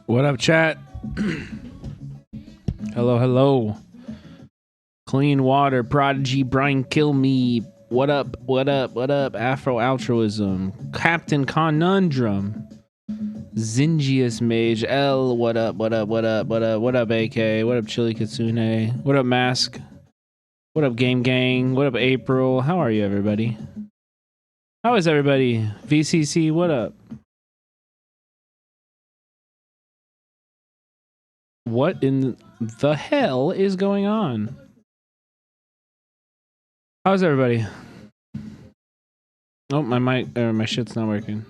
What up, chat? Hello, hello. Clean water, Prodigy, Brian, kill me. What up, what up, what up? Afro altruism, Captain Conundrum, Zingius Mage, L. What up, what up, what up, what up, what up, AK? What up, Chili Kitsune? What up, Mask? What up, Game Gang? What up, April? How are you, everybody? How is everybody? VCC, what up? What in the hell is going on? How's everybody? Oh, my mic or my shit's not working.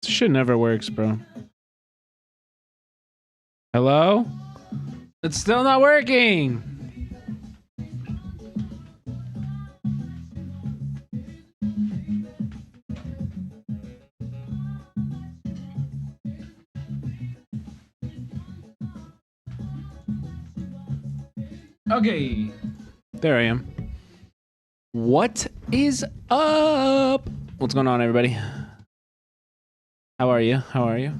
This shit never works, bro. Hello? It's still not working. Okay. There I am. What is up? What's going on, everybody? How are you? How are you?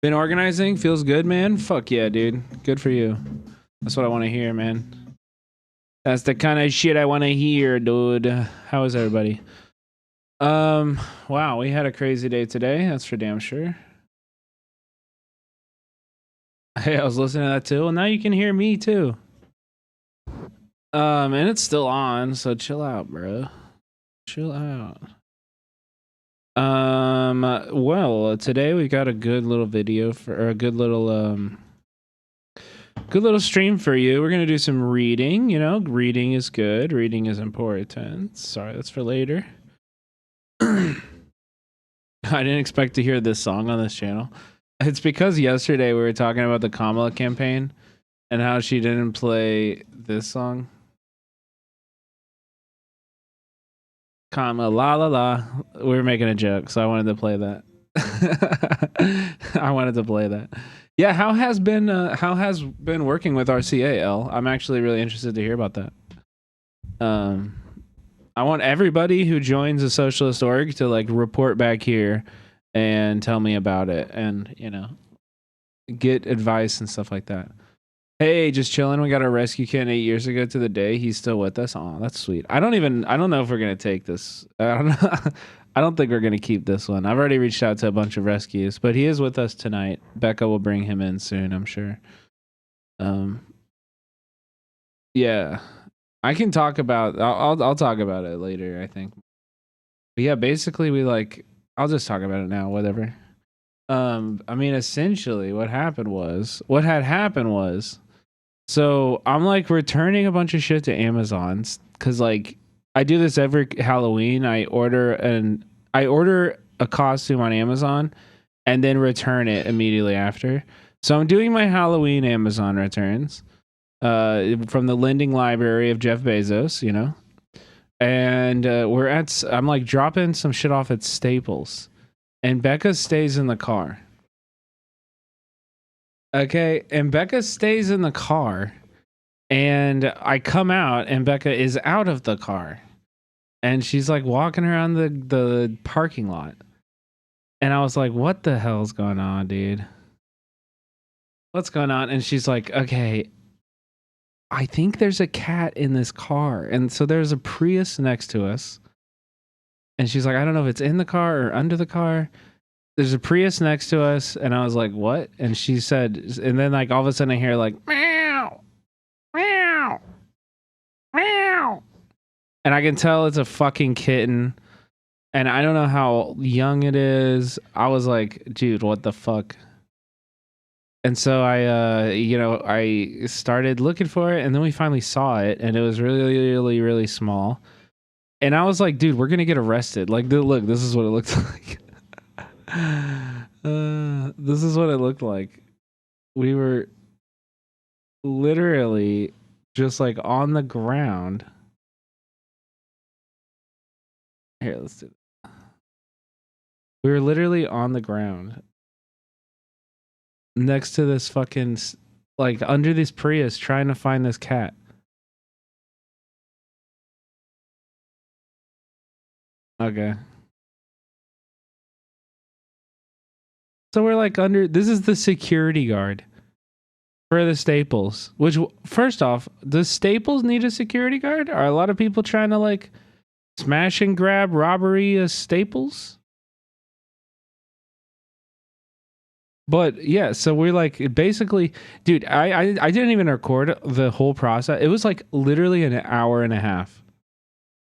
Been organizing? Feels good, man? Fuck yeah, dude. Good for you. That's what I want to hear, man. That's the kind of shit I want to hear, dude. How is everybody? Wow, we had a crazy day today. That's for damn sure. Hey, I was listening to that too. Well, now you can hear me too. And it's still on, so chill out, bro. Chill out. Well, today we got a good little video or a good little stream for you. We're gonna do some reading. You know, reading is good. Reading is important. Sorry, that's for later. I didn't expect to hear this song on this channel. It's because yesterday we were talking about the Kamala campaign and how she didn't play this song. Comma la la la. We were making a joke, so I wanted to play that. I wanted to play that. Yeah, how has been working with RCAL? I'm actually really interested to hear about that. I want everybody who joins a socialist org to like report back here and tell me about it, and you know, get advice and stuff like that. Hey, just chilling. We got our rescue kitten 8 years ago to the day. He's still with us. Oh, that's sweet. I don't know if we're gonna take this. I don't know. I don't think we're gonna keep this one. I've already reached out to a bunch of rescues, but he is with us tonight. Becca will bring him in soon, I'm sure. Yeah, I can talk about. I'll talk about it later, I think. But yeah, basically I'll just talk about it now. Whatever. I mean, essentially, what had happened was. So I'm like returning a bunch of shit to Amazon's because like I do this every Halloween. I order a costume on Amazon and then return it immediately after. So I'm doing my Halloween Amazon returns from the lending library of Jeff Bezos, you know. And I'm like dropping some shit off at Staples, and Becca stays in the car. Okay, and Becca stays in the car, and I come out, and Becca is out of the car, and she's like walking around the parking lot, and I was like, "What the hell's going on, dude? What's going on?" And she's like, "Okay, I think there's a cat in this car," and so there's a Prius next to us, and she's like, "I don't know if it's in the car or under the car." There's a Prius next to us, and I was like, "What?" And she said, and then like all of a sudden I hear like meow, meow, meow, and I can tell it's a fucking kitten, and I don't know how young it is. I was like, "Dude, what the fuck?" And so I started looking for it, and then we finally saw it, and it was really, really, really small. And I was like, "Dude, we're gonna get arrested." Like, look, this is what it looked like. This is what it looked like. We were literally just like on the ground. Here, let's do it. We were literally on the ground next to this fucking, like under this Prius trying to find this cat. Okay. So we're like under. This is the security guard for the Staples. Which, first off, does Staples need a security guard? Are a lot of people trying to like smash and grab robbery a Staples? But yeah, so we're like basically, dude. I didn't even record the whole process. It was like literally an hour and a half.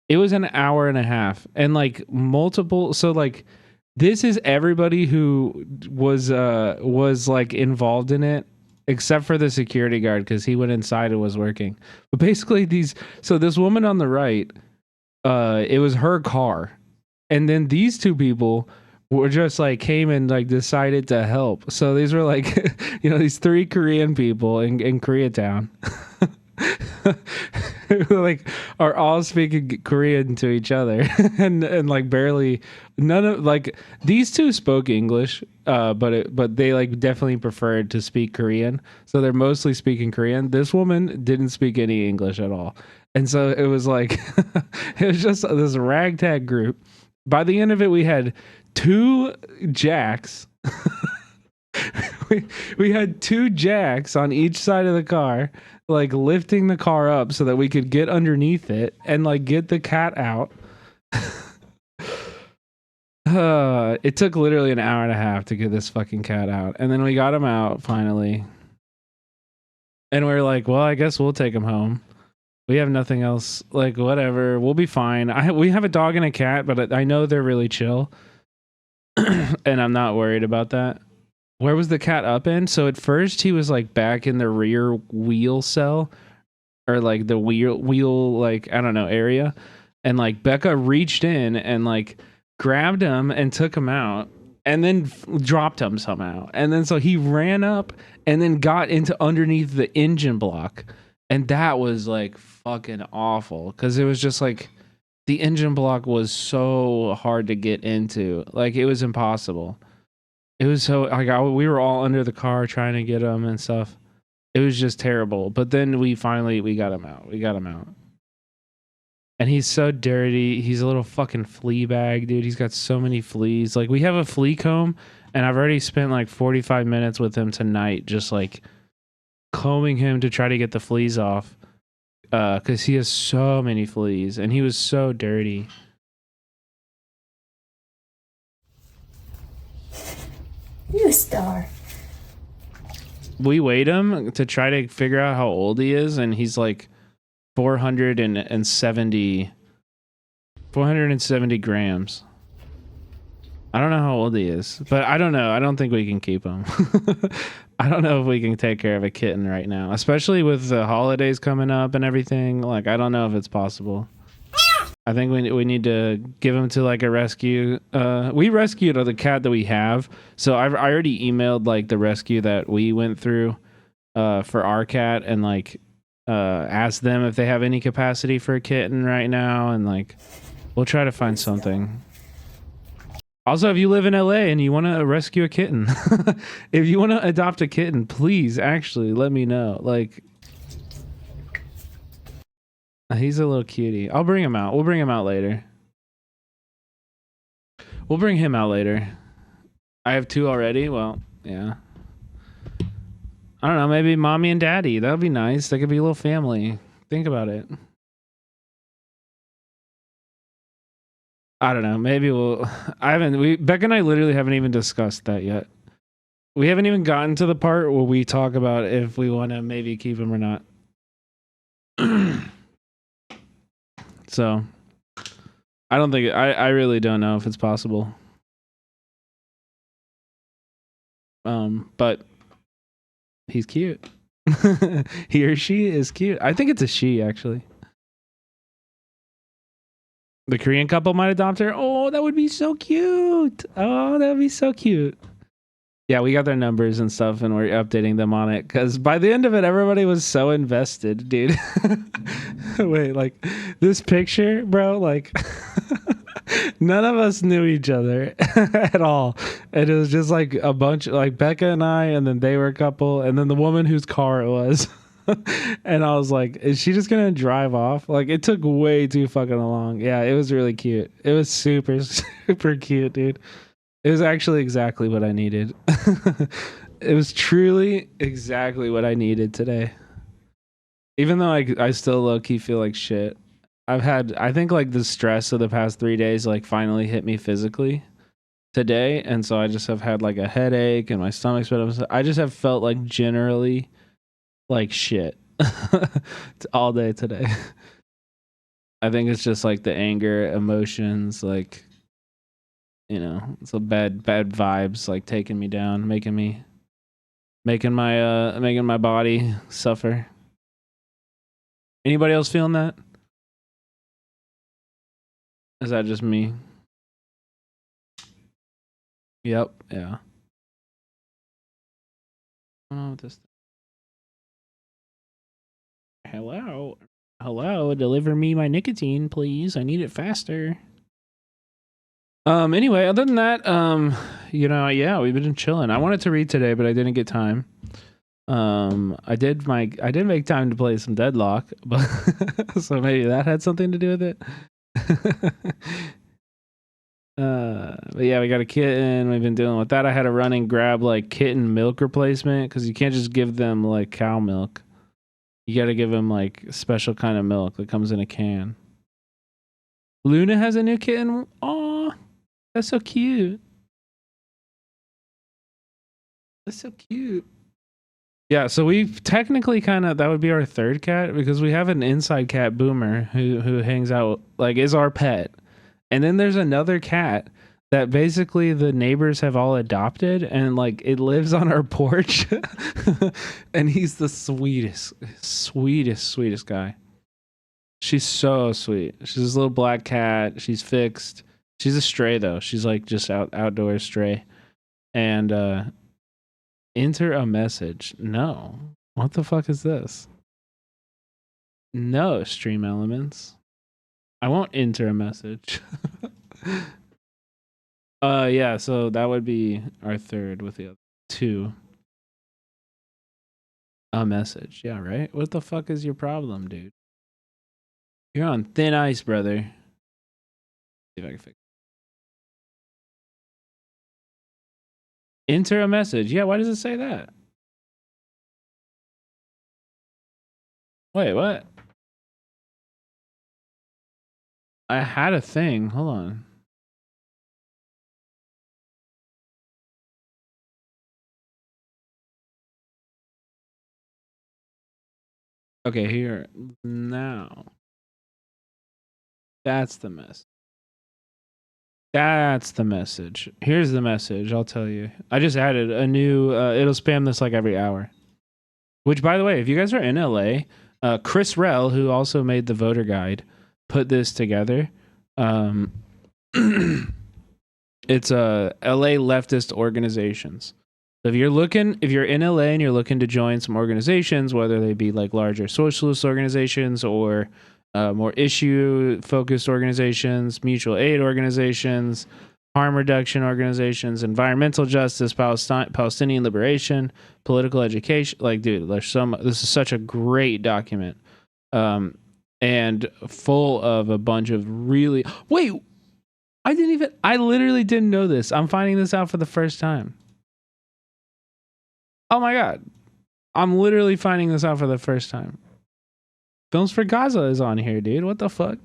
It was an hour and a half, and like multiple. So like, this is everybody who was like involved in it, except for the security guard because he went inside and was working. But basically, these. So this woman on the right, it was her car, and then these two people were just like came and like decided to help. So these were like, these three Korean people in Koreatown. Who like are all speaking Korean to each other and like barely none of like these two spoke English but they like definitely preferred to speak Korean, so they're mostly speaking Korean. This woman didn't speak any English at all, and so it was like it was just this ragtag group. By the end of it, we had two jacks. we had two jacks on each side of the car, like lifting the car up so that we could get underneath it and like get the cat out. It took literally an hour and a half to get this fucking cat out, and then we got him out finally. And we were like, well, I guess we'll take him home. We have nothing else. Like, whatever, we'll be fine. We have a dog and a cat, but I know they're really chill, and I'm not worried about that. Where was the cat up in? So at first he was like back in the rear wheel cell, or like the wheel like I don't know area, and like Becca reached in and like grabbed him and took him out, and then dropped him somehow, and then so he ran up and then got into underneath the engine block, and that was like fucking awful because it was just like the engine block was so hard to get into, like it was impossible. It was so like we were all under the car trying to get him and stuff. It was just terrible. But then we got him out. We got him out. And he's so dirty. He's a little fucking flea bag, dude. He's got so many fleas. Like we have a flea comb, and I've already spent like 45 minutes with him tonight, just like combing him to try to get the fleas off. Because he has so many fleas, and he was so dirty. You star. We weighed him to try to figure out how old he is, and he's like 470 grams. I don't know how old he is, but I don't know. I don't think we can keep him. I don't know if we can take care of a kitten right now, especially with the holidays coming up and everything. Like, I don't know if it's possible. I think we need to give him to like a rescue. We rescued the cat that we have, so I already emailed like the rescue that we went through for our cat, and like asked them if they have any capacity for a kitten right now, and like we'll try to find something. Also, if you live in LA and you want to rescue a kitten, if you want to adopt a kitten, please actually let me know. Like, he's a little cutie. I'll bring him out. We'll bring him out later. We'll bring him out later. I have two already. Well, yeah. I don't know. Maybe mommy and daddy. That would be nice. That could be a little family. Think about it. I don't know. Maybe we'll. Becca and I literally haven't even discussed that yet. We haven't even gotten to the part where we talk about if we want to maybe keep him or not. So, I don't think I really don't know if it's possible. But he's cute. He or she is cute. I think it's a she, actually. The Korean couple might adopt her. Oh, that would be so cute. Oh, that would be so cute. Yeah, we got their numbers and stuff, and we're updating them on it. Because by the end of it, everybody was so invested, dude. Wait, like, this picture, bro, like, none of us knew each other at all. And it was just, like, a bunch, like, Becca and I, and then they were a couple, and then the woman whose car it was. And I was like, is she just gonna drive off? Like, it took way too fucking long. Yeah, it was really cute. It was super, super cute, dude. It was actually exactly what I needed. It was truly exactly what I needed today. Even though I still low key feel like shit. I think like the stress of the past 3 days like finally hit me physically today, and so I just have had like a headache and my stomach's been. I just have felt like generally like shit all day today. I think it's just like the anger, emotions, like it's a bad vibes like taking me down, making my body suffer. Anybody else feeling that? Is that just me? Yep. Yeah. Oh, this. Hello. Hello. Deliver me my nicotine, please. I need it faster. Anyway, other than that, yeah, we've been chilling. I wanted to read today, but I didn't get time. I did make time to play some Deadlock, but so maybe that had something to do with it. But yeah, we got a kitten. We've been dealing with that. I had to run and grab like kitten milk replacement because you can't just give them like cow milk. You got to give them like a special kind of milk that comes in a can. Luna has a new kitten. Aw, that's so cute. That's so cute. Yeah, so we've technically that would be our third cat because we have an inside cat, Boomer, who hangs out, like is our pet. And then there's another cat that basically the neighbors have all adopted and like it lives on our porch. And he's the sweetest guy. She's so sweet. She's this little black cat. She's fixed. She's a stray though. She's like just outdoor stray. And enter a message. No. What the fuck is this? No, stream elements. I won't enter a message. Yeah, so that would be our third with the other two. A message. Yeah, right? What the fuck is your problem, dude? You're on thin ice, brother. See if I can fix it. Enter a message. Yeah, why does it say that? Wait, what? I had a thing. Hold on. Okay, here. Now. That's the message. That's the message. Here's the message. I'll tell you. I just added a new. It'll spam this like every hour. Which, by the way, if you guys are in LA, Chris Rell, who also made the voter guide, put this together. It's LA leftist organizations. So if you're in LA and you're looking to join some organizations, whether they be like larger socialist organizations or more issue focused organizations, mutual aid organizations, harm reduction organizations, environmental justice, Palestinian liberation, political education. Like, dude, this is such a great document. And full of a bunch of really, wait, I literally didn't know this. I'm finding this out for the first time. Oh my God. I'm literally finding this out for the first time. Films for Gaza is on here, dude. What the fuck?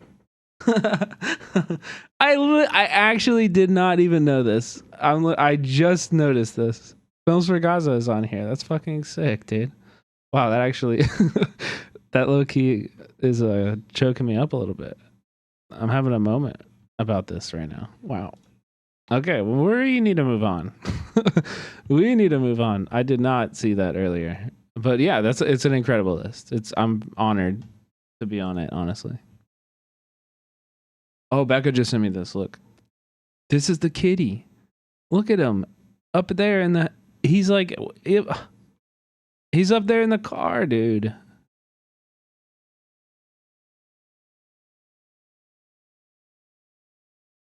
I actually did not even know this. I just noticed this. Films for Gaza is on here. That's fucking sick, dude. Wow, that actually that low key is choking me up a little bit. I'm having a moment about this right now. Wow. Okay, well, we need to move on. We need to move on. I did not see that earlier, but yeah, it's an incredible list. I'm honored to be on it, honestly. Oh, Becca just sent me this. Look, this is the kitty. Look at him up there in the. He's like, he's up there in the car, dude.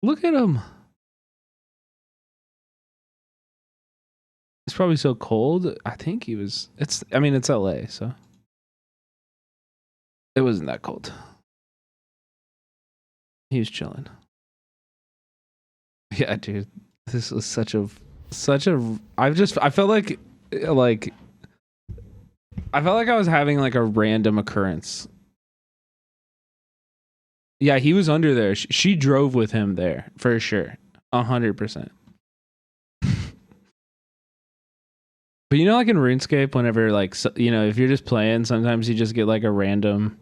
Look at him. It's probably so cold. I think he was. It's LA, so it wasn't that cold. He was chilling. Yeah, dude. This was such a I felt like I was having like a random occurrence. Yeah, he was under there. She drove with him there for sure. 100%. But you know, like in RuneScape, whenever like if you're just playing, sometimes you just get like a random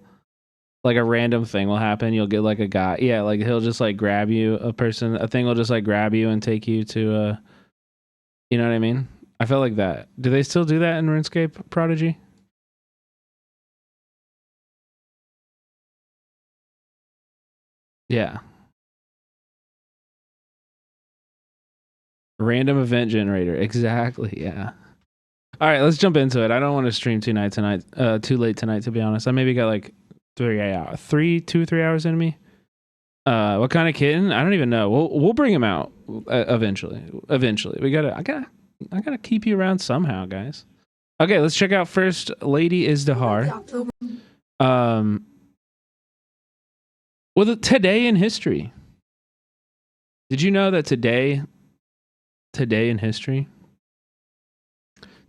thing will happen. You'll get like a guy, yeah, like he'll just like grab you, a thing will just like grab you and take you to you know what I mean? I felt like that. Do they still do that in RuneScape, Prodigy? Yeah. Random event generator. Exactly. Yeah. All right, let's jump into it. I don't want to stream too late tonight, to be honest. I maybe got like 3 hours into me. What kind of kitten? I don't even know. We'll bring him out eventually. I gotta keep you around somehow, guys. Okay, let's check out first. Lady Izdahar. Well, today in history. Did you know that today in history?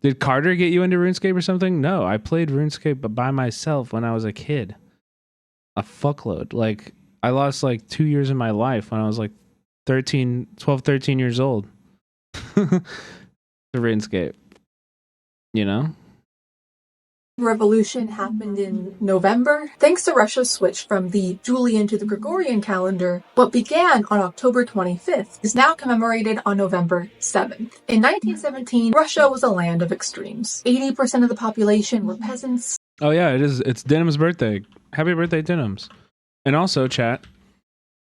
Did Carter get you into RuneScape or something? No, I played RuneScape by myself when I was a kid. A fuckload. Like, I lost like 2 years of my life when I was like 13 years old. The RuneScape. You know? Revolution happened in November. Thanks to Russia's switch from the Julian to the Gregorian calendar, what began on October 25th is now commemorated on November 7th. In 1917, Russia was a land of extremes. 80% of the population were peasants. Oh yeah, it is. It's Denim's birthday. Happy birthday, Denims. And also, chat,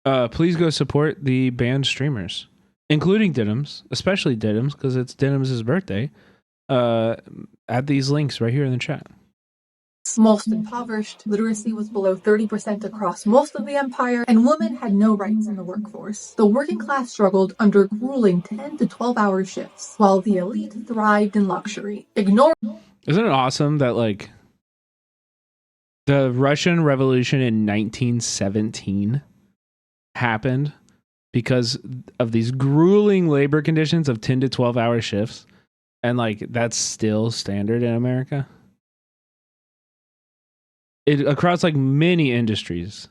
please go support the band streamers, including Denims, especially Denims, because it's Denims' birthday. Add these links right here in the chat. Most impoverished, literacy was below 30% across most of the empire, and women had no rights in the workforce. The working class struggled under grueling 10 to 12-hour shifts, while the elite thrived in luxury. Isn't it awesome that, like, the Russian Revolution in 1917 happened because of these grueling labor conditions of 10 to 12-hour shifts, and, like, that's still standard in America? Across like many industries.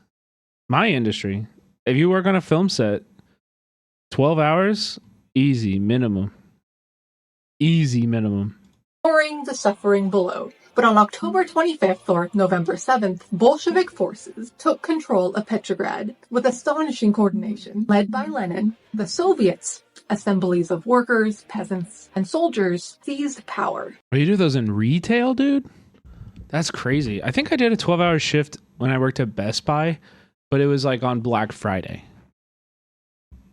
My industry, if you work on a film set, 12 hours, easy minimum. Ignoring the suffering below. But on October 25th or November 7th, Bolshevik forces took control of Petrograd with astonishing coordination. Led by Lenin, the Soviets, assemblies of workers, peasants, and soldiers, seized power. Oh, you do those in retail, dude? That's crazy. I think I did a 12-hour shift when I worked at Best Buy, but it was like on Black Friday.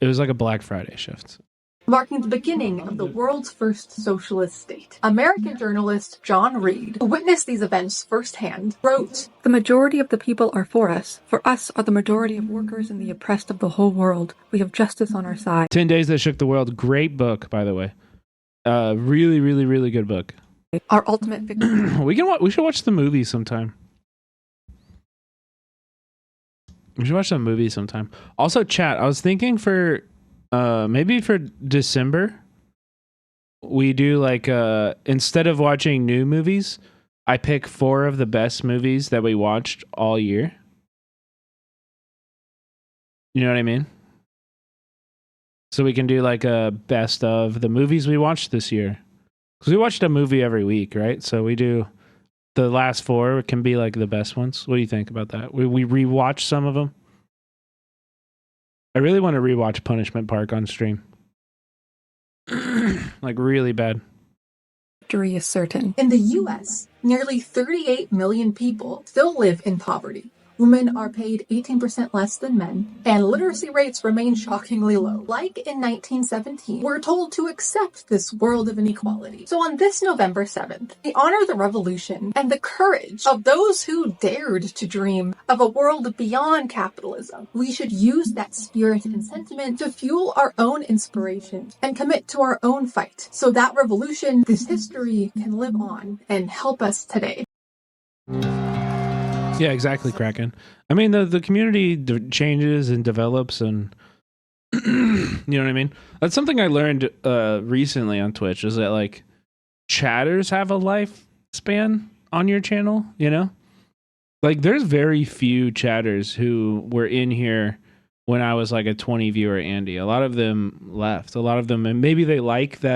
It was like a Black Friday shift. Marking the beginning of the world's first socialist state. American journalist John Reed, who witnessed these events firsthand, wrote, "The majority of the people are for us. For us are the majority of workers and the oppressed of the whole world. We have justice on our side." 10 Days That Shook the World. Great book, by the way. Really, really, really good book. Our ultimate victory. We should watch the movie sometime. Also, chat, I was thinking for maybe for December we do like instead of watching new movies, I pick 4 of the best movies that we watched all year. You know what I mean? So we can do like a best of the movies we watched this year. Because we watched a movie every week, right? So we do the last 4 can be like the best ones. What do you think about that? We rewatch some of them. I really want to rewatch Punishment Park on stream. Like really bad. Victory is certain. In the US, nearly 38 million people still live in poverty. Women are paid 18% less than men, and literacy rates remain shockingly low. Like in 1917, we're told to accept this world of inequality. So on this November 7th, we honor the revolution and the courage of those who dared to dream of a world beyond capitalism. We should use that spirit and sentiment to fuel our own inspiration and commit to our own fight, so that revolution, this history, can live on and help us today. Yeah, exactly, Kraken. I mean, the community changes and develops, and You know what I mean? That's something I learned recently on Twitch, is that like chatters have a lifespan on your channel, you know? Like there's very few chatters who were in here when I was like a 20 viewer Andy. A lot of them left. A lot of them, and maybe they like uh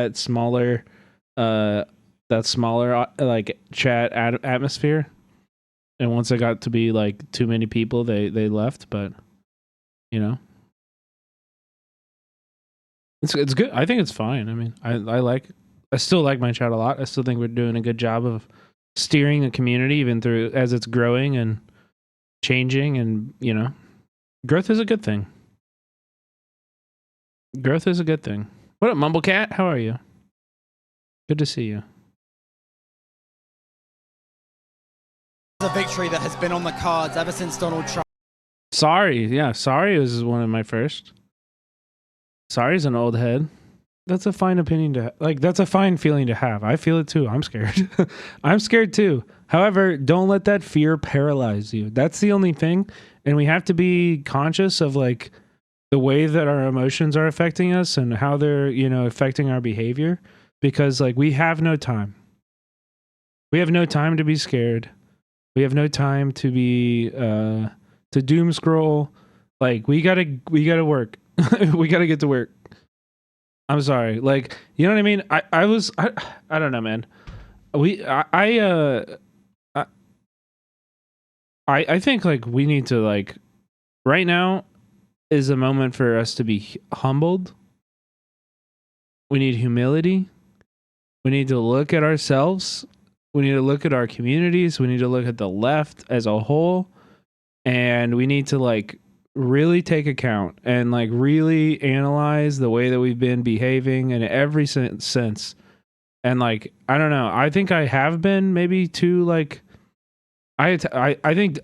that smaller like chat atmosphere. And once it got to be like too many people, they left, but you know. It's good. I think it's fine. I mean, I still like my chat a lot. I still think we're doing a good job of steering the community even through as it's growing and changing, and you know, growth is a good thing. Growth is a good thing. What up, Mumblecat? How are you? Good to see you. A victory that has been on the cards ever since Donald Trump. Sorry, yeah, sorry was one of my first. Sorry's an old head. That's a fine opinion to like. That's a fine feeling to have. I feel it too. I'm scared. I'm scared too. However, don't let that fear paralyze you. That's the only thing, and we have to be conscious of like the way that our emotions are affecting us and how they're, you know, affecting our behavior, because like we have no time. We have no time to be scared. We have no time to be to doom scroll. Like we gotta work. We gotta get to work. I'm sorry. Like, you know what I mean? I don't know, man. I think like we need to like right now is a moment for us to be humbled. We need humility. We need to look at ourselves. We need to look at our communities. We need to look at the left as a whole. And we need to like really take account and like really analyze the way that we've been behaving in every sense. And like, I don't know. I think I have been maybe too like, I think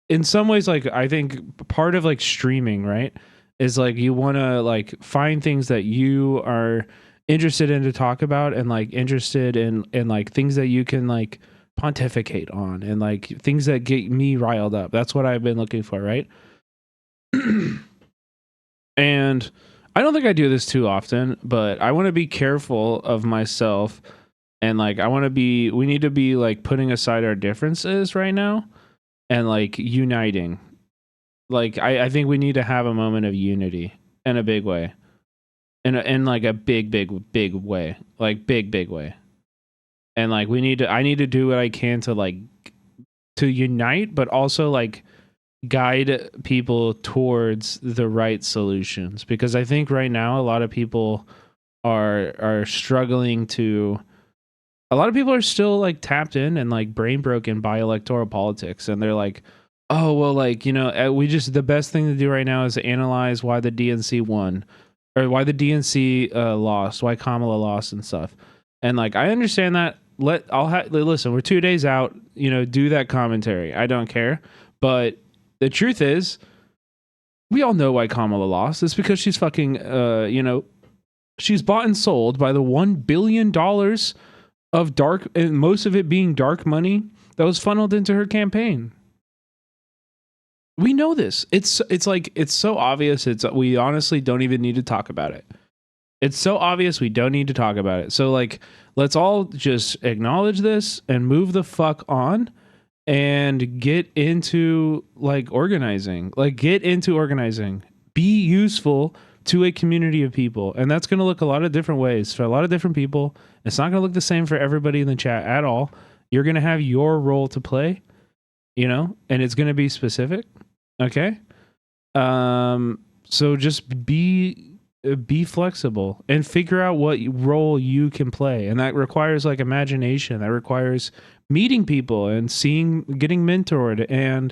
in some ways, like, I think part of like streaming, right, is like you want to like find things that you are interested in to talk about, and like interested in like things that you can like pontificate on, and like things that get me riled up. That's what I've been looking for, right? And I don't think I do this too often, but I want to be careful of myself, and like we need to be like putting aside our differences right now and like uniting. Like I think we need to have a moment of unity in a big way. In like a big way. Like big way. And like I need to do what I can to like to unite, but also like guide people towards the right solutions, because I think right now a lot of people are struggling to, a lot of people are still like tapped in and like brain broken by electoral politics, and they're like, oh well, like, you know, we just, the best thing to do right now is to analyze why the DNC won, or why the DNC lost, why Kamala lost and stuff. And like I understand that. Listen, we're 2 days out, you know, do that commentary, I don't care. But the truth is, we all know why Kamala lost. It's because she's fucking, you know, she's bought and sold by the $1 billion of dark, and most of it being dark money that was funneled into her campaign. We know this. It's like, it's so obvious. We honestly don't even need to talk about it. It's so obvious we don't need to talk about it. So like, let's all just acknowledge this and move the fuck on, and get into like organizing. Be useful to a community of people, and that's going to look a lot of different ways for a lot of different people. It's not going to look the same for everybody in the chat at all. You're going to have your role to play, you know, and it's going to be specific. Okay. So just be flexible and figure out what role you can play, and that requires like imagination. That requires meeting people and getting mentored, and,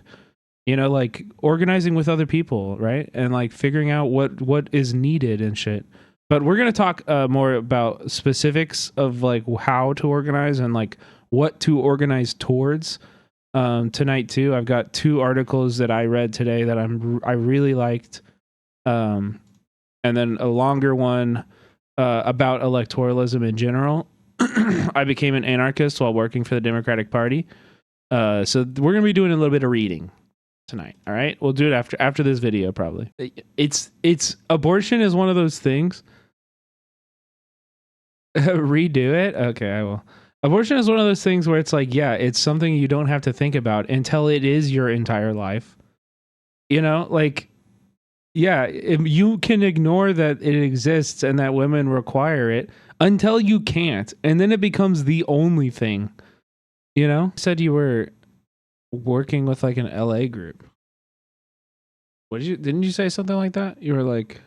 you know, like organizing with other people, right? And like figuring out what is needed and shit. But we're going to talk more about specifics of like how to organize and like what to organize towards tonight too. I've got 2 articles that I read today that I really liked. And then a longer one about electoralism in general. I became an anarchist while working for the Democratic Party. So we're going to be doing a little bit of reading tonight. All right, we'll do it after this video probably. It's abortion is one of those things. Redo it. Okay, I will. Abortion is one of those things where it's like, yeah, it's something you don't have to think about until it is your entire life. You know, like, yeah, you can ignore that it exists and that women require it until you can't, and then it becomes the only thing. You know, you said you were working with like an LA group. Didn't you say something like that? You were like,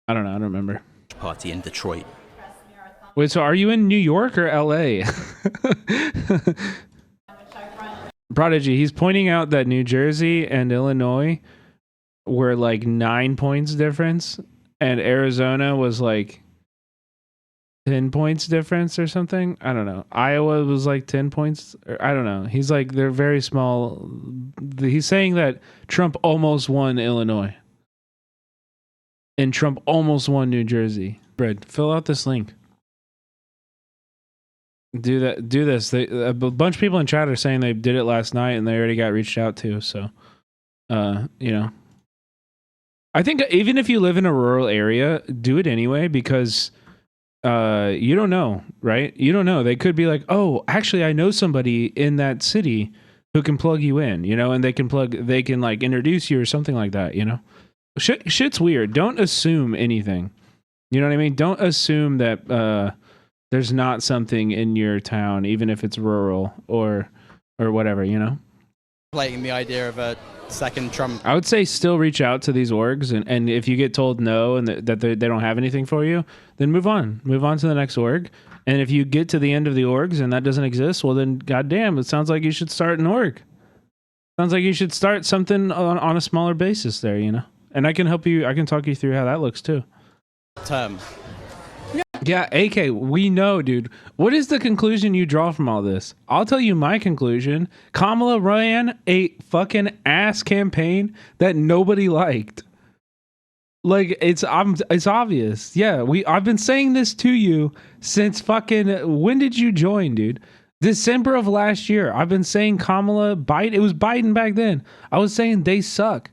I don't know. I don't remember. Party in Detroit. Wait, so are you in New York or LA? Prodigy, he's pointing out that New Jersey and Illinois were like 9 points difference, and Arizona was like 10 points difference or something. I don't know. Iowa was like 10 points. I don't know. He's like, they're very small. He's saying that Trump almost won Illinois. And Trump almost won New Jersey. Brad, fill out this link. Do this. A bunch of people in chat are saying they did it last night and they already got reached out to. So, you know, I think even if you live in a rural area, do it anyway, because you don't know, right? You don't know. They could be like, oh, actually, I know somebody in that city who can plug you in, you know, and they can like introduce you or something like that, you know. Shit's weird. Don't assume anything. You know what I mean? Don't assume that there's not something in your town, even if it's rural or whatever, you know? Playing the idea of a second Trump. I would say still reach out to these orgs, and if you get told no and that they don't have anything for you, then move on. Move on to the next org. And if you get to the end of the orgs and that doesn't exist, well then, goddamn, it sounds like you should start an org. Sounds like you should start something on a smaller basis there, you know? And I can help you. I can talk you through how that looks too. Term. Yeah, AK, we know, dude. What is the conclusion you draw from all this? I'll tell you my conclusion. Kamala ran a fucking ass campaign that nobody liked. Like, it's obvious. Yeah, I've been saying this to you since fucking, when did you join, dude? December of last year. I've been saying Biden. It was Biden back then. I was saying they suck.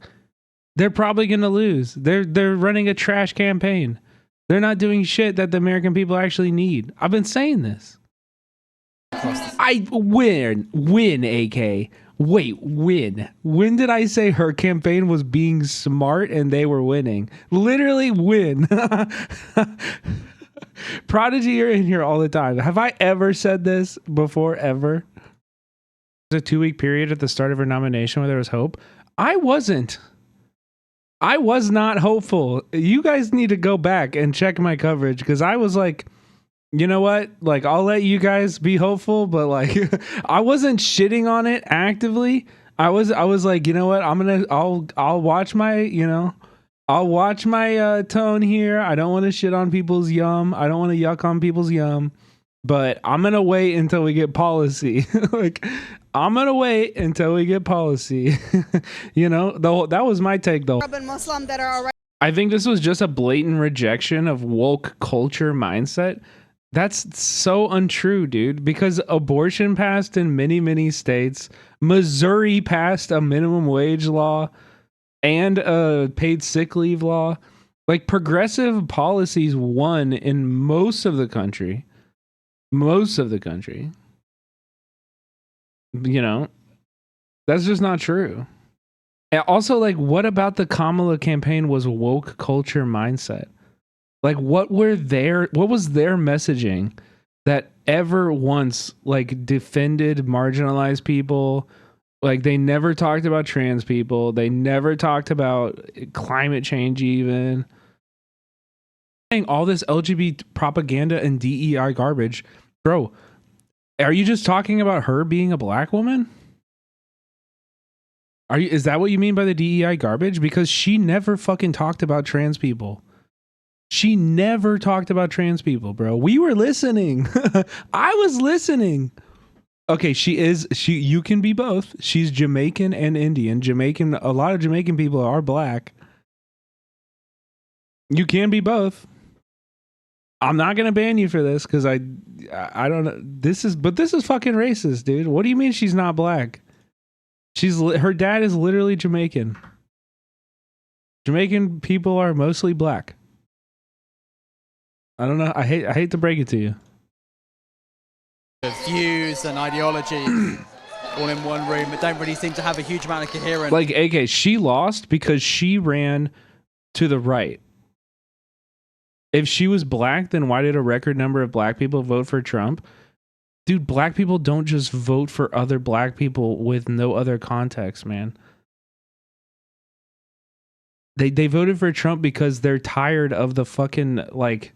They're probably going to lose. They're running a trash campaign. They're not doing shit that the American people actually need. I've been saying this. I win, AK. Wait, win. When did I say her campaign was being smart and they were winning? Literally win. Prodigy, you're in here all the time. Have I ever said this before, ever? There's a 2-week period at the start of her nomination where there was hope. I wasn't. I was not hopeful. You guys need to go back and check my coverage, because I was like, you know what? Like, I'll let you guys be hopeful, but like, I wasn't shitting on it actively. I was like, you know what? I'll watch my, you know, I'll watch my tone here. I don't want to shit on people's yum. I don't want to yuck on people's yum, but I'm going to wait until we get policy. Like, I'm going to wait until we get policy. You know, that was my take though. Muslim that are already. I think this was just a blatant rejection of woke culture mindset. That's so untrue, dude, because abortion passed in many, many states. Missouri passed a minimum wage law and a paid sick leave law. Like, progressive policies won in most of the country. Most of the country. You know, that's just not true. And also, like, what about the Kamala campaign was woke culture mindset? Like, what was their messaging that ever once, like, defended marginalized people? Like, they never talked about trans people. They never talked about climate change even. All this LGBT propaganda and DEI garbage. Bro, are you just talking about her being a black woman? Is that what you mean by the DEI garbage? Because she never fucking talked about trans people. She never talked about trans people, bro. We were listening. I was listening. Okay, you can be both. She's Jamaican and Indian. A lot of Jamaican people are black. You can be both. I'm not gonna ban you for this because I don't know. This is fucking racist, dude. What do you mean she's not black? Her dad is literally Jamaican. Jamaican people are mostly black. I don't know. I hate to break it to you. Views and ideology all in one room that don't really seem to have a huge amount of coherence. Like, AK, she lost because she ran to the right. If she was black, then why did a record number of black people vote for Trump? Dude, black people don't just vote for other black people with no other context, man. They voted for Trump because they're tired of the fucking, like,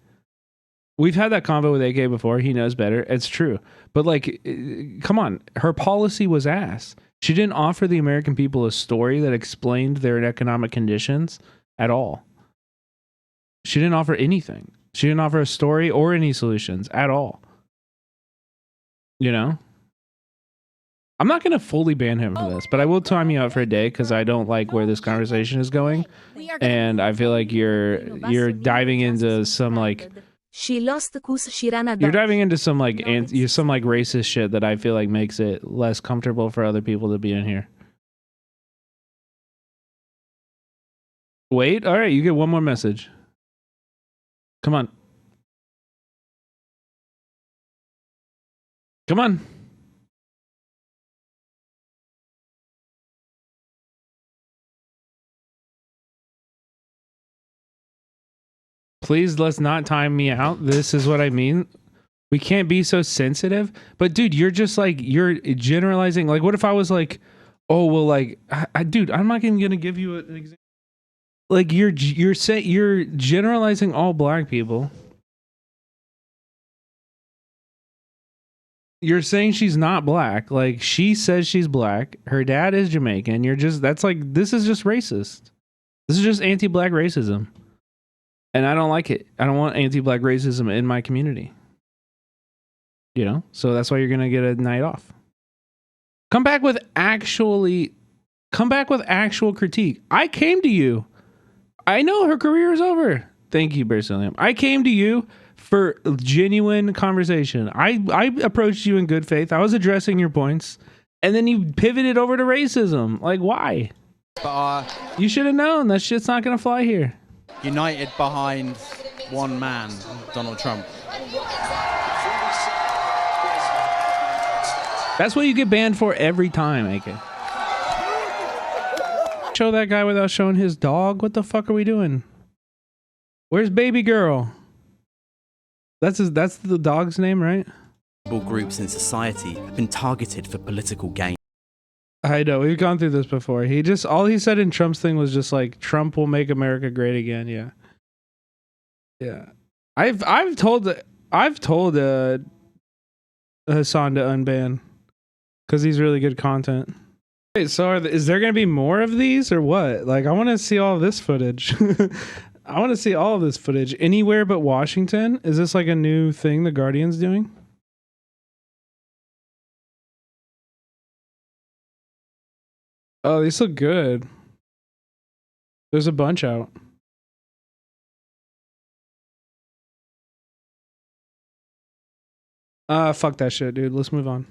we've had that convo with AK before. He knows better. It's true. But, like, come on. Her policy was ass. She didn't offer the American people a story that explained their economic conditions at all. She didn't offer anything. She didn't offer a story or any solutions at all. You know? I'm not going to fully ban him for this, but I will time you out for a day because I don't like where this conversation is going. And I feel like you're diving into some, like, she lost the kus she ran you're diving into some, like, some, like, racist shit that I feel like makes it less comfortable for other people to be in here. Wait, all right, you get one more message. Come on. Come on. Please, let's not time me out. This is what I mean. We can't be so sensitive. But dude, you're just like, you're generalizing. Like, what if I was like, oh, well, like, dude, I'm not even gonna give you an example. Like, you're generalizing all black people. You're saying she's not black. Like, she says she's black. Her dad is Jamaican. That's like, this is just racist. This is just anti-black racism. And I don't like it. I don't want anti-black racism in my community. You know? So that's why you're going to get a night off. Come back with actual critique. I came to you. I know her career is over. Thank you, Bersilium. I came to you for genuine conversation. I approached you in good faith. I was addressing your points. And then you pivoted over to racism. Like, why? You should have known that shit's not going to fly here. United behind one man, Donald Trump. That's what you get banned for every time, AK. Show that guy without showing his dog? What the fuck are we doing? Where's baby girl? That's the dog's name, right? Groups in society have been targeted for political gain. I know, we've gone through this before. All he said in Trump's thing was just like, Trump will make America great again. Yeah. Yeah. I've told Hassan to unban because he's really good content. Wait, so is there going to be more of these or what? Like, I want to see all of this footage. I want to see all of this footage. Anywhere but Washington? Is this like a new thing the Guardian's doing? Oh, these look good. There's a bunch out. Fuck that shit, dude. Let's move on.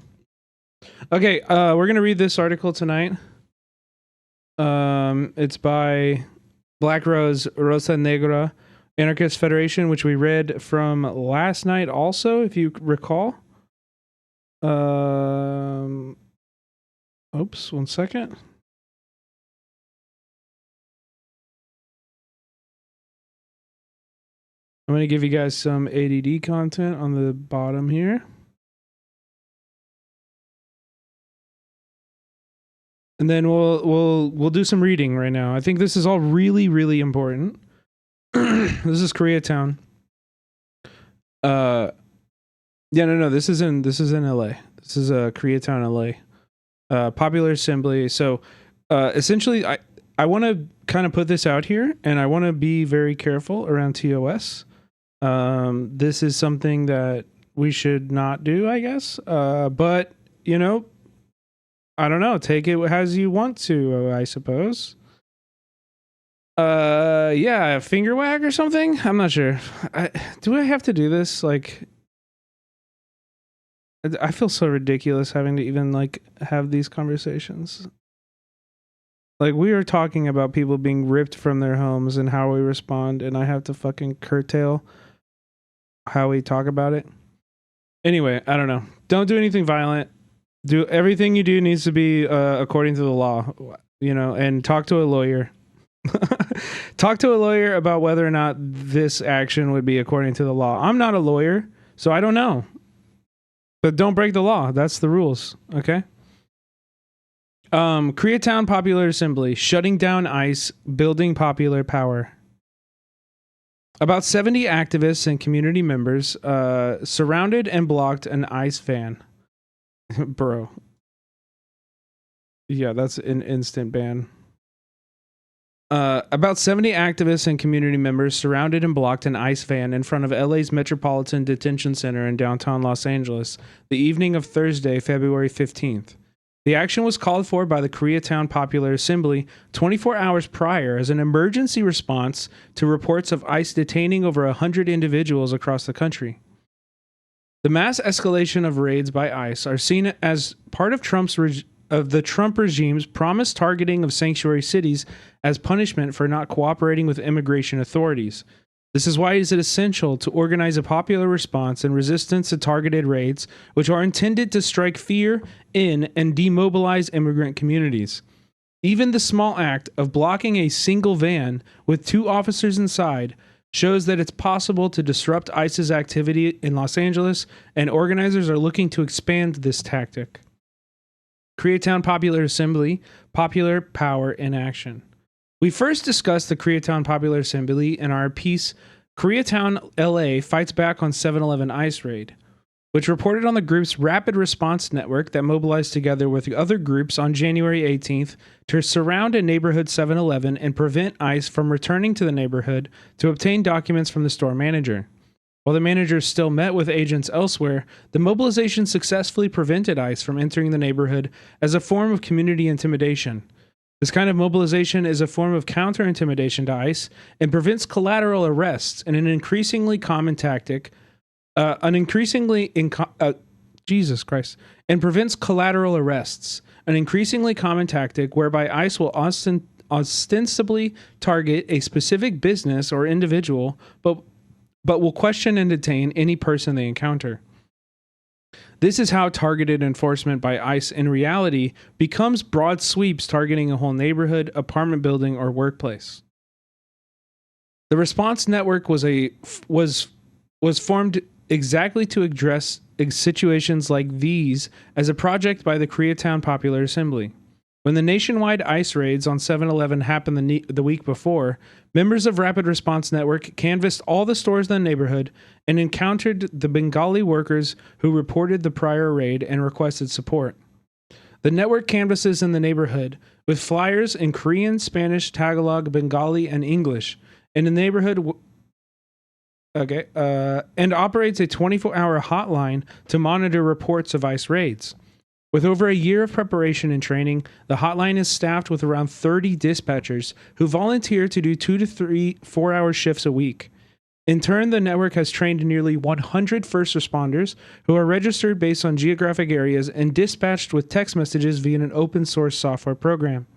Okay, we're gonna read this article tonight. It's by Black Rose Rosa Negra Anarchist Federation, which we read from last night also, if you recall. Oops, 1 second. I'm going to give you guys some ADD content on the bottom here. And then we'll do some reading right now. I think this is all really, really important. This is Koreatown. Yeah, no, this is in LA. This is Koreatown, LA. Popular Assembly. So essentially I want to kind of put this out here, and I want to be very careful around TOS. This is something that we should not do, I guess. But, you know, I don't know. Take it as you want to, I suppose. Yeah, finger wag or something. I'm not sure. Do I have to do this? Like, I feel so ridiculous having to even like have these conversations. Like, we are talking about people being ripped from their homes and how we respond, and I have to fucking curtail how we talk about it. Anyway, I don't know. Don't do anything violent. Do everything you do needs to be according to the law, and talk to a lawyer. Talk to a lawyer about whether or not this action would be according to the law. I'm not a lawyer, so I don't know. But don't break the law. That's the rules, okay? Koreatown Popular Assembly, shutting down ICE, building popular power. About 70 activists and community members surrounded and blocked an ICE van. Bro. Yeah, that's an instant ban. About 70 activists and community members surrounded and blocked an ICE van in front of LA's Metropolitan Detention Center in downtown Los Angeles the evening of Thursday, February 15th. The action was called for by the Koreatown Popular Assembly 24 hours prior as an emergency response to reports of ICE detaining over 100 individuals across the country. The mass escalation of raids by ICE are seen as part of the Trump regime's promised targeting of sanctuary cities as punishment for not cooperating with immigration authorities. This is why it is essential to organize a popular response and resistance to targeted raids, which are intended to strike fear in and demobilize immigrant communities. Even the small act of blocking a single van with 2 officers inside shows that it's possible to disrupt ICE's activity in Los Angeles, and organizers are looking to expand this tactic. Koreatown Popular Assembly, Popular Power in Action. We first discussed the Koreatown Popular Assembly in our piece, Koreatown, LA Fights Back on 7/11 ICE Raid, which reported on the group's rapid response network that mobilized together with other groups on January 18th to surround a neighborhood 7-Eleven and prevent ICE from returning to the neighborhood to obtain documents from the store manager. While the managers still met with agents elsewhere, the mobilization successfully prevented ICE from entering the neighborhood as a form of community intimidation. This kind of mobilization is a form of counter-intimidation to ICE and prevents collateral arrests in an increasingly common tactic, Jesus Christ, and prevents collateral arrests, an increasingly common tactic whereby ICE will ostensibly target a specific business or individual, but will question and detain any person they encounter. This is how targeted enforcement by ICE in reality becomes broad sweeps targeting a whole neighborhood, apartment building, or workplace. The response network was formed exactly to address situations like these as a project by the Koreatown Popular Assembly. When the nationwide ICE raids on 7-Eleven happened the week before, members of Rapid Response Network canvassed all the stores in the neighborhood and encountered the Bengali workers who reported the prior raid and requested support. The network canvasses in the neighborhood with flyers in Korean, Spanish, Tagalog, Bengali, and English in the neighborhood. And operates a 24-hour hotline to monitor reports of ICE raids. With over a year of preparation and training, the hotline is staffed with around 30 dispatchers who volunteer to do 2 to 3 4-hour shifts a week. In turn, the network has trained nearly 100 first responders who are registered based on geographic areas and dispatched with text messages via an open source software program.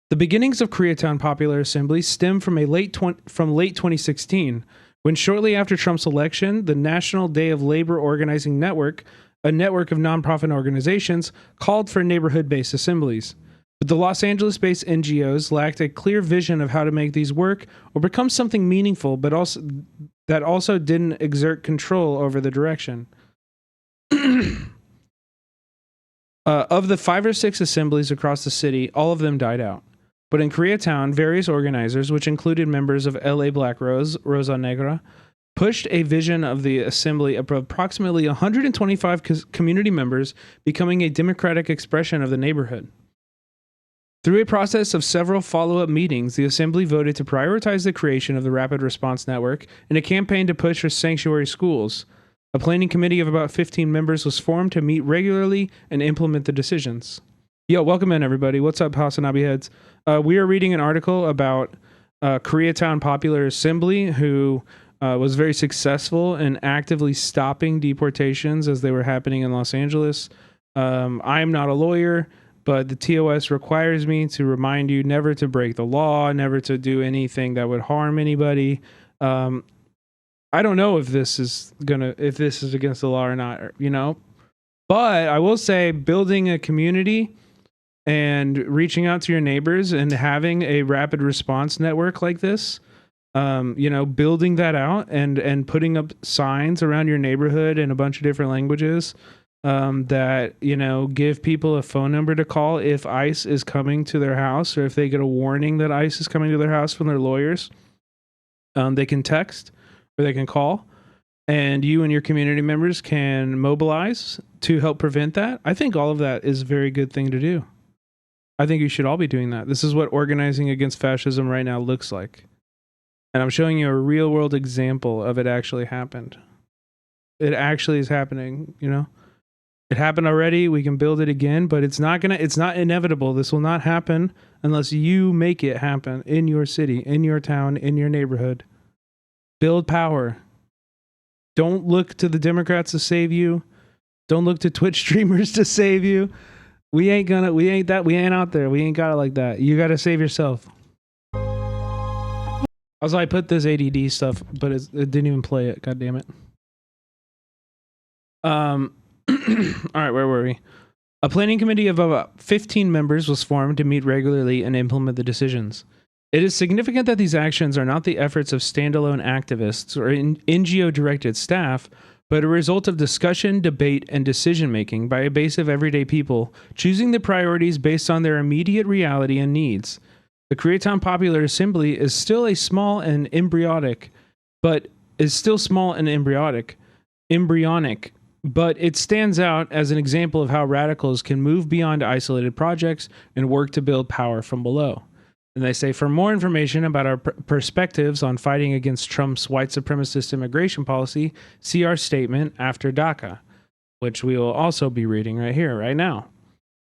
The beginnings of Koreatown Popular Assembly stem from late 2016, when shortly after Trump's election, the National Day of Labor Organizing Network, a network of nonprofit organizations, called for neighborhood-based assemblies. But the Los Angeles-based NGOs lacked a clear vision of how to make these work or become something meaningful, but also didn't exert control over the direction. Of the 5 or 6 assemblies across the city, all of them died out. But in Koreatown, various organizers, which included members of LA Black Rose, Rosa Negra, pushed a vision of the assembly of approximately 125 community members becoming a democratic expression of the neighborhood. Through a process of several follow-up meetings, the assembly voted to prioritize the creation of the Rapid Response Network in a campaign to push for sanctuary schools. A planning committee of about 15 members was formed to meet regularly and implement the decisions. Yo, welcome in, everybody. What's up, Hasanabi heads? We are reading an article about Koreatown Popular Assembly, who was very successful in actively stopping deportations as they were happening in Los Angeles. I am not a lawyer, but the TOS requires me to remind you never to break the law, never to do anything that would harm anybody. I don't know if this is against the law or not, you know, but I will say building a community and reaching out to your neighbors and having a rapid response network like this, you know, building that out and putting up signs around your neighborhood in a bunch of different languages, that, you know, give people a phone number to call if ICE is coming to their house, or if they get a warning that ICE is coming to their house from their lawyers. They can text or they can call, and you and your community members can mobilize to help prevent that. I think all of that is a very good thing to do. I think you should all be doing that. This is what organizing against fascism right now looks like. And I'm showing you a real world example of it actually happened. It actually is happening, you know? It happened already. We can build it again, but it's not inevitable. This will not happen unless you make it happen in your city, in your town, in your neighborhood. Build power. Don't look to the Democrats to save you. Don't look to Twitch streamers to save you. We ain't out there. We ain't got it like that. You got to save yourself. Also, I put this ADD stuff, but it didn't even play it. God damn it. All right, where were we? A planning committee of about 15 members was formed to meet regularly and implement the decisions. It is significant that these actions are not the efforts of standalone activists or NGO-directed staff, but a result of discussion, debate, and decision-making by a base of everyday people, choosing the priorities based on their immediate reality and needs. The Koreatown Popular Assembly is still small and embryonic, but it stands out as an example of how radicals can move beyond isolated projects and work to build power from below. And they say, for more information about our perspectives on fighting against Trump's white supremacist immigration policy, see our statement after DACA, which we will also be reading right here, right now.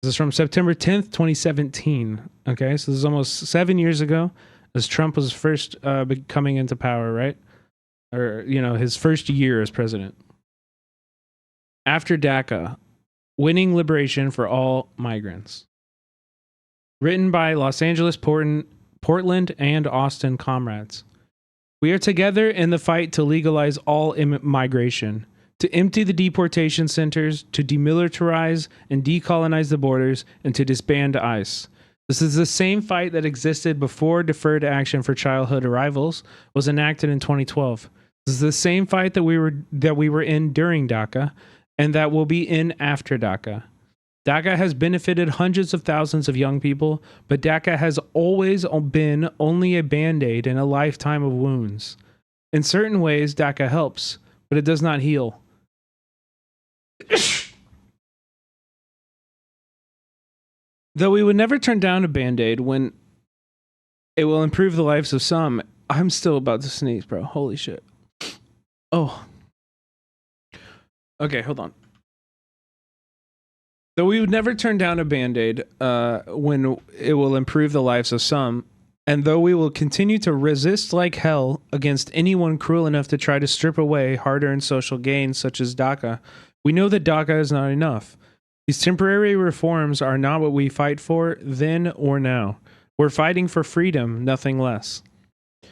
This is from September 10th, 2017. Okay, so this is almost 7 years ago, as Trump was first coming into power, right? Or, you know, his first year as president. After DACA, winning liberation for all migrants. Written by Los Angeles, Portland, and Austin comrades. We are together in the fight to legalize all migration, to empty the deportation centers, to demilitarize and decolonize the borders, and to disband ICE. This is the same fight that existed before deferred action for childhood arrivals was enacted in 2012. This is the same fight that we were in during DACA, and that will be in after DACA. DACA has benefited hundreds of thousands of young people, but DACA has always been only a band-aid in a lifetime of wounds. In certain ways, DACA helps, but it does not heal. Though we would never turn down a band-aid when it will improve the lives of some, I'm still about to sneeze, bro. Holy shit. Oh. Okay, hold on. Though we would never turn down a band-aid when it will improve the lives of some, and though we will continue to resist like hell against anyone cruel enough to try to strip away hard-earned social gains such as DACA, we know that DACA is not enough. These temporary reforms are not what we fight for then or now. We're fighting for freedom, nothing less.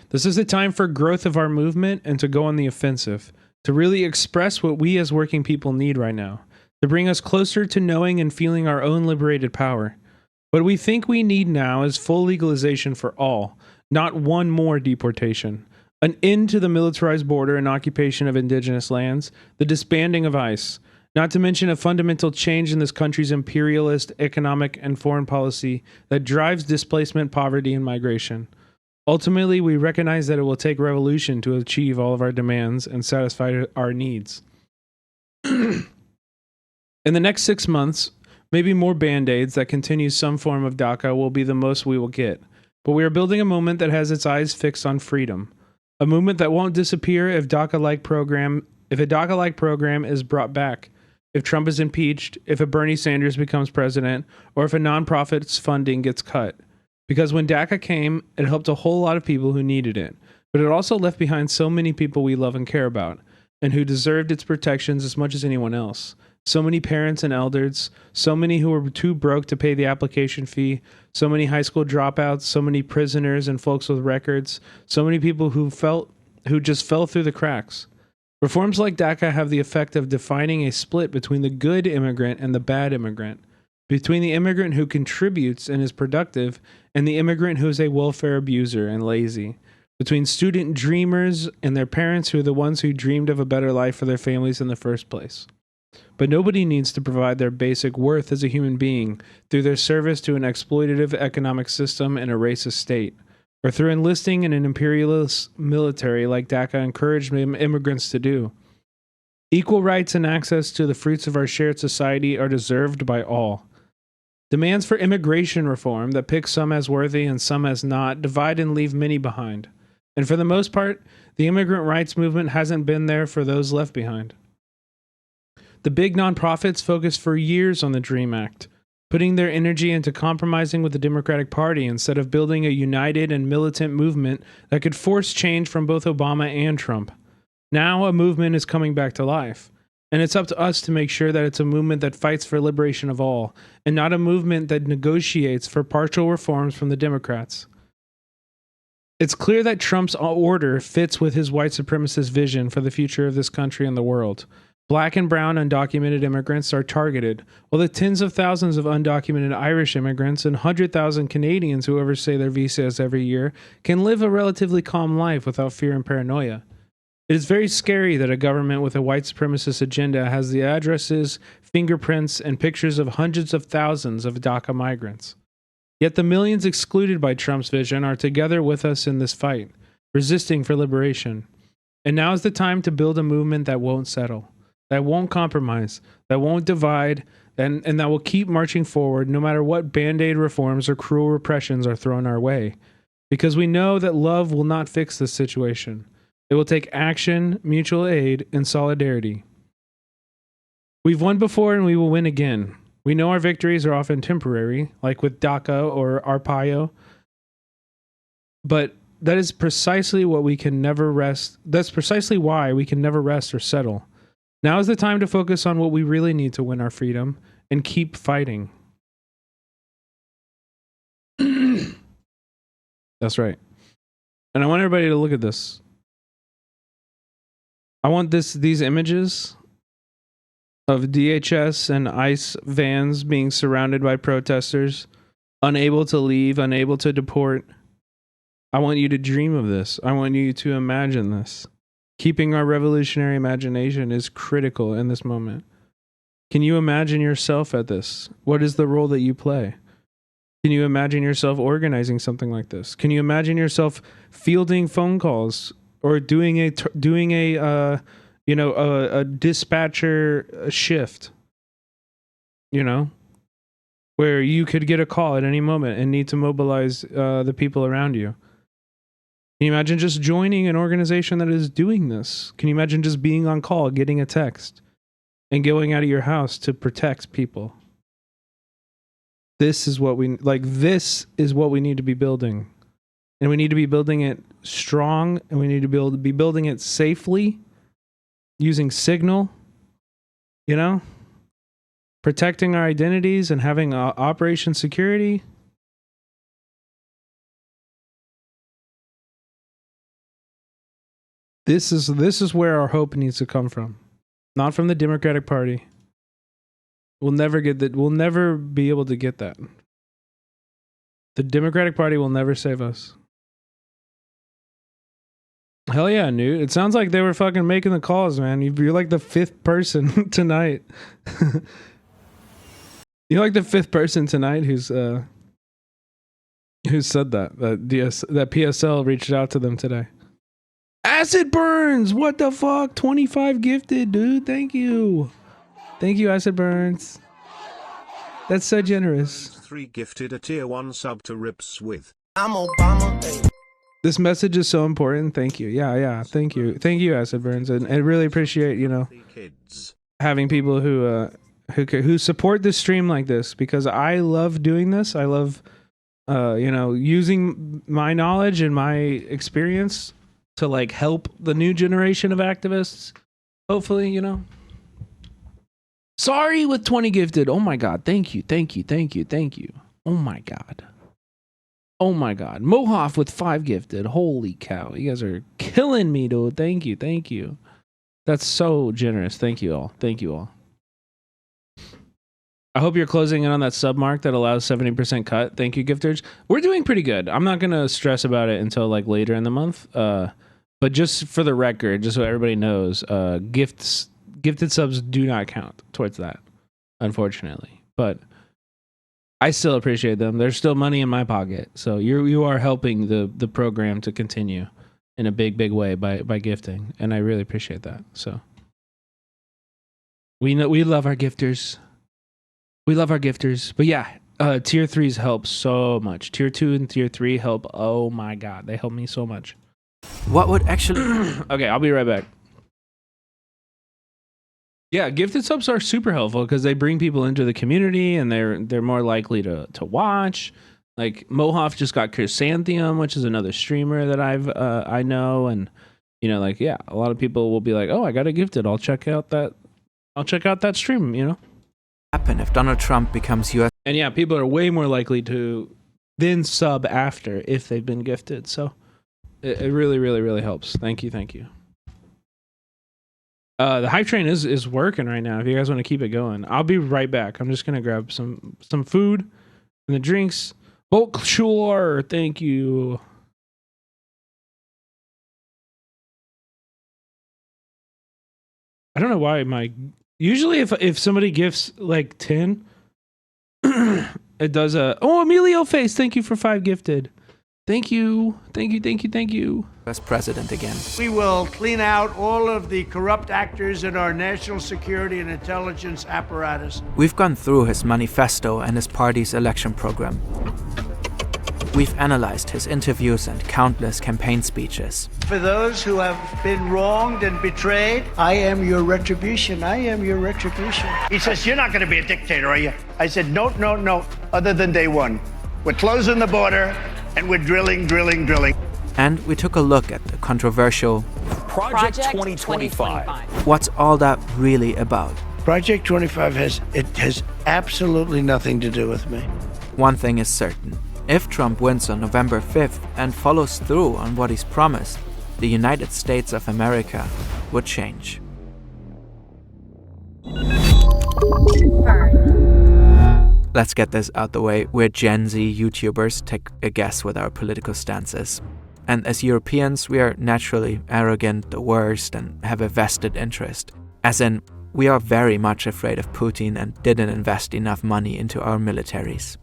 This is the time for growth of our movement and to go on the offensive, to really express what we as working people need right now, to bring us closer to knowing and feeling our own liberated power. What we think we need now is full legalization for all, not one more deportation, an end to the militarized border and occupation of indigenous lands, the disbanding of ICE, not to mention a fundamental change in this country's imperialist economic and foreign policy that drives displacement, poverty, and migration. Ultimately, we recognize that it will take revolution to achieve all of our demands and satisfy our needs. In the next 6 months, maybe more band-aids that continue some form of DACA will be the most we will get. But we are building a movement that has its eyes fixed on freedom. A movement that won't disappear if a DACA-like program is brought back. if Trump is impeached, if a Bernie Sanders becomes president, or if a nonprofit's funding gets cut. Because when DACA came, it helped a whole lot of people who needed it, but it also left behind so many people we love and care about, and who deserved its protections as much as anyone else. So many parents and elders, so many who were too broke to pay the application fee, so many high school dropouts, so many prisoners and folks with records, so many people who just fell through the cracks. Reforms like DACA have the effect of defining a split between the good immigrant and the bad immigrant, between the immigrant who contributes and is productive and the immigrant who is a welfare abuser and lazy, between student dreamers and their parents who are the ones who dreamed of a better life for their families in the first place. But nobody needs to provide their basic worth as a human being through their service to an exploitative economic system and a racist state, or through enlisting in an imperialist military like DACA encouraged immigrants to do. Equal rights and access to the fruits of our shared society are deserved by all. Demands for immigration reform that pick some as worthy and some as not divide and leave many behind. And for the most part, the immigrant rights movement hasn't been there for those left behind. The big nonprofits focused for years on the DREAM Act, putting their energy into compromising with the Democratic Party instead of building a united and militant movement that could force change from both Obama and Trump. Now a movement is coming back to life, and it's up to us to make sure that it's a movement that fights for liberation of all, and not a movement that negotiates for partial reforms from the Democrats. It's clear that Trump's order fits with his white supremacist vision for the future of this country and the world. Black and brown undocumented immigrants are targeted, while the tens of thousands of undocumented Irish immigrants and 100,000 Canadians who overstay their visas every year can live a relatively calm life without fear and paranoia. It is very scary that a government with a white supremacist agenda has the addresses, fingerprints, and pictures of hundreds of thousands of DACA migrants. Yet the millions excluded by Trump's vision are together with us in this fight, resisting for liberation. And now is the time to build a movement that won't settle, that won't compromise, that won't divide, and that will keep marching forward no matter what band-aid reforms or cruel repressions are thrown our way. Because we know that love will not fix this situation. It will take action, mutual aid, and solidarity. We've won before and we will win again. We know our victories are often temporary, like with DACA or Arpaio, but that is precisely what we can never rest. That's precisely why we can never rest or settle. Now is the time to focus on what we really need to win our freedom and keep fighting. That's right. And I want everybody to look at this. I want these images of DHS and ICE vans being surrounded by protesters, unable to leave, unable to deport. I want you to dream of this. I want you to imagine this. Keeping our revolutionary imagination is critical in this moment. Can you imagine yourself at this? What is the role that you play? Can you imagine yourself organizing something like this? Can you imagine yourself fielding phone calls or doing a dispatcher shift? You know, where you could get a call at any moment and need to mobilize the people around you. Can you imagine just joining an organization that is doing this? Can you imagine just being on call, getting a text, and going out of your house to protect people? This is what we like. This is what we need to be building, and we need to be building it strong, and we need to be building it safely, using Signal. You know, protecting our identities and having operation security. This is where our hope needs to come from, not from the Democratic Party. We'll never get that. We'll never be able to get that. The Democratic Party will never save us. Hell yeah, Newt. It sounds like they were fucking making the calls, man. You're like the fifth person tonight. You're like the fifth person tonight who said that PSL reached out to them today. Acid Burns, what the fuck? 25 gifted, dude. Thank you. Thank you, Acid Burns. That's so generous. 3 gifted a tier 1 sub to Rips with. I'm Obama. This message is so important. Thank you. Yeah. Thank you. Thank you, Acid Burns. And I really appreciate, Kids. having people who support this stream like this, because I love doing this. I love using my knowledge and my experience to like help the new generation of activists. Hopefully, Sorry with 20 gifted. Oh my god. Thank you. Oh my god. Mohoff with 5 gifted. Holy cow. You guys are killing me, dude. Thank you. That's so generous. Thank you all. I hope you're closing in on that sub mark that allows 70% cut. Thank you, gifters. We're doing pretty good. I'm not going to stress about it until like later in the month. But just for the record, just so everybody knows, gifted subs do not count towards that, unfortunately. But I still appreciate them. There's still money in my pocket. So you are helping the program to continue in a big way by gifting. And I really appreciate that. So we love our gifters. But yeah, tier 3s help so much. Tier 2 and tier 3 help. Oh my god, they help me so much. What would actually... Okay, I'll be right back. Yeah, gifted subs are super helpful because they bring people into the community and they're more likely to watch. Like Mohoff just got Chrysanthemum, which is another streamer that I know, and a lot of people will be like, "Oh, I got a gifted. I'll check out that stream." Happen if Donald Trump becomes U.S. And yeah, people are way more likely to then sub after if they've been gifted. So it really helps. Thank you. The hype train is working right now. If you guys want to keep it going, I'll be right back. I'm just gonna grab some food and the drinks. Sure, thank you. I don't know why usually if somebody gifts like 10, it does Emilio face. Thank you for 5 gifted. Thank you. as president again. We will clean out all of the corrupt actors in our national security and intelligence apparatus. We've gone through his manifesto and his party's election program. We've analyzed his interviews and countless campaign speeches. For those who have been wronged and betrayed, I am your retribution. He says, "You're not going to be a dictator, are you?" I said, no, other than day one. We're closing the border and we're drilling. And we took a look at the controversial Project 2025. What's all that really about? Project 25 has absolutely nothing to do with me. One thing is certain. If Trump wins on November 5th and follows through on what he's promised, the United States of America would change. Let's get this out the way. We're Gen Z YouTubers, take a guess what our political stance is. And as Europeans, we are naturally arrogant, the worst, and have a vested interest. As in, we are very much afraid of Putin and didn't invest enough money into our militaries.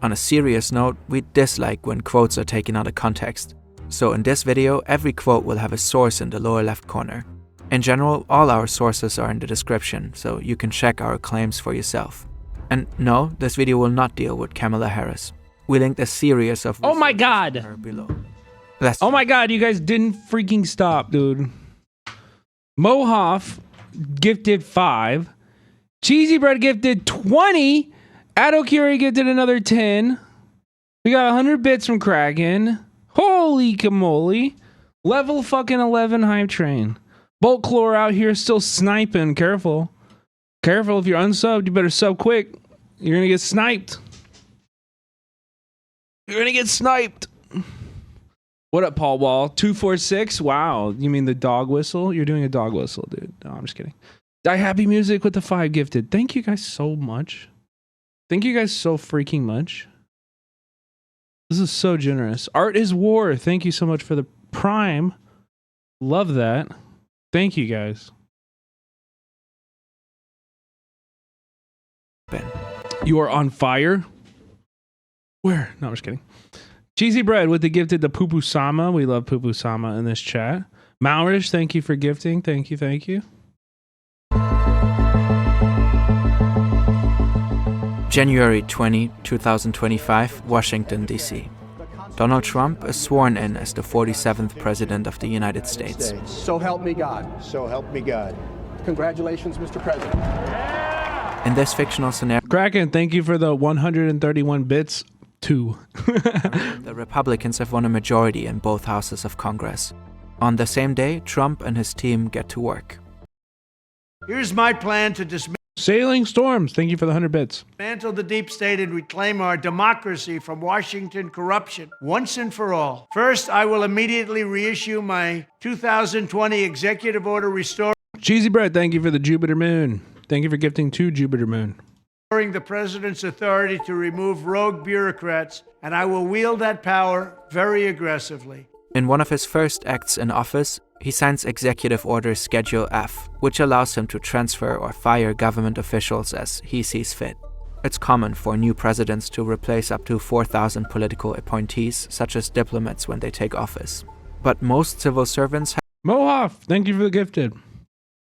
On a serious note, we dislike when quotes are taken out of context. So in this video, every quote will have a source in the lower left corner. In general, all our sources are in the description, so you can check our claims for yourself. And no, this video will not deal with Kamala Harris. We linked a series of... Oh my god! Below. Oh my god, you guys didn't freaking stop, dude. Mohoff gifted 5. Cheesy Bread gifted 20. Adokiri gifted another 10. We got 100 bits from Kraken. Holy camole. Level fucking 11 hype train. Bolt Chlor out here still sniping. Careful. Careful, if you're unsubbed, you better sub quick. You're gonna get sniped. What up, Paul Wall? 246. Wow. You mean the dog whistle? You're doing a dog whistle, dude. No, I'm just kidding. Die Happy Music with the 5 gifted. Thank you guys so much. Thank you guys so freaking much. This is so generous. Art is War. Thank you so much for the Prime. Love that. Thank you guys. Ben. You are on fire? Where? No, I'm just kidding. Cheesy Bread with the gifted the Poo Poo Sama. We love Poo Poo Sama in this chat. Maurish, thank you for gifting. Thank you. January 20, 2025, Washington, D.C. Donald Trump is sworn in as the 47th President of the United States. So help me God. So help me God. Congratulations, Mr. President. In this fictional scenario, Kraken, thank you for the 131 bits. Two. the Republicans have won a majority in both houses of Congress. On the same day, Trump and his team get to work. Here's my plan to Sailing Storms, thank you for the 100 bits. dismantle the deep state and reclaim our democracy from Washington corruption once and for all. First, I will immediately reissue my 2020 executive order restoring Cheesy Bread, thank you for the Jupiter Moon. Thank you for gifting to Jupiter Moon. the president's authority to remove rogue bureaucrats, and I will wield that power very aggressively. In one of his first acts in office, he signs Executive Order Schedule F, which allows him to transfer or fire government officials as he sees fit. It's common for new presidents to replace up to 4,000 political appointees, such as diplomats, when they take office. But most civil servants Mohoff, thank you for the gifted.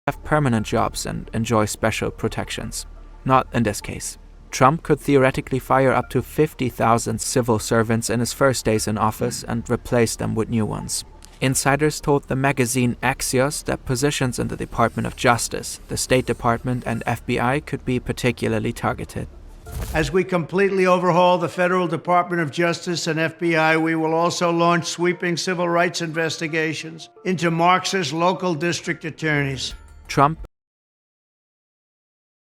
have permanent jobs and enjoy special protections. Not in this case. Trump could theoretically fire up to 50,000 civil servants in his first days in office and replace them with new ones. Insiders told the magazine Axios that positions in the Department of Justice, the State Department, and FBI could be particularly targeted. As we completely overhaul the Federal Department of Justice and FBI, we will also launch sweeping civil rights investigations into Marxist local district attorneys. Trump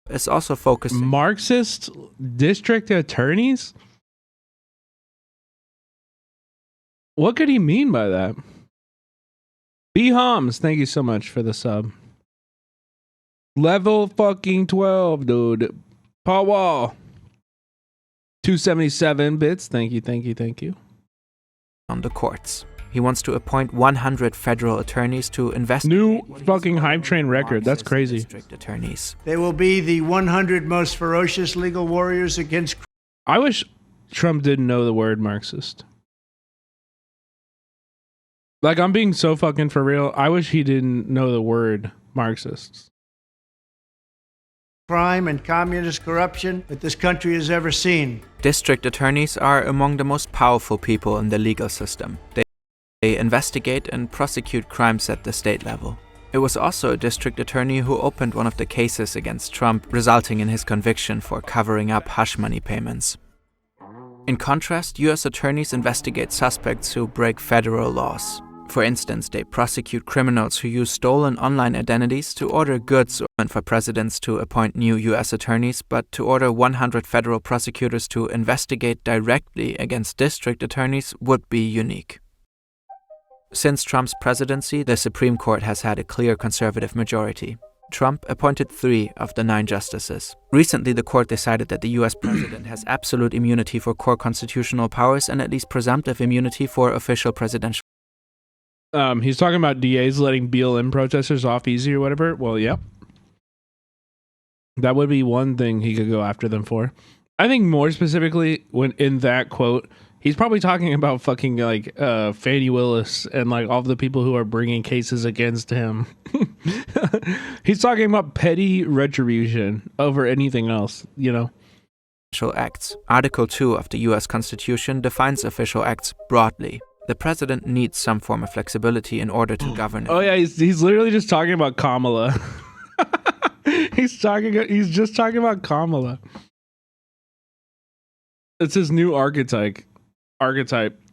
is also focusing Marxist district attorneys? What could he mean by that? B. Homs, thank you so much for the sub. Level fucking 12, dude. Paul Wall. 277 bits. Thank you, thank you, thank you. on the courts. He wants to appoint 100 federal attorneys to investigate. New fucking hype train record. That's crazy. District attorneys. They will be the 100 most ferocious legal warriors against. I wish Trump didn't know the word Marxist. Like, I'm being so fucking for real. I wish he didn't know the word Marxists. Crime and communist corruption that this country has ever seen. District attorneys are among the most powerful people in the legal system. They investigate and prosecute crimes at the state level. It was also a district attorney who opened one of the cases against Trump, resulting in his conviction for covering up hush money payments. In contrast, US attorneys investigate suspects who break federal laws. For instance, they prosecute criminals who use stolen online identities to order goods, and for presidents to appoint new US attorneys, but to order 100 federal prosecutors to investigate directly against district attorneys would be unique. Since Trump's presidency, the Supreme Court has had a clear conservative majority. Trump appointed 3 of the 9 justices. Recently, the court decided that the US president has absolute immunity for core constitutional powers and at least presumptive immunity for official presidential. He's talking about DAs letting BLM protesters off easy or whatever. Well, yep. That would be one thing he could go after them for. I think more specifically, when in that quote, he's probably talking about fucking like Fannie Willis and like all the people who are bringing cases against him. He's talking about petty retribution over anything else, you know. Official acts. Article 2 of the US Constitution defines official acts broadly. The president needs some form of flexibility in order to govern it. Oh yeah, he's literally just talking about Kamala. He's just talking about Kamala. It's his new archetype.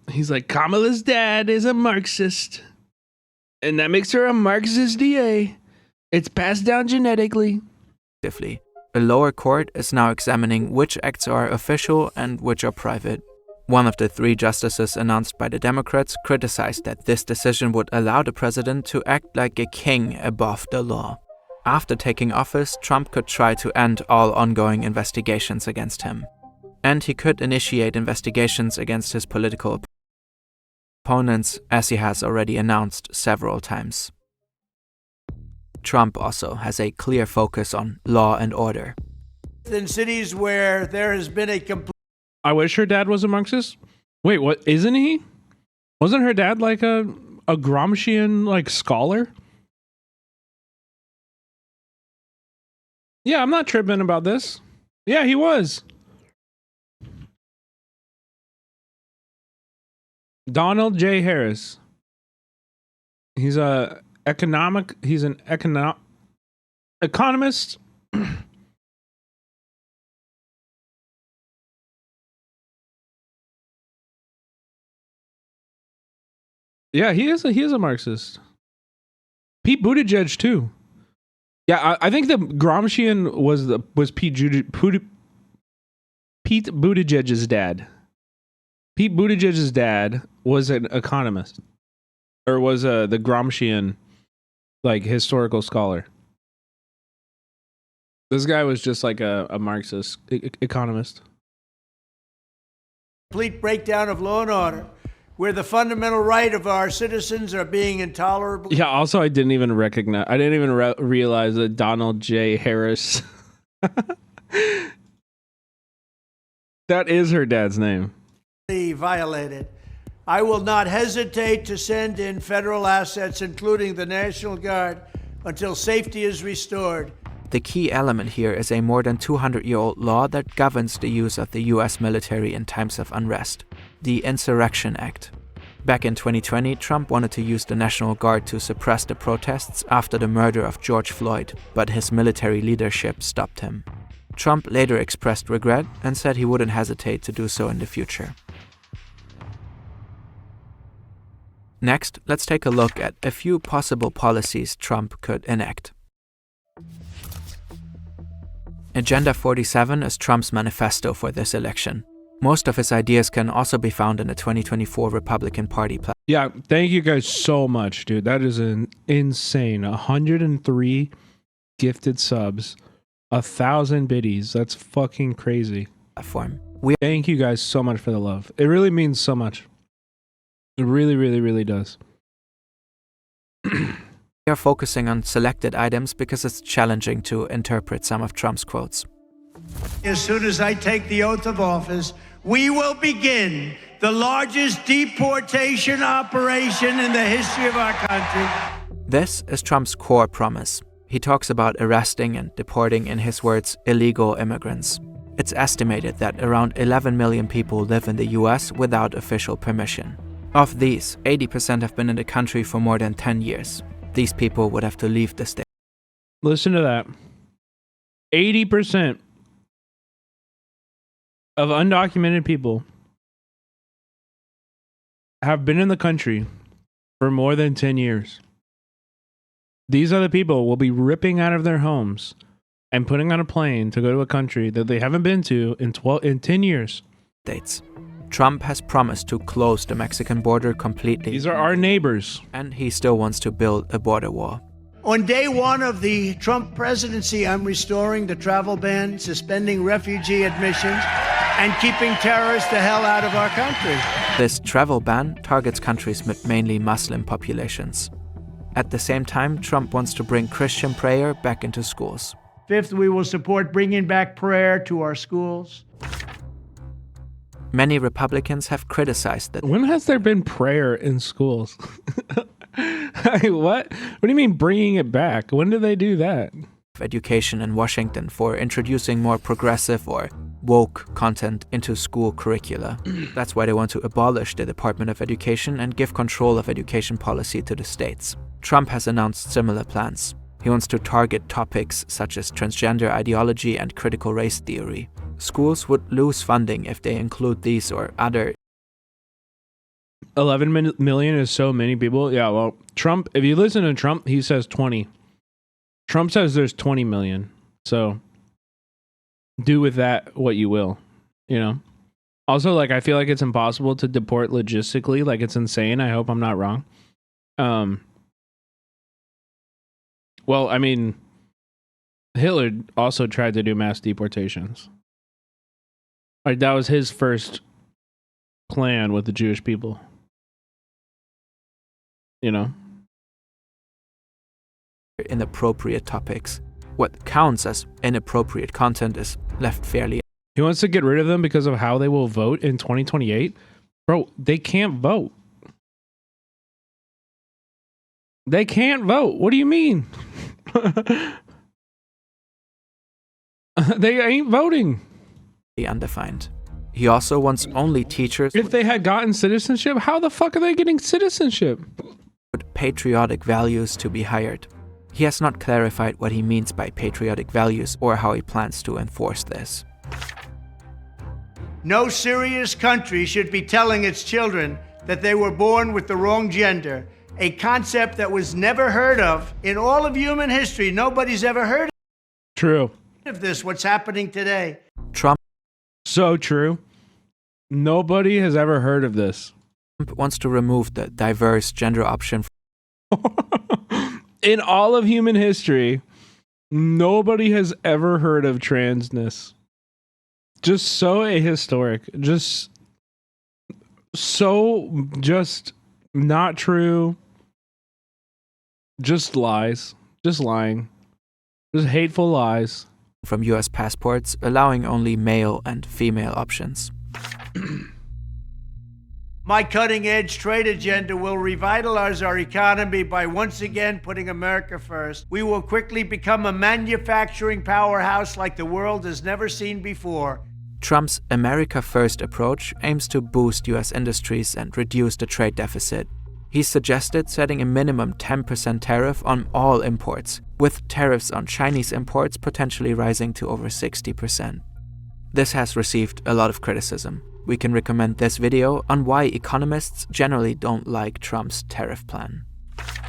He's like, Kamala's dad is a Marxist, and that makes her a Marxist DA. It's passed down genetically. A lower court is now examining which acts are official and which are private. One of the 3 justices announced by the Democrats criticized that this decision would allow the president to act like a king above the law. After taking office, Trump could try to end all ongoing investigations against him. And he could initiate investigations against his political opponents, as he has already announced several times. Trump also has a clear focus on law and order. In cities where there has been a complete. I wish her dad was a Marxist. Wait, what? Isn't he? Wasn't her dad like a Gramscian like scholar? Yeah, I'm not tripping about this. Yeah, he was. Donald J. Harris. He's an Economist. Yeah, he is a Marxist. Pete Buttigieg too. Yeah, I think the Gramscian was Pete Buttigieg's dad. Pete Buttigieg's dad was an economist, or was the Gramscian, like, historical scholar. This guy was just like a Marxist economist. Complete breakdown of law and order, where the fundamental right of our citizens are being intolerably. Yeah. Also, I didn't even realize that Donald J. Harris. That is her dad's name. Violated. I will not hesitate to send in federal assets, including the National Guard, until safety is restored. The key element here is a more than 200-year-old law that governs the use of the US military in times of unrest, the Insurrection Act. Back in 2020, Trump wanted to use the National Guard to suppress the protests after the murder of George Floyd, but his military leadership stopped him. Trump later expressed regret and said he wouldn't hesitate to do so in the future. Next, let's take a look at a few possible policies Trump could enact. Agenda 47 is Trump's manifesto for this election. Most of his ideas can also be found in the 2024 Republican Party platform. Yeah, thank you guys so much, dude. That is an insane 103 gifted subs, 1,000 biddies. That's fucking crazy. Thank you guys so much for the love. It really means so much. It really, really, really does. We are focusing on selected items because it's challenging to interpret some of Trump's quotes. As soon as I take the oath of office, we will begin the largest deportation operation in the history of our country. This is Trump's core promise. He talks about arresting and deporting, in his words, illegal immigrants. It's estimated that around 11 million people live in the US without official permission. Of these, 80% have been in the country for more than 10 years. These people would have to leave the state. Listen to that. 80% of undocumented people have been in the country for more than 10 years. These other people will be ripping out of their homes and putting on a plane to go to a country that they haven't been to in 10 years. States. Trump has promised to close the Mexican border completely. These are our neighbors. And he still wants to build a border wall. On day one of the Trump presidency, I'm restoring the travel ban, suspending refugee admissions, and keeping terrorists the hell out of our country. This travel ban targets countries with mainly Muslim populations. At the same time, Trump wants to bring Christian prayer back into schools. Fifth, we will support bringing back prayer to our schools. Many Republicans have criticized that. When has there been prayer in schools? What? What do you mean bringing it back? When did they do that? Education in Washington for introducing more progressive or woke content into school curricula. That's why they want to abolish the Department of Education and give control of education policy to the states. Trump has announced similar plans. He wants to target topics such as transgender ideology and critical race theory. Schools would lose funding if they include these or other. 11 million is so many people. Yeah, well, Trump, if you listen to Trump, he says 20. Trump says there's 20 million. So do with that what you will, you know? Also, like, I feel like it's impossible to deport logistically. Like, it's insane. I hope I'm not wrong. Well, I mean, Hitler also tried to do mass deportations. Like, that was his first plan with the Jewish people. You know? Inappropriate topics. What counts as inappropriate content is left fairly. He wants to get rid of them because of how they will vote in 2028. Bro, they can't vote. They can't vote. What do you mean? They ain't voting. Undefined. He also wants only teachers. If they had gotten citizenship, how the fuck are they getting citizenship? With patriotic values to be hired. He has not clarified what he means by patriotic values or how he plans to enforce this. No serious country should be telling its children that they were born with the wrong gender, a concept that was never heard of in all of human history. Nobody's ever heard True. of this, what's happening today. Trump So true. Nobody has ever heard of this. wants to remove the diverse gender option In all of human history, nobody has ever heard of transness. Just so ahistoric. Just so just not true. Just lies. Just lying. Just hateful lies. from US passports, allowing only male and female options. My cutting-edge trade agenda will revitalize our economy by once again putting America first. We will quickly become a manufacturing powerhouse like the world has never seen before. Trump's America First approach aims to boost US industries and reduce the trade deficit. He suggested setting a minimum 10% tariff on all imports, with tariffs on Chinese imports potentially rising to over 60%. This has received a lot of criticism. We can recommend this video on why economists generally don't like Trump's tariff plan.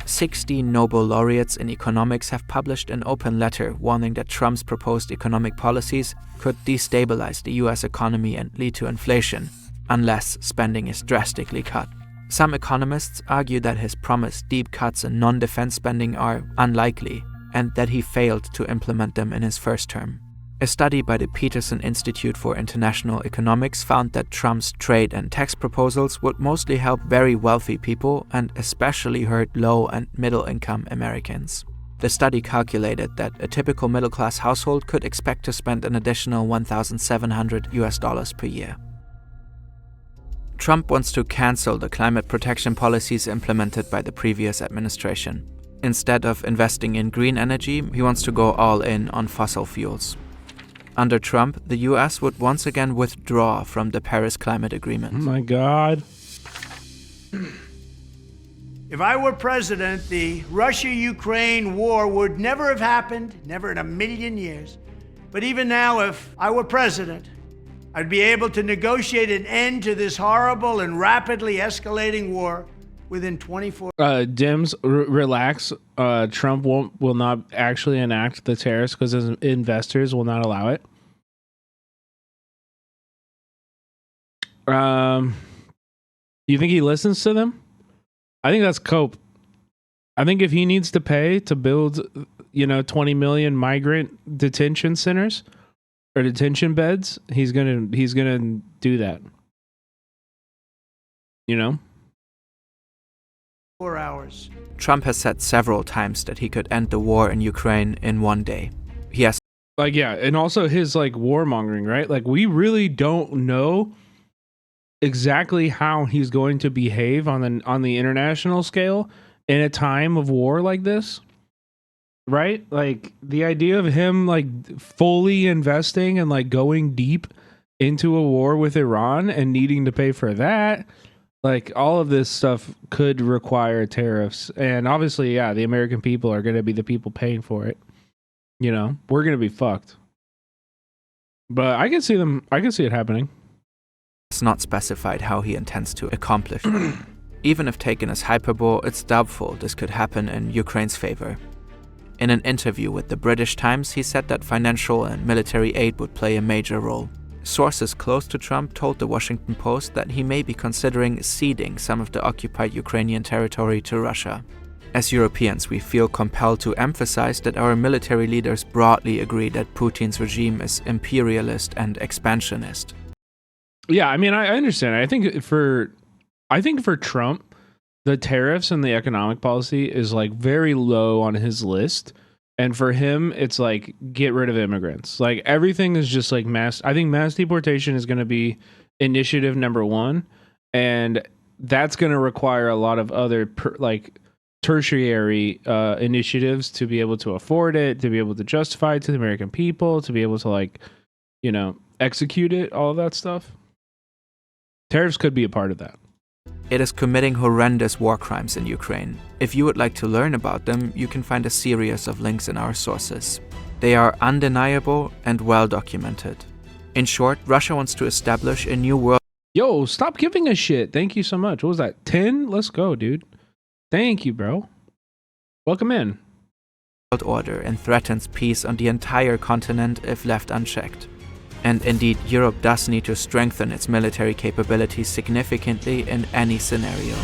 60 Nobel laureates in economics have published an open letter warning that Trump's proposed economic policies could destabilize the US economy and lead to inflation, unless spending is drastically cut. Some economists argue that his promised deep cuts in non-defense spending are unlikely, and that he failed to implement them in his first term. A study by the Peterson Institute for International Economics found that Trump's trade and tax proposals would mostly help very wealthy people and especially hurt low and middle-income Americans. The study calculated that a typical middle-class household could expect to spend an additional $1,700 per year. Trump wants to cancel the climate protection policies implemented by the previous administration. Instead of investing in green energy, he wants to go all in on fossil fuels. Under Trump, the US would once again withdraw from the Paris Climate Agreement. Oh my God. If I were president, the Russia-Ukraine war would never have happened, never in a million years. But even now, if I were president, I'd be able to negotiate an end to this horrible and rapidly escalating war within 24 Dims, relax. Trump will not actually enact the tariffs because his investors will not allow it. You think he listens to them? I think that's cope. I think if he needs to pay to build, 20 million migrant detention centers or detention beds, he's gonna do that. 4 hours. Trump has said several times that he could end the war in Ukraine in one day. He has and also his warmongering, right? We really don't know exactly how he's going to behave on the international scale in a time of war like this. Right? The idea of him fully investing and going deep into a war with Iran and needing to pay for that, all of this stuff could require tariffs. And obviously, yeah, the American people are going to be the people paying for it. We're going to be fucked. But I can see it happening. It's not specified how he intends to accomplish it. Even if taken as hyperbole, it's doubtful this could happen in Ukraine's favor. In an interview with the British Times, he said that financial and military aid would play a major role. Sources close to Trump told the Washington Post that he may be considering ceding some of the occupied Ukrainian territory to Russia. As Europeans, we feel compelled to emphasize that our military leaders broadly agree that Putin's regime is imperialist and expansionist. Yeah, I mean, I understand. I think for Trump, the tariffs and the economic policy is very low on his list. And for him, it's get rid of immigrants. Everything is just mass. I think mass deportation is going to be initiative number one. And that's going to require a lot of other tertiary initiatives to be able to afford it, to be able to justify it to the American people, to be able to execute it, all of that stuff. Tariffs could be a part of that. It is committing horrendous war crimes in Ukraine. If you would like to learn about them, you can find a series of links in our sources. They are undeniable and well documented. In short, Russia wants to establish a new world. Yo, stop giving a shit. Thank you so much. What was that? 10? Let's go, dude. Thank you, bro. Welcome in. Order and threatens peace on the entire continent if left unchecked. And indeed, Europe does need to strengthen its military capabilities significantly in any scenario.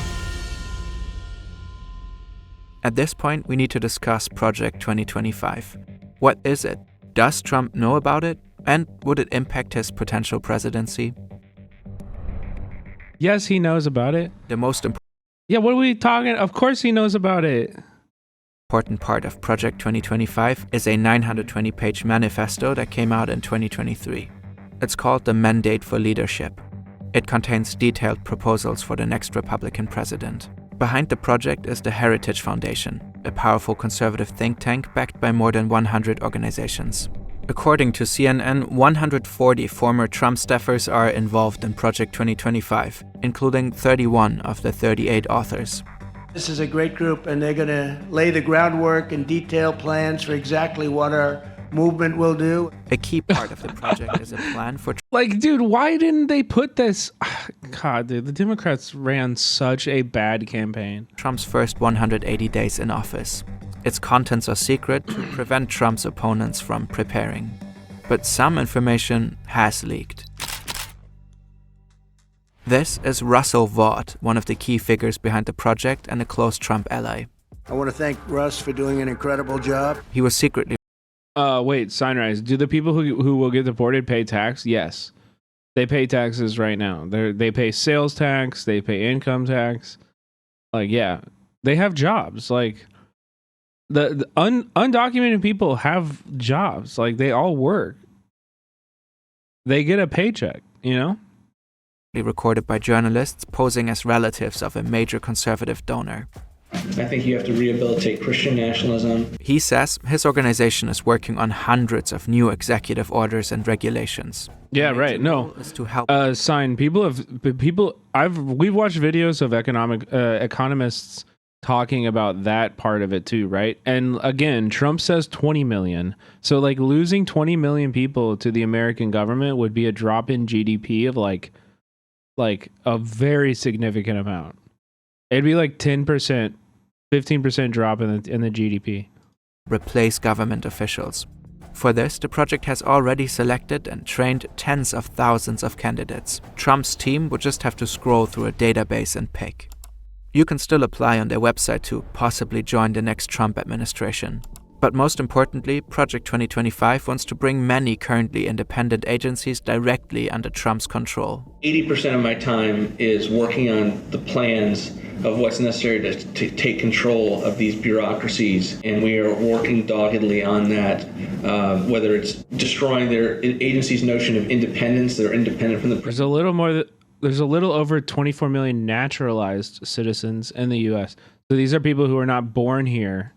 At this point, we need to discuss Project 2025. What is it? Does Trump know about it? And would it impact his potential presidency? Yes, he knows about it. The most Yeah, what are we talking? Of course he knows about it. important part of Project 2025 is a 920-page manifesto that came out in 2023. It's called the Mandate for Leadership. It contains detailed proposals for the next Republican president. Behind the project is the Heritage Foundation, a powerful conservative think tank backed by more than 100 organizations. According to CNN, 140 former Trump staffers are involved in Project 2025, including 31 of the 38 authors. This is a great group, and they're going to lay the groundwork and detail plans for exactly what our movement will do. A key part of the project is a plan for... Like, dude, why didn't they put this? God, dude, the Democrats ran such a bad campaign. Trump's first 180 days in office. Its contents are secret to prevent Trump's opponents from preparing. But some information has leaked. This is Russell Vought, one of the key figures behind the project and a close Trump ally. I want to thank Russ for doing an incredible job. He was secretly... Wait, Sunrise. Do the people who will get deported pay tax? Yes. They pay taxes right now. They pay sales tax. They pay income tax. Like, yeah. They have jobs. Like, the undocumented people have jobs. Like, they all work. They get a paycheck, you know? Recorded by journalists posing as relatives of a major conservative donor. I think you have to rehabilitate Christian nationalism. He says his organization is working on hundreds of new executive orders and regulations. Yeah, right. No, is to help. Sign. We've watched videos of economists talking about that part of it too, right? And again, Trump says 20 million. So like losing 20 million people to the American government would be a drop in GDP of like a very significant amount. It'd be like 10%, 15% drop in the GDP. Replace government officials. For this, the project has already selected and trained tens of thousands of candidates. Trump's team would just have to scroll through a database and pick. You can still apply on their website to possibly join the next Trump administration. But most importantly, Project 2025 wants to bring many currently independent agencies directly under Trump's control. 80% of my time is working on the plans of what's necessary to take control of these bureaucracies, and we are working doggedly on that, whether it's destroying their agency's notion of independence, they're independent from the... There's a little over 24 million naturalized citizens in the U.S. So these are people who are not born here.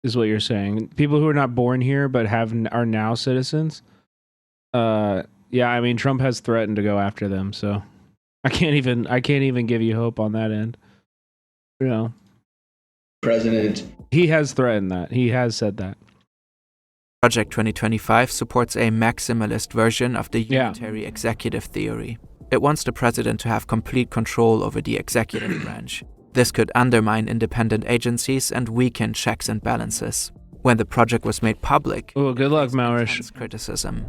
Is what you're saying? People who are not born here but are now citizens. Yeah, I mean Trump has threatened to go after them, so I can't even give you hope on that end. You know, President. He has threatened that. He has said that. Project 2025 supports a maximalist version of the unitary executive theory. It wants the president to have complete control over the executive branch. This could undermine independent agencies and weaken checks and balances. When the project was made public, good luck, Maurish. Criticism.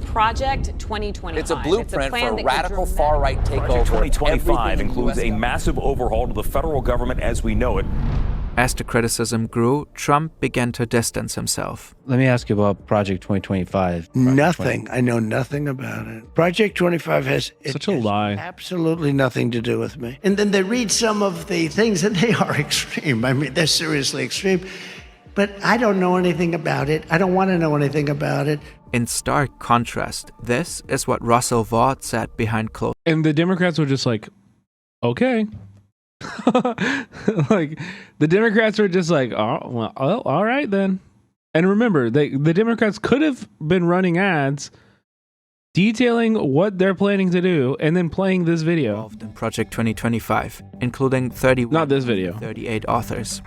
Project 2025. It's a blueprint for a radical far-right takeover. Project 2025 includes a massive overhaul to the federal government as we know it. As the criticism grew, Trump began to distance himself. Let me ask you about Project 2025. I know nothing about it. Project 25 has such a lie. Absolutely nothing to do with me. And then they read some of the things, and they are extreme. I mean, they're seriously extreme. But I don't know anything about it. I don't want to know anything about it. In stark contrast, this is what Russell Vought said behind closed. And the Democrats were just like, okay. Like the Democrats were just like, oh, well, all right then. And remember, the Democrats could have been running ads detailing what they're planning to do, and then playing this video. Involved in Project 2025, including 31 Not this video. 38 authors.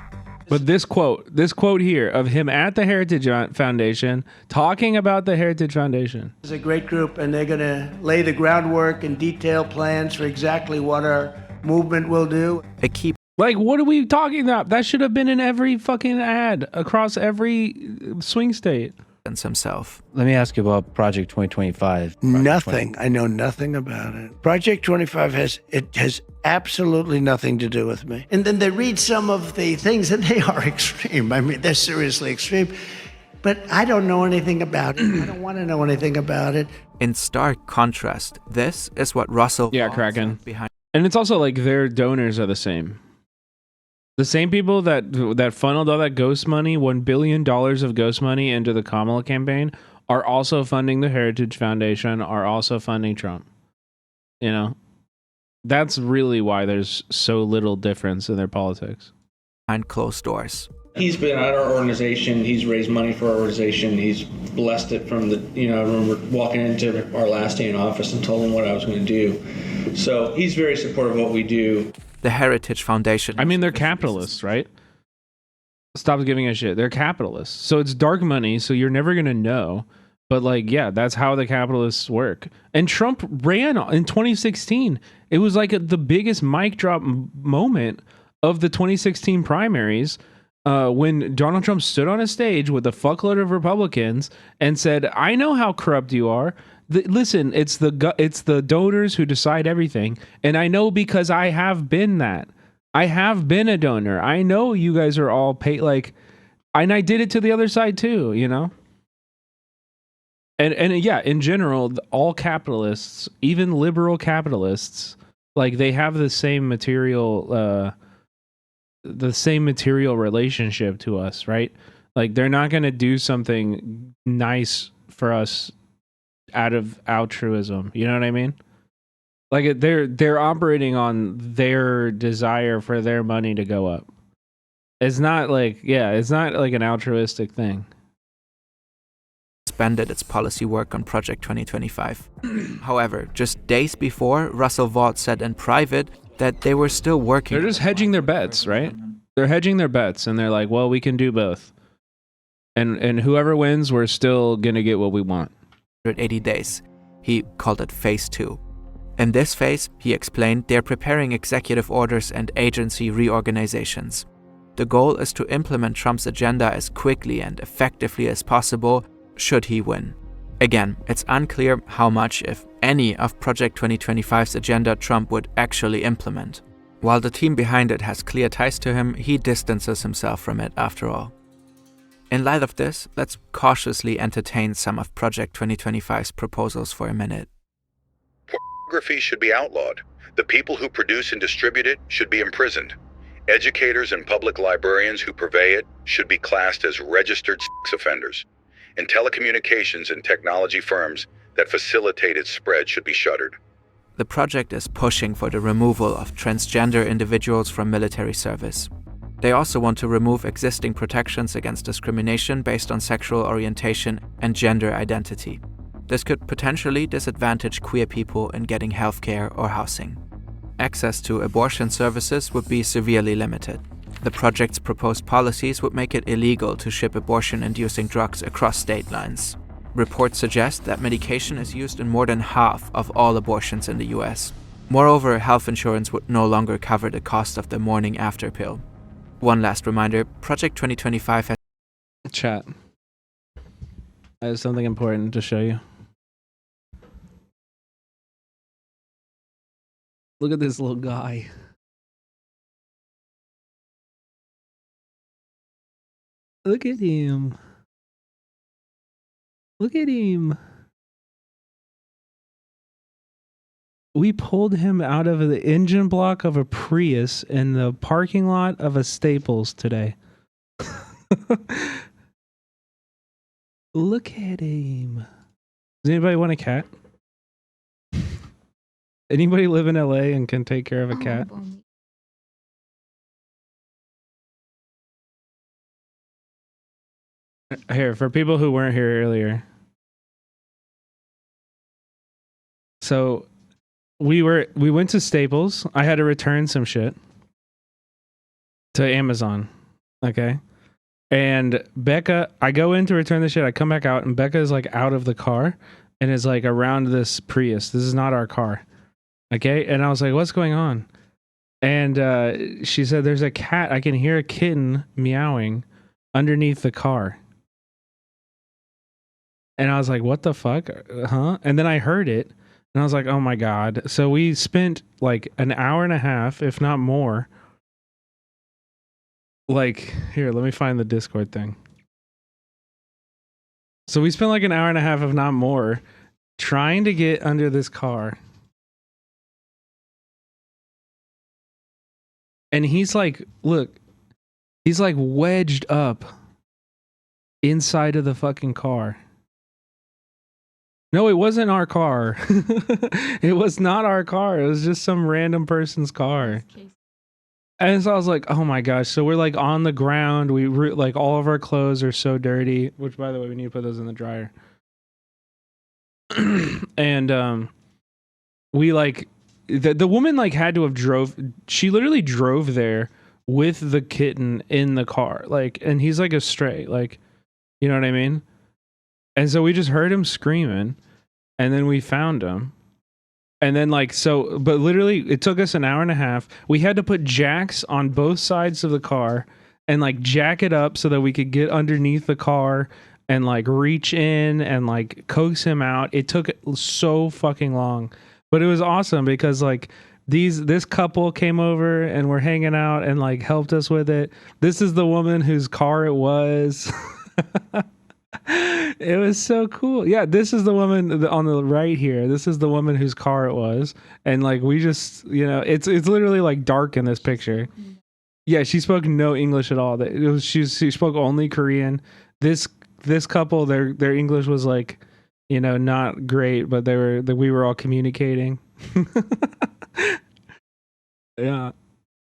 But this quote here of him at the Heritage Foundation talking about the Heritage Foundation. It's a great group, and they're going to lay the groundwork and detail plans for exactly what our movement will do. A key. Like, what are we talking about? That should have been in every fucking ad across every swing state. Himself. Let me ask you about Project 2025. Nothing. I know nothing about it. Project 25 has absolutely nothing to do with me. And then they read some of the things, and they are extreme. I mean, they're seriously extreme. But I don't know anything about it. I don't want to know anything about it. In stark contrast, this is what Russell. Yeah, Kraken. Behind. And it's also like their donors are the same. The same people that funneled all that ghost money, $1 billion of ghost money into the Kamala campaign, are also funding the Heritage Foundation, are also funding Trump. You know, that's really why there's so little difference in their politics. Behind closed doors. He's been at our organization. He's raised money for our organization. He's blessed it from the, I remember walking into our last day in office and told him what I was going to do. So he's very supportive of what we do. The Heritage Foundation. I mean, they're capitalists, right? Stop giving a shit. They're capitalists. So it's dark money, so you're never going to know. But like, yeah, that's how the capitalists work. And Trump ran in 2016. It was like the biggest mic drop moment of the 2016 primaries when Donald Trump stood on a stage with a fuckload of Republicans and said, I know how corrupt you are. Listen, it's the donors who decide everything. And I know because I have been that. I have been a donor. I know you guys are all paid, and I did it to the other side too, And yeah, in general, all capitalists, even liberal capitalists, they have the same material relationship to us, right? Like, they're not going to do something nice for us out of altruism. You know what I mean? Like, they're operating on their desire for their money to go up. It's not it's not like an altruistic thing. Suspended its policy work on Project 2025. However, just days before, Russell Vought said in private that they were still working. They're just hedging their bets, right? They're hedging their bets, and they're like, well, we can do both. And whoever wins, we're still gonna get what we want. 180 days. He called it Phase 2. In this phase, he explained, they're preparing executive orders and agency reorganizations. The goal is to implement Trump's agenda as quickly and effectively as possible, should he win. Again, it's unclear how much, if any, of Project 2025's agenda Trump would actually implement. While the team behind it has clear ties to him, he distances himself from it after all. In light of this, let's cautiously entertain some of Project 2025's proposals for a minute. Pornography should be outlawed. The people who produce and distribute it should be imprisoned. Educators and public librarians who purvey it should be classed as registered sex offenders. And telecommunications and technology firms that facilitate its spread should be shuttered. The project is pushing for the removal of transgender individuals from military service. They also want to remove existing protections against discrimination based on sexual orientation and gender identity. This could potentially disadvantage queer people in getting healthcare or housing. Access to abortion services would be severely limited. The project's proposed policies would make it illegal to ship abortion-inducing drugs across state lines. Reports suggest that medication is used in more than half of all abortions in the US. Moreover, health insurance would no longer cover the cost of the morning after pill. One last reminder, Project 2025 has... Chat. I have something important to show you. Look at this little guy. Look at him. Look at him. We pulled him out of the engine block of a Prius in the parking lot of a Staples today. Look at him. Does anybody want a cat? Anybody live in LA and can take care of a cat? Here, for people who weren't here earlier. So we went to Staples. I had to return some shit to Amazon. Okay. And Becca, I go in to return the shit. I come back out and Becca is like out of the car and is like around this Prius. This is not our car. Okay. And I was like, what's going on? And she said, there's a cat. I can hear a kitten meowing underneath the car. And I was like, what the fuck? Huh? And then I heard it and I was like, oh my God. So we spent like an hour and a half, if not more. Like, here, let me find the Discord thing. So we spent like an hour and a half, if not more, trying to get under this car. And he's like, look, he's like wedged up inside of the fucking car. No, it wasn't our car. It was not our car. It was just some random person's car. And so I was like, oh my gosh. So we're like on the ground. Like all of our clothes are so dirty, which by the way, we need to put those in the dryer. And we like, the woman like had to have she literally drove there with the kitten in the car. Like, and he's like a stray, like, you know what I mean? And so we just heard him screaming and then we found him. And then like, so, but literally it took us an hour and a half. We had to put jacks on both sides of the car and like jack it up so that we could get underneath the car and like reach in and like coax him out. It took so fucking long, but it was awesome because like this couple came over and were hanging out and like helped us with it. This is the woman whose car it was. It was so cool. Yeah, this is the woman on the right here. This is the woman whose car it was. And like we just, you know, it's literally like dark in this picture. Yeah, she spoke no English at all. She spoke only Korean. This couple, their English was like, you know, not great, but we were all communicating. Yeah.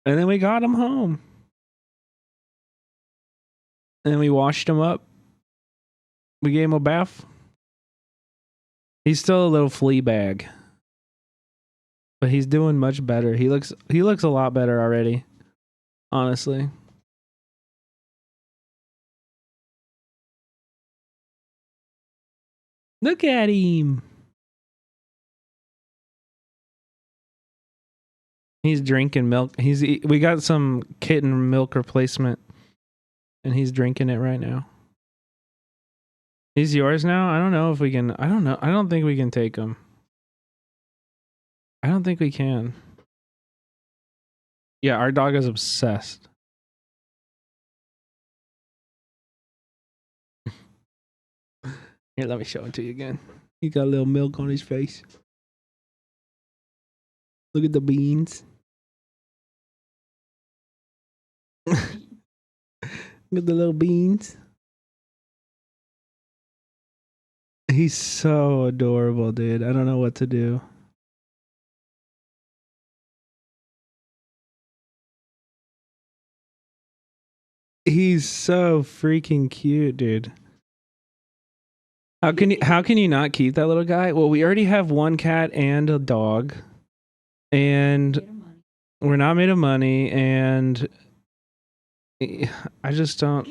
And then we got him home. And we washed him up. We gave him a bath. He's still a little flea bag, but he's doing much better. He looks a lot better already, honestly. Look at him. He's drinking milk. We got some kitten milk replacement, and he's drinking it right now. He's yours now? I don't know if we can. I don't know. I don't think we can take him. I don't think we can. Yeah, our dog is obsessed. Here, let me show it to you again. He got a little milk on his face. Look at the beans. Look at the little beans. He's so adorable, dude. I don't know what to do. He's so freaking cute, dude. How can you not keep that little guy? Well, we already have one cat and a dog. And we're not made of money, and I just don't.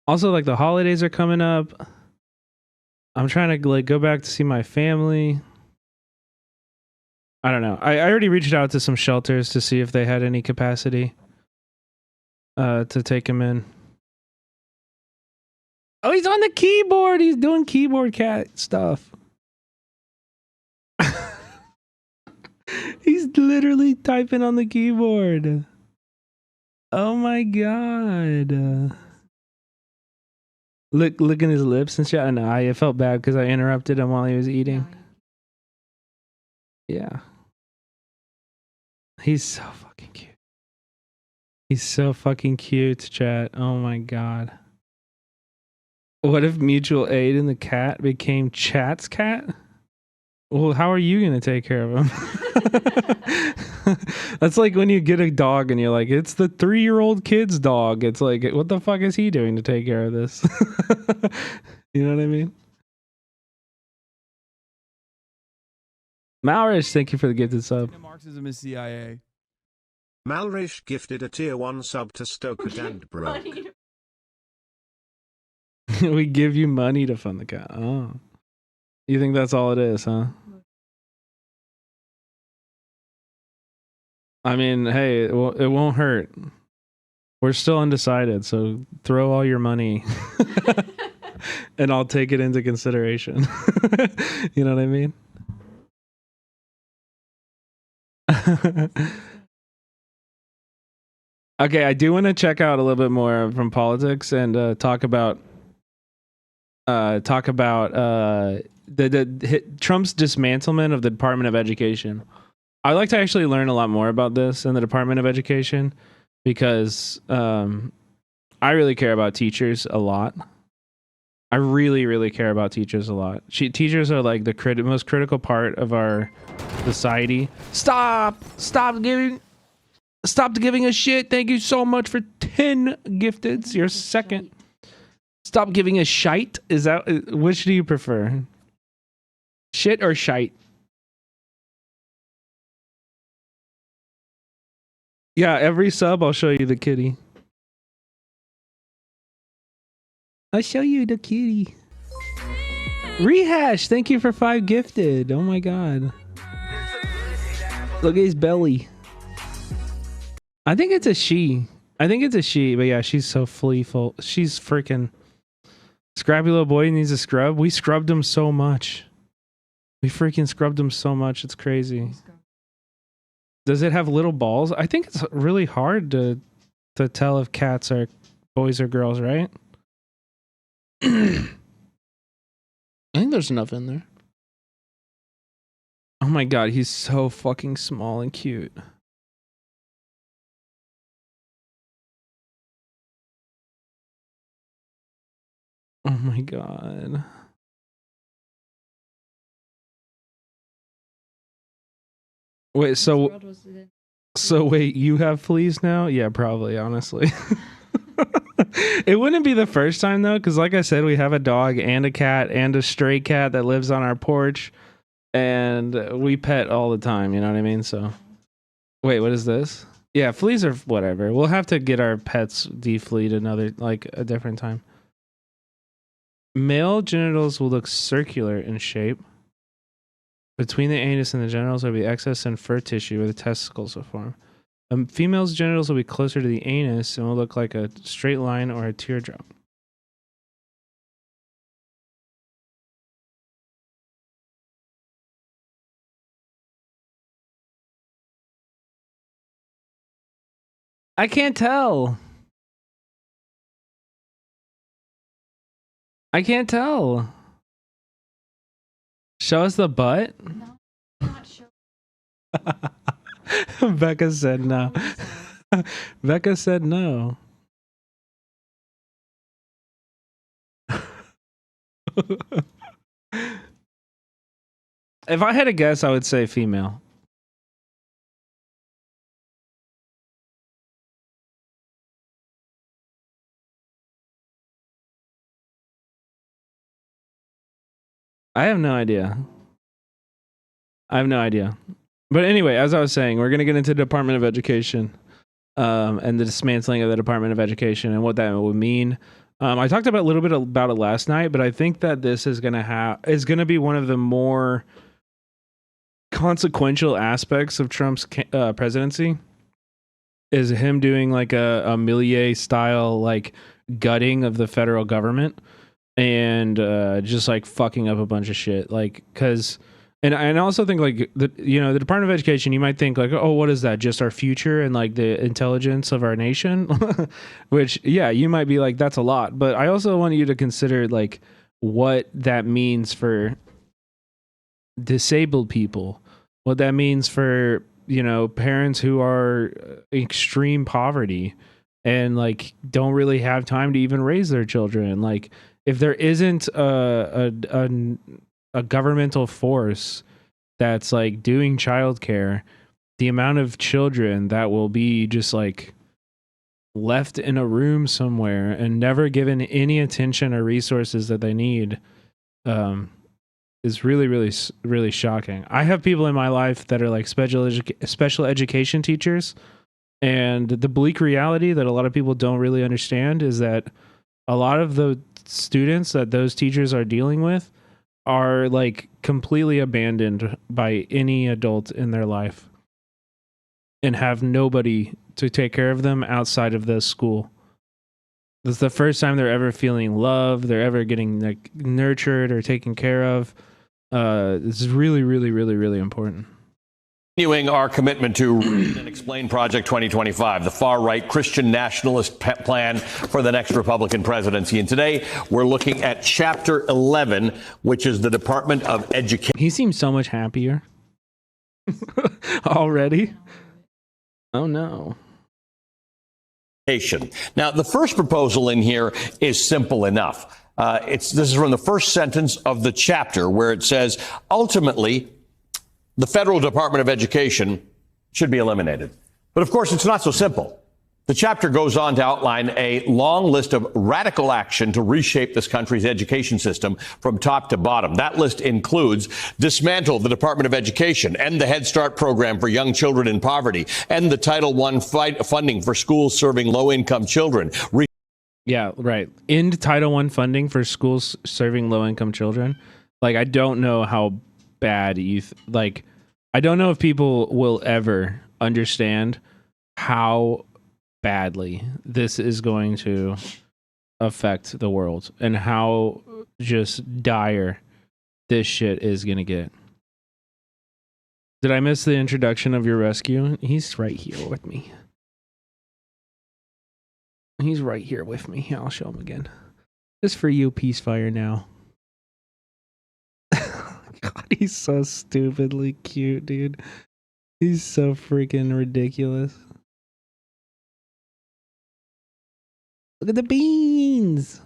Also, like the holidays are coming up. I'm trying to like go back to see my family. I don't know. I already reached out to some shelters to see if they had any capacity to take him in. Oh, he's on the keyboard. He's doing keyboard cat stuff. He's literally typing on the keyboard. Oh my god. Licking his lips and shit. I know. I felt bad because I interrupted him while he was eating. Yeah. He's so fucking cute. He's so fucking cute, chat. Oh my god. What if mutual aid and the cat became Chat's cat? Well, how are you going to take care of him? That's like when you get a dog and you're like, it's the 3-year-old kid's dog. It's like, what the fuck is he doing to take care of this? You know what I mean? Malrish, thank you for the gifted sub. Marxism is CIA. Malrish gifted a tier 1 sub to Stoker and broke. We give you money to fund the cat. Oh. You think that's all it is, huh? I mean, hey, it won't hurt. We're still undecided, so throw all your money and I'll take it into consideration. You know what I mean? Okay, I do want to check out a little bit more from politics and talk about Trump's dismantlement of the Department of Education. I'd like to actually learn a lot more about this in the Department of Education because I really care about teachers a lot. I really, really care about teachers a lot. Teachers are like the most critical part of our society. Stop giving a shit. Thank you so much for 10 gifteds. You're second. Stop giving a shite. Is that which do you prefer? Shit or shite? Yeah, every sub I'll show you the kitty. I'll show you the kitty. Rehash, thank you for 5 gifted. Oh my god. Look at his belly. I think it's a she. But yeah, she's so fleeful. She's freaking scrappy little boy. Needs a scrub. We scrubbed him so much. We freaking scrubbed him so much. It's crazy. Does it have little balls? I think it's really hard to tell if cats are boys or girls, right? I think there's enough in there. Oh my god, he's so fucking small and cute. Oh my god. Wait, so wait, you have fleas now? Yeah, probably, honestly. It wouldn't be the first time though, because like I said, we have a dog and a cat and a stray cat that lives on our porch, and we pet all the time. You know what I mean? So, wait, what is this? Yeah, fleas are whatever. We'll have to get our pets defleed a different time. Male genitals will look circular in shape. Between the anus and the genitals will be excess and fur tissue where the testicles will form. A female's genitals will be closer to the anus and will look like a straight line or a teardrop. I can't tell. Show us the butt? No, not sure. Becca said no. Becca said no. If I had to guess, I would say female. I have no idea. But anyway, as I was saying, we're going to get into the Department of Education and the dismantling of the Department of Education and what that would mean. I talked about a little bit about it last night, but I think that this is going to be one of the more consequential aspects of Trump's presidency is him doing like a Millier style like gutting of the federal government and just like fucking up a bunch of shit. Like, because and I also think like the Department of Education, you might think like, oh, what is that? Just our future and like the intelligence of our nation, which yeah, you might be like, that's a lot. But I also want you to consider like what that means for disabled people, what that means for, parents who are extreme poverty and like don't really have time to even raise their children. Like if there isn't a governmental force that's like doing childcare, the amount of children that will be just like left in a room somewhere and never given any attention or resources that they need is really, really, really shocking. I have people in my life that are like special education teachers, and the bleak reality that a lot of people don't really understand is that a lot of the students that those teachers are dealing with are like completely abandoned by any adult in their life and have nobody to take care of them outside of the school. It's the first time they're ever feeling love, they're ever getting like nurtured or taken care of. This is really, really, really, really important. Continuing our commitment to Read and Explain Project 2025, the far-right Christian nationalist plan for the next Republican presidency. And today we're looking at Chapter 11, which is the Department of Education. He seems so much happier already. Oh, no. Now, the first proposal in here is simple enough. This is from the first sentence of the chapter where it says, ultimately, the federal Department of Education should be eliminated. But of course, it's not so simple. The chapter goes on to outline a long list of radical action to reshape this country's education system from top to bottom. That list includes dismantle the Department of Education, end the Head Start program for young children in poverty, end the Title I funding for schools serving low-income children. Yeah, right. End Title I funding for schools serving low-income children. Like, I don't know how bad I don't know if people will ever understand how badly this is going to affect the world and how just dire this shit is going to get. Did I miss the introduction of your rescue? He's right here with me. He's right here with me. I'll show him again. This for you, Peacefire now. God, he's so stupidly cute, dude. He's so freaking ridiculous. Look at the beans.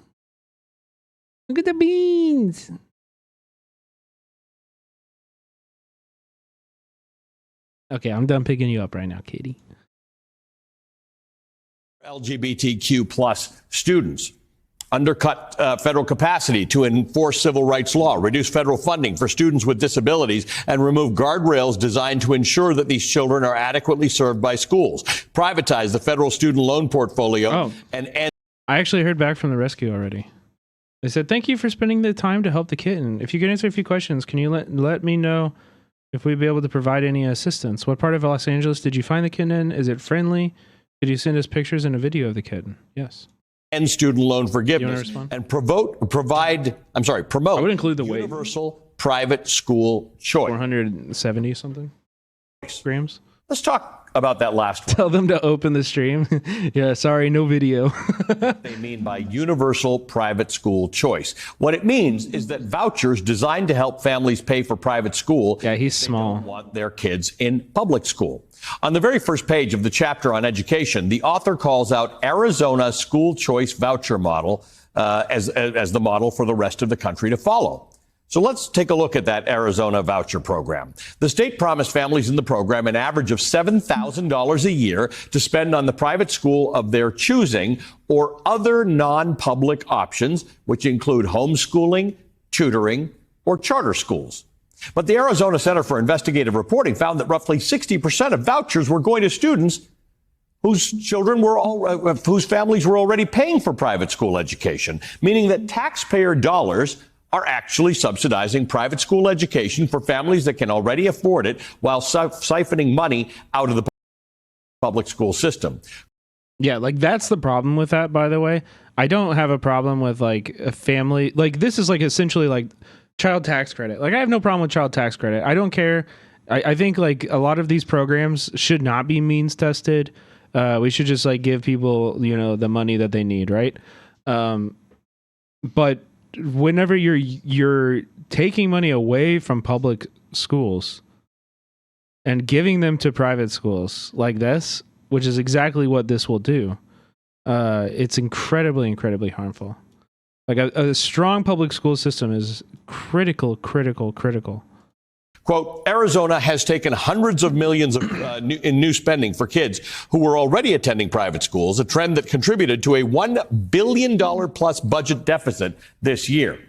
Look at the beans. Okay, I'm done picking you up right now, Katie. LGBTQ plus students. Undercut federal capacity to enforce civil rights law, reduce federal funding for students with disabilities, and remove guardrails designed to ensure that these children are adequately served by schools. Privatize the federal student loan portfolio. And I actually heard back from the rescue already. They said, thank you for spending the time to help the kitten. If you could answer a few questions, can you let me know if we'd be able to provide any assistance? What part of Los Angeles did you find the kitten in? Is it friendly? Could you send us pictures and a video of the kitten? Yes. End student loan forgiveness and promote I would include the universal private school choice. 470 something grams. Let's talk about that last one. Tell them to open the stream. Yeah, sorry, no video. They mean by universal private school choice. What it means is that vouchers designed to help families pay for private school. Yeah, he's small. Don't want their kids in public school. On the very first page of the chapter on education, the author calls out Arizona's school choice voucher model as the model for the rest of the country to follow. So let's take a look at that Arizona voucher program. The state promised families in the program an average of $7,000 a year to spend on the private school of their choosing or other non-public options, which include homeschooling, tutoring, or charter schools. But the Arizona Center for Investigative Reporting found that roughly 60% of vouchers were going to students whose whose families were already paying for private school education, meaning that taxpayer dollars are actually subsidizing private school education for families that can already afford it while siphoning money out of the public school system. Yeah, like that's the problem with that, by the way. I don't have a problem with like a family. Like this is like essentially like child tax credit. Like I have no problem with child tax credit. I don't care. I think like a lot of these programs should not be means tested. We should just like give people, you know, the money that they need, right? But whenever you're taking money away from public schools and giving them to private schools like this, which is exactly what this will do, it's incredibly, incredibly harmful. Like a strong public school system is critical. Quote, Arizona has taken hundreds of millions in new spending for kids who were already attending private schools, a trend that contributed to a $1 billion plus budget deficit this year.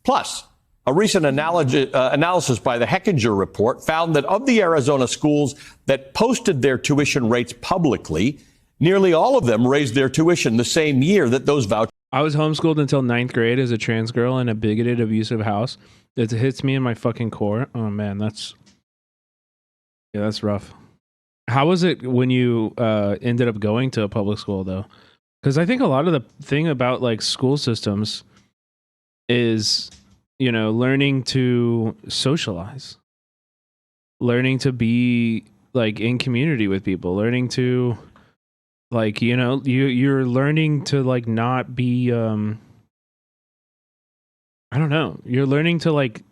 Plus, A recent analysis by the Hechinger Report found that of the Arizona schools that posted their tuition rates publicly, nearly all of them raised their tuition the same year that those vouchers. I was homeschooled until 9th grade as a trans girl in a bigoted, abusive house. It hits me in my fucking core. Oh man, that's rough. How was it when you ended up going to a public school though? Because I think a lot of the thing about like school systems is, you know, learning to socialize, learning to be like in community with people, learning to like, you know, you're learning to like not be I don't know, you're learning to like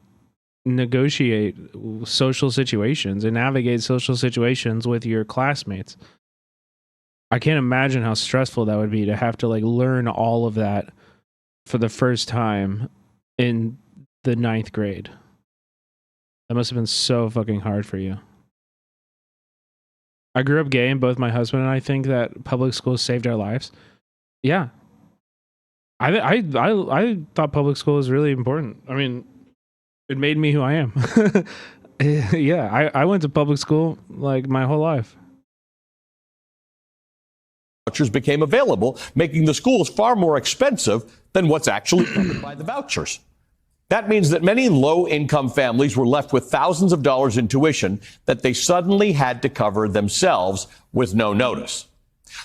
negotiate social situations and navigate social situations with your classmates. I can't imagine how stressful that would be to have to like learn all of that for the first time in the 9th grade. That must have been so fucking hard for you. I grew up gay, and both my husband and I think that public schools saved our lives. Yeah. I thought public school was really important. I mean, it made me who I am. Yeah, I went to public school like my whole life. Vouchers became available, making the schools far more expensive than what's actually covered by the vouchers. That means that many low-income families were left with thousands of dollars in tuition that they suddenly had to cover themselves with no notice.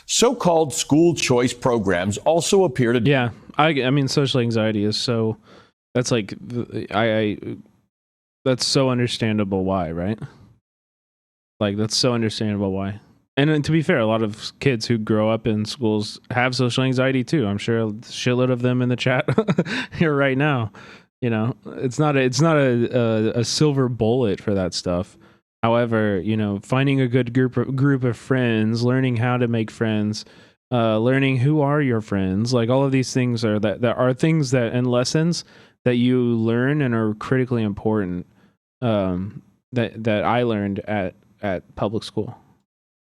So-called school choice programs also appear to... Yeah, I mean, social anxiety is so... That's like... that's so understandable why, right? Like, that's so understandable why. And to be fair, a lot of kids who grow up in schools have social anxiety too. I'm sure a shitload of them in the chat here right now. You know, it's not a silver bullet for that stuff. However, you know, finding a good group of friends, learning how to make friends, learning who are your friends, like all of these things are that are things that and lessons that you learn and are critically important. That I learned at public school.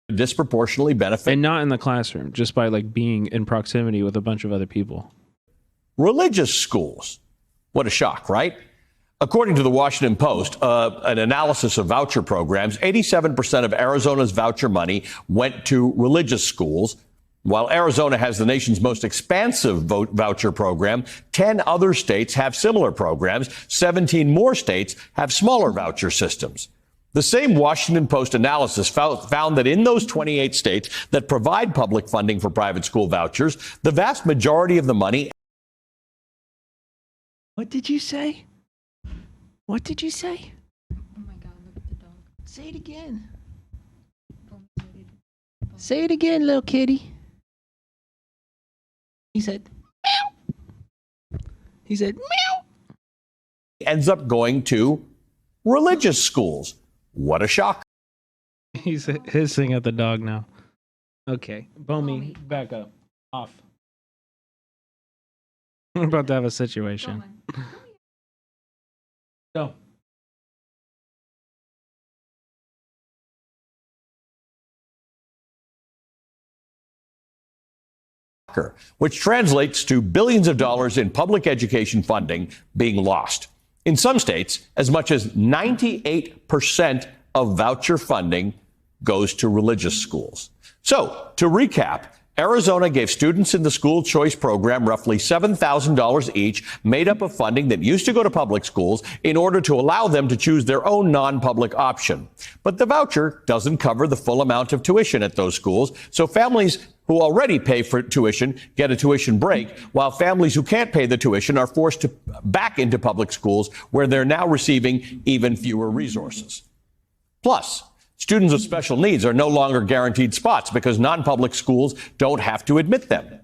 Disproportionately benefit, and not in the classroom, just by like being in proximity with a bunch of other people. Religious schools. What a shock, right? According to the Washington Post, an analysis of voucher programs, 87% of Arizona's voucher money went to religious schools. While Arizona has the nation's most expansive voucher program, 10 other states have similar programs. 17 more states have smaller voucher systems. The same Washington Post analysis found that in those 28 states that provide public funding for private school vouchers, the vast majority of the money... What did you say? What did you say? Oh my God, look at the dog. Say it again. Say it again, little kitty. He said, meow. He said, meow. Ends up going to religious schools. What a shock. He's hissing at the dog now. Okay. Bomi, back up. Off. We're about to have a situation. Go. Which translates to billions of dollars in public education funding being lost. In some states, as much as 98% of voucher funding goes to religious schools. So, to recap, Arizona gave students in the school choice program roughly $7,000 each, made up of funding that used to go to public schools in order to allow them to choose their own non-public option. But the voucher doesn't cover the full amount of tuition at those schools, so families who already pay for tuition get a tuition break, while families who can't pay the tuition are forced back into public schools, where they're now receiving even fewer resources. Plus, students with special needs are no longer guaranteed spots because non-public schools don't have to admit them.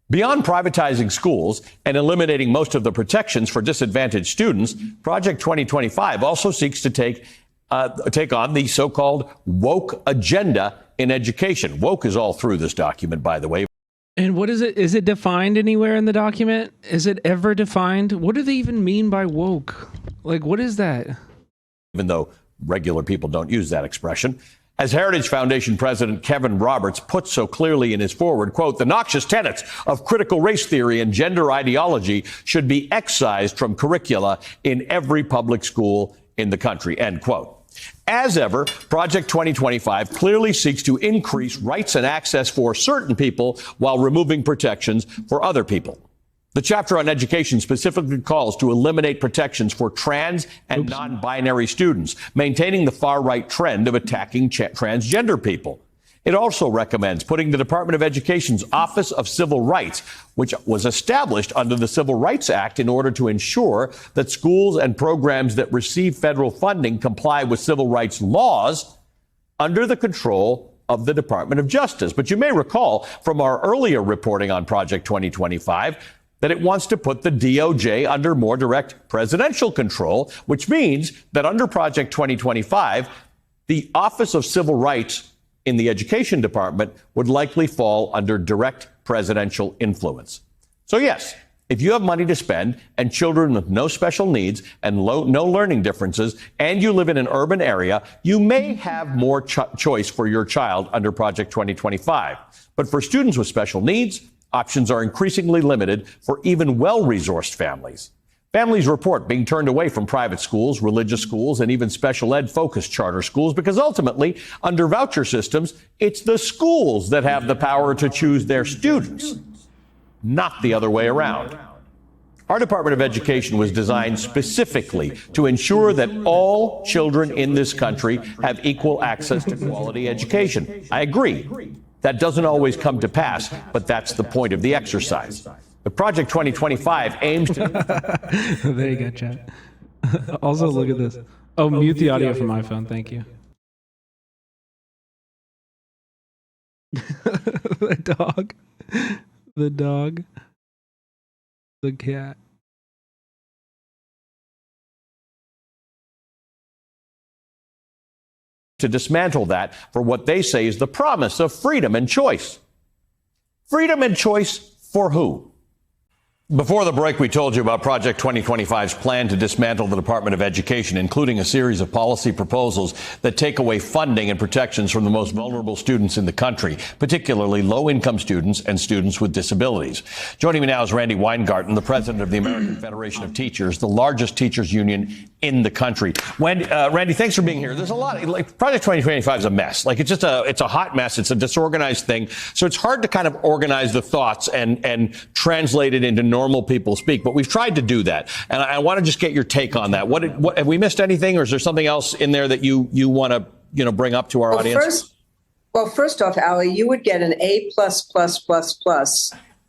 Beyond privatizing schools and eliminating most of the protections for disadvantaged students, Project 2025 also seeks to take on the so-called woke agenda in education. Woke is all through this document, by the way. And what is it? Is it defined anywhere in the document? Is it ever defined? What do they even mean by woke? Like, what is that? Even though regular people don't use that expression. As Heritage Foundation President Kevin Roberts puts so clearly in his foreword, quote, the noxious tenets of critical race theory and gender ideology should be excised from curricula in every public school in the country, end quote. As ever, Project 2025 clearly seeks to increase rights and access for certain people while removing protections for other people. The chapter on education specifically calls to eliminate protections for trans and non-binary students, maintaining the far-right trend of attacking transgender people. It also recommends putting the Department of Education's Office of Civil Rights, which was established under the Civil Rights Act in order to ensure that schools and programs that receive federal funding comply with civil rights laws, under the control of the Department of Justice. But you may recall from our earlier reporting on Project 2025 that it wants to put the DOJ under more direct presidential control, which means that under Project 2025, the Office of Civil Rights in the Education Department would likely fall under direct presidential influence. So yes, if you have money to spend and children with no special needs and no learning differences, and you live in an urban area, you may have more choice for your child under Project 2025. But for students with special needs, options are increasingly limited for even well-resourced families. Families report being turned away from private schools, religious schools, and even special ed-focused charter schools because ultimately, under voucher systems, it's the schools that have the power to choose their students, not the other way around. Our Department of Education was designed specifically to ensure that all children in this country have equal access to quality education. I agree. That doesn't always come to pass, but that's the point of the exercise. The Project 2025 aims to... There you go, chat. Also, look at this. Oh, mute the audio from my phone. Thank you. The dog. The dog. The cat. To dismantle that for what they say is the promise of freedom and choice. Freedom and choice for who? Before the break, we told you about Project 2025's plan to dismantle the Department of Education, including a series of policy proposals that take away funding and protections from the most vulnerable students in the country, particularly low-income students and students with disabilities. Joining me now is Randy Weingarten, the president of the American Federation of Teachers, the largest teachers union in the country. Randy, thanks for being here. There's a lot. Project 2025 is a mess. It's a hot mess. It's a disorganized thing. So it's hard to kind of organize the thoughts and translate it into normal people speak. But we've tried to do that. And I want to just get your take on that. What have we missed anything, or is there something else in there that you want to bring up to our audience? First off, Ali, you would get an A++++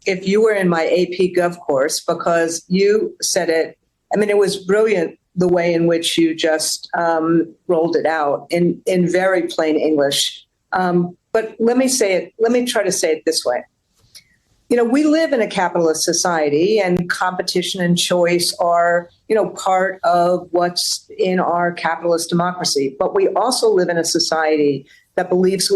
if you were in my AP Gov course, because you said it. I mean, it was brilliant the way in which you just rolled it out in very plain English. But let me try to say it this way. You know, we live in a capitalist society, and competition and choice are, part of what's in our capitalist democracy. But we also live in a society that believes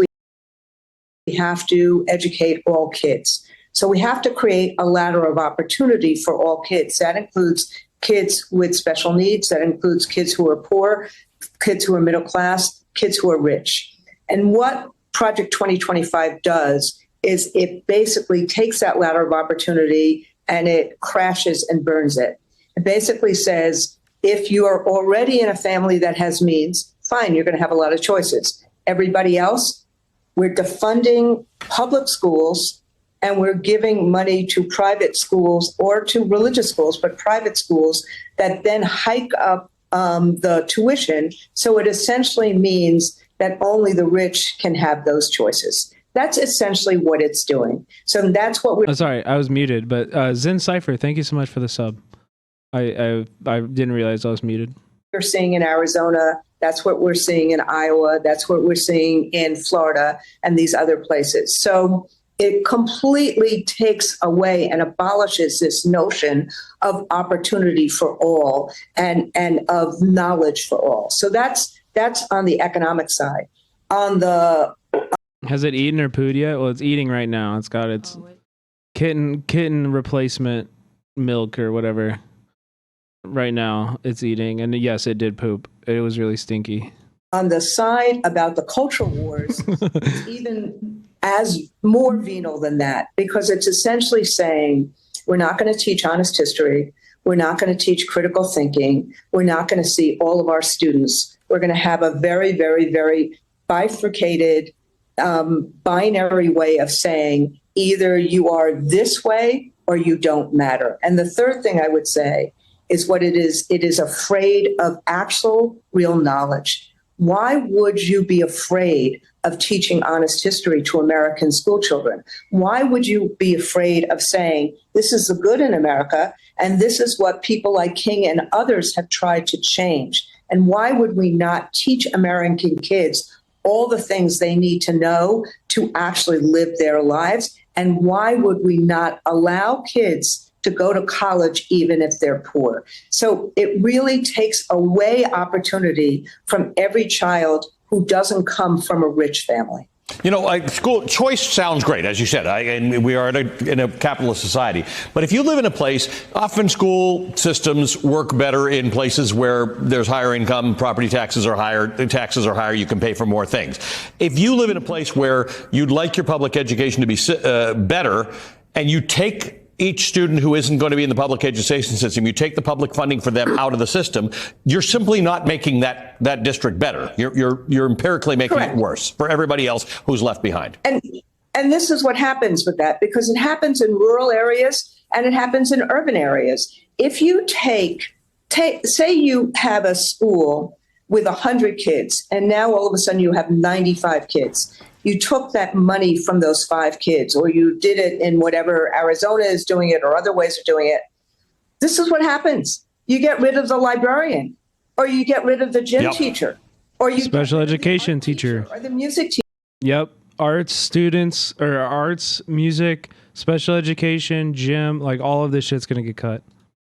we have to educate all kids. So we have to create a ladder of opportunity for all kids. That includes kids with special needs. That includes kids who are poor, kids who are middle class, kids who are rich. And what Project 2025 does is it basically takes that ladder of opportunity and it crashes and burns it. It basically says, if you are already in a family that has means, fine, you're going to have a lot of choices. Everybody else, we're defunding public schools and we're giving money to private schools or to religious schools, but private schools that then hike up the tuition. So it essentially means that only the rich can have those choices. That's essentially what it's doing. So that's what we're... Oh, sorry, I was muted, but Zen Cypher, thank you so much for the sub. I didn't realize I was muted. We're seeing in Arizona, that's what we're seeing in Iowa, that's what we're seeing in Florida and these other places. So it completely takes away and abolishes this notion of opportunity for all and of knowledge for all. So that's on the economic side. On the... Has it eaten or pooed yet? Well, it's eating right now. It's got its kitten replacement milk or whatever. Right now, it's eating. And yes, it did poop. It was really stinky. on the side about the cultural wars is even as more venal than that, because it's essentially saying we're not going to teach honest history. We're not going to teach critical thinking. We're not going to see all of our students. We're going to have a very, very, very bifurcated, binary way of saying either you are this way or you don't matter. And the third thing I would say is what it is afraid of actual real knowledge. Why would you be afraid of teaching honest history to American school children? Why would you be afraid of saying this is the good in America and this is what people like King and others have tried to change? And why would we not teach American kids all the things they need to know to actually live their lives? And why would we not allow kids to go to college even if they're poor? So it really takes away opportunity from every child who doesn't come from a rich family. You know, school choice sounds great, as you said, and we are in a capitalist society. But if you live in a place, often school systems work better in places where there's higher income, property taxes are higher, the taxes are higher, you can pay for more things. If you live in a place where you'd like your public education to be better, and you take each student who isn't going to be in the public education system, you take the public funding for them out of the system, you're simply not making that district better. You're empirically making Correct. it worse for everybody else who's left behind. And this is what happens with that, because it happens in rural areas and it happens in urban areas. If you say you have a school with 100 kids, and now all of a sudden you have 95 kids. You took that money from those 5 kids, or you did it in whatever Arizona is doing it or other ways of doing it. This is what happens. You get rid of the librarian, or you get rid of the gym teacher, or you special education teacher, or the music teacher. Yep. Arts students, or arts, music, special education, gym, like all of this shit's going to get cut.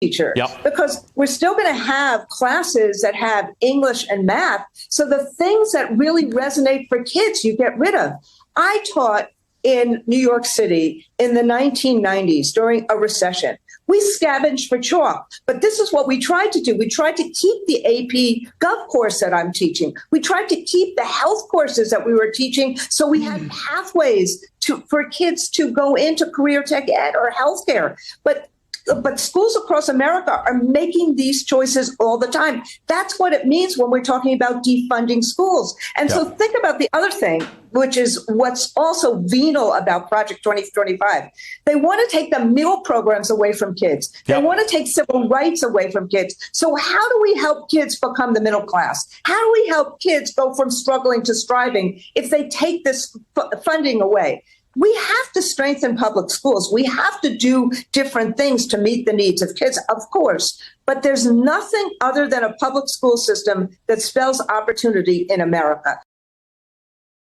Teacher, because we're still going to have classes that have English and math. So the things that really resonate for kids, you get rid of. I taught in New York City in the 1990s during a recession. We scavenged for chalk, but this is what we tried to do. We tried to keep the AP Gov course that I'm teaching. We tried to keep the health courses that we were teaching, so we had pathways for kids to go into career tech ed or healthcare. But schools across America are making these choices all the time. That's what it means when we're talking about defunding schools. And so think about the other thing, which is what's also venal about Project 2025. They want to take the meal programs away from kids. They want to take civil rights away from kids. So how do we help kids become the middle class? How do we help kids go from struggling to striving if they take this funding away? We have to strengthen public schools. We have to do different things to meet the needs of kids, of course. But there's nothing other than a public school system that spells opportunity in America.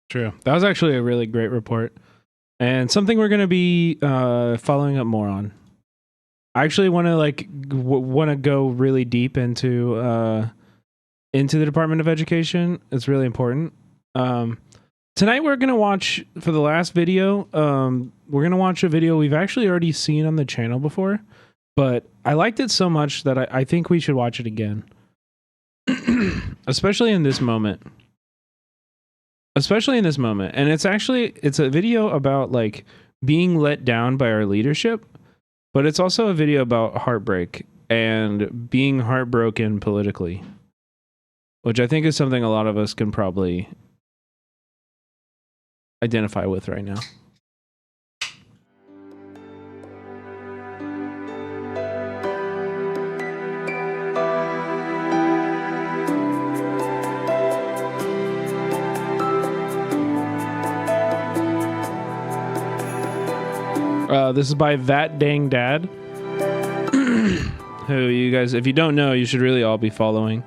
True. That was actually a really great report, and something we're going to be following up more on. I actually want to go really deep into the Department of Education. It's really important. Tonight we're going to watch, for the last video, we're going to watch a video we've actually already seen on the channel before, but I liked it so much that I think we should watch it again. Especially in this moment. And it's a video about like being let down by our leadership, but it's also a video about heartbreak and being heartbroken politically, which I think is something a lot of us can probably identify with right now. This is by That Dang Dad, who you guys, if you don't know, you should really all be following.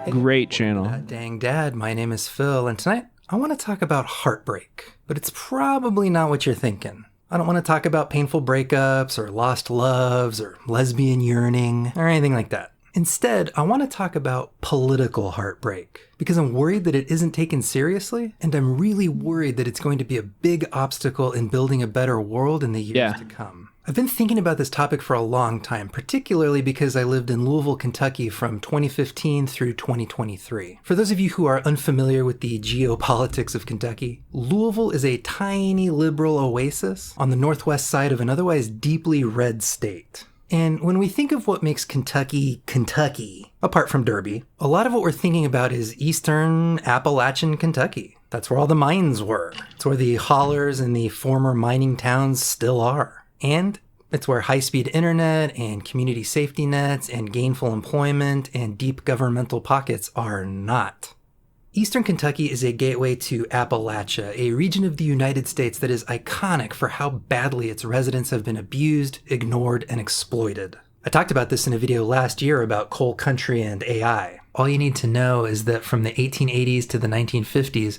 Great channel. That Dang Dad, my name is Phil, and tonight I want to talk about heartbreak, but it's probably not what you're thinking. I don't want to talk about painful breakups or lost loves or lesbian yearning or anything like that. Instead, I want to talk about political heartbreak because I'm worried that it isn't taken seriously, and I'm really worried that it's going to be a big obstacle in building a better world in the years to come. I've been thinking about this topic for a long time, particularly because I lived in Louisville, Kentucky from 2015 through 2023. For those of you who are unfamiliar with the geopolitics of Kentucky, Louisville is a tiny liberal oasis on the northwest side of an otherwise deeply red state. And when we think of what makes Kentucky, Kentucky, apart from Derby, a lot of what we're thinking about is eastern Appalachian Kentucky. That's where all the mines were. It's where the hollers and the former mining towns still are. And it's where high-speed internet and community safety nets and gainful employment and deep governmental pockets are not. Eastern Kentucky is a gateway to Appalachia, a region of the United States that is iconic for how badly its residents have been abused, ignored, and exploited. I talked about this in a video last year about coal country and AI. All you need to know is that from the 1880s to the 1950s,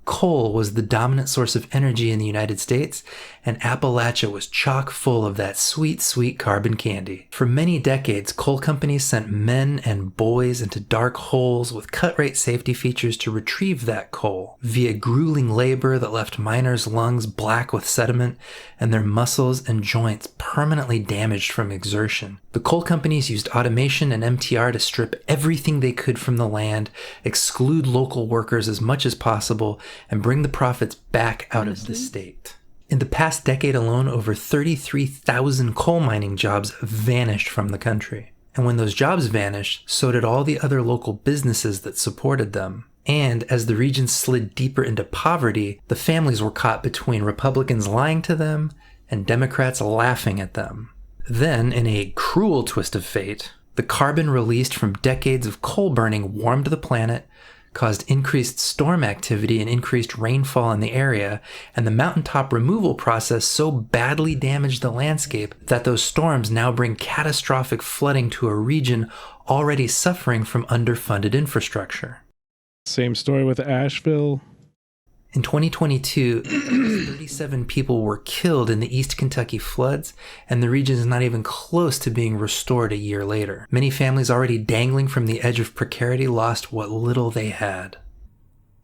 coal was the dominant source of energy in the United States, and Appalachia was chock full of that sweet, sweet carbon candy. For many decades, coal companies sent men and boys into dark holes with cut-rate safety features to retrieve that coal via grueling labor that left miners' lungs black with sediment and their muscles and joints permanently damaged from exertion. The coal companies used automation and MTR to strip everything they could from the land, exclude local workers as much as possible, and bring the profits back out of the state. In the past decade alone, over 33,000 coal mining jobs vanished from the country. And when those jobs vanished, so did all the other local businesses that supported them. And as the region slid deeper into poverty, the families were caught between Republicans lying to them and Democrats laughing at them. Then, in a cruel twist of fate, the carbon released from decades of coal burning warmed the planet, caused increased storm activity and increased rainfall in the area, and the mountaintop removal process so badly damaged the landscape that those storms now bring catastrophic flooding to a region already suffering from underfunded infrastructure. Same story with Asheville. In 2022, 37 people were killed in the East Kentucky floods, and the region is not even close to being restored a year later. Many families already dangling from the edge of precarity lost what little they had.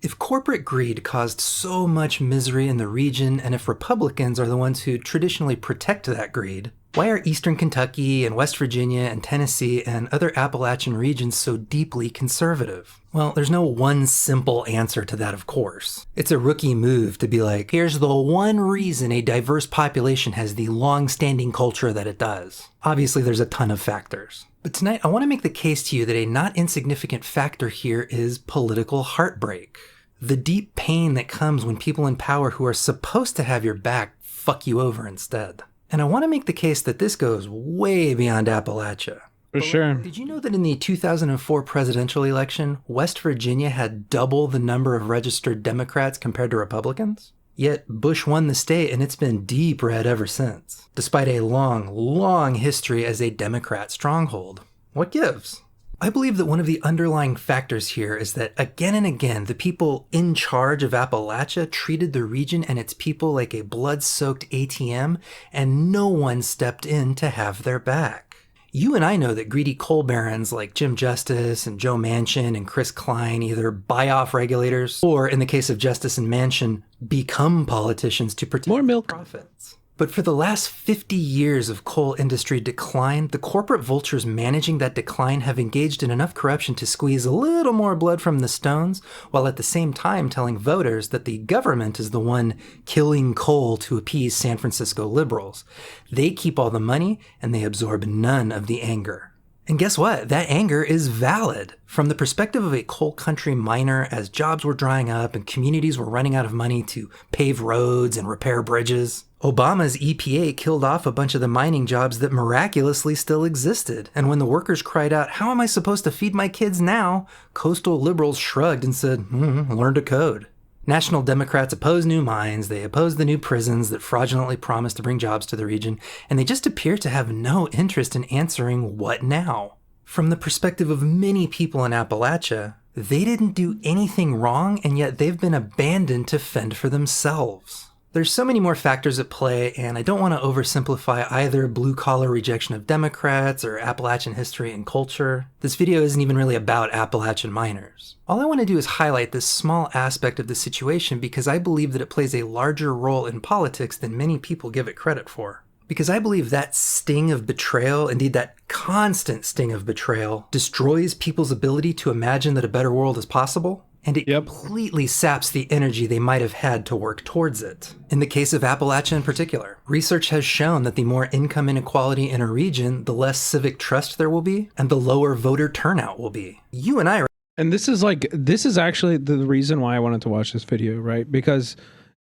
If corporate greed caused so much misery in the region, and if Republicans are the ones who traditionally protect that greed, why are Eastern Kentucky and West Virginia and Tennessee and other Appalachian regions so deeply conservative? Well, there's no one simple answer to that, of course. It's a rookie move to be like, here's the one reason a diverse population has the long-standing culture that it does. Obviously, there's a ton of factors. But tonight, I want to make the case to you that a not insignificant factor here is political heartbreak. The deep pain that comes when people in power who are supposed to have your back fuck you over instead. And I want to make the case that this goes way beyond Appalachia. For sure. Did you know that in the 2004 presidential election, West Virginia had double the number of registered Democrats compared to Republicans? Yet Bush won the state and it's been deep red ever since, despite a long, long history as a Democrat stronghold. What gives? I believe that one of the underlying factors here is that again and again, the people in charge of Appalachia treated the region and its people like a blood-soaked ATM, and no one stepped in to have their back. You and I know that greedy coal barons like Jim Justice and Joe Manchin and Chris Klein either buy off regulators or, in the case of Justice and Manchin, become politicians to protect more milk profits. But for the last 50 years of coal industry decline, the corporate vultures managing that decline have engaged in enough corruption to squeeze a little more blood from the stones, while at the same time telling voters that the government is the one killing coal to appease San Francisco liberals. They keep all the money, and they absorb none of the anger. And guess what? That anger is valid. From the perspective of a coal country miner, as jobs were drying up and communities were running out of money to pave roads and repair bridges, Obama's EPA killed off a bunch of the mining jobs that miraculously still existed. And when the workers cried out, "How am I supposed to feed my kids now?" coastal liberals shrugged and said, learn to code. National Democrats oppose new mines, they oppose the new prisons that fraudulently promise to bring jobs to the region, and they just appear to have no interest in answering what now. From the perspective of many people in Appalachia, they didn't do anything wrong, and yet they've been abandoned to fend for themselves. There's so many more factors at play, and I don't want to oversimplify either blue-collar rejection of Democrats or Appalachian history and culture. This video isn't even really about Appalachian miners. All I want to do is highlight this small aspect of the situation because I believe that it plays a larger role in politics than many people give it credit for. Because I believe that sting of betrayal, indeed that constant sting of betrayal, destroys people's ability to imagine that a better world is possible, and it completely saps the energy they might have had to work towards it. In the case of Appalachia in particular, research has shown that the more income inequality in a region, the less civic trust there will be, and the lower voter turnout will be. You and I... And this is actually the reason why I wanted to watch this video, right? Because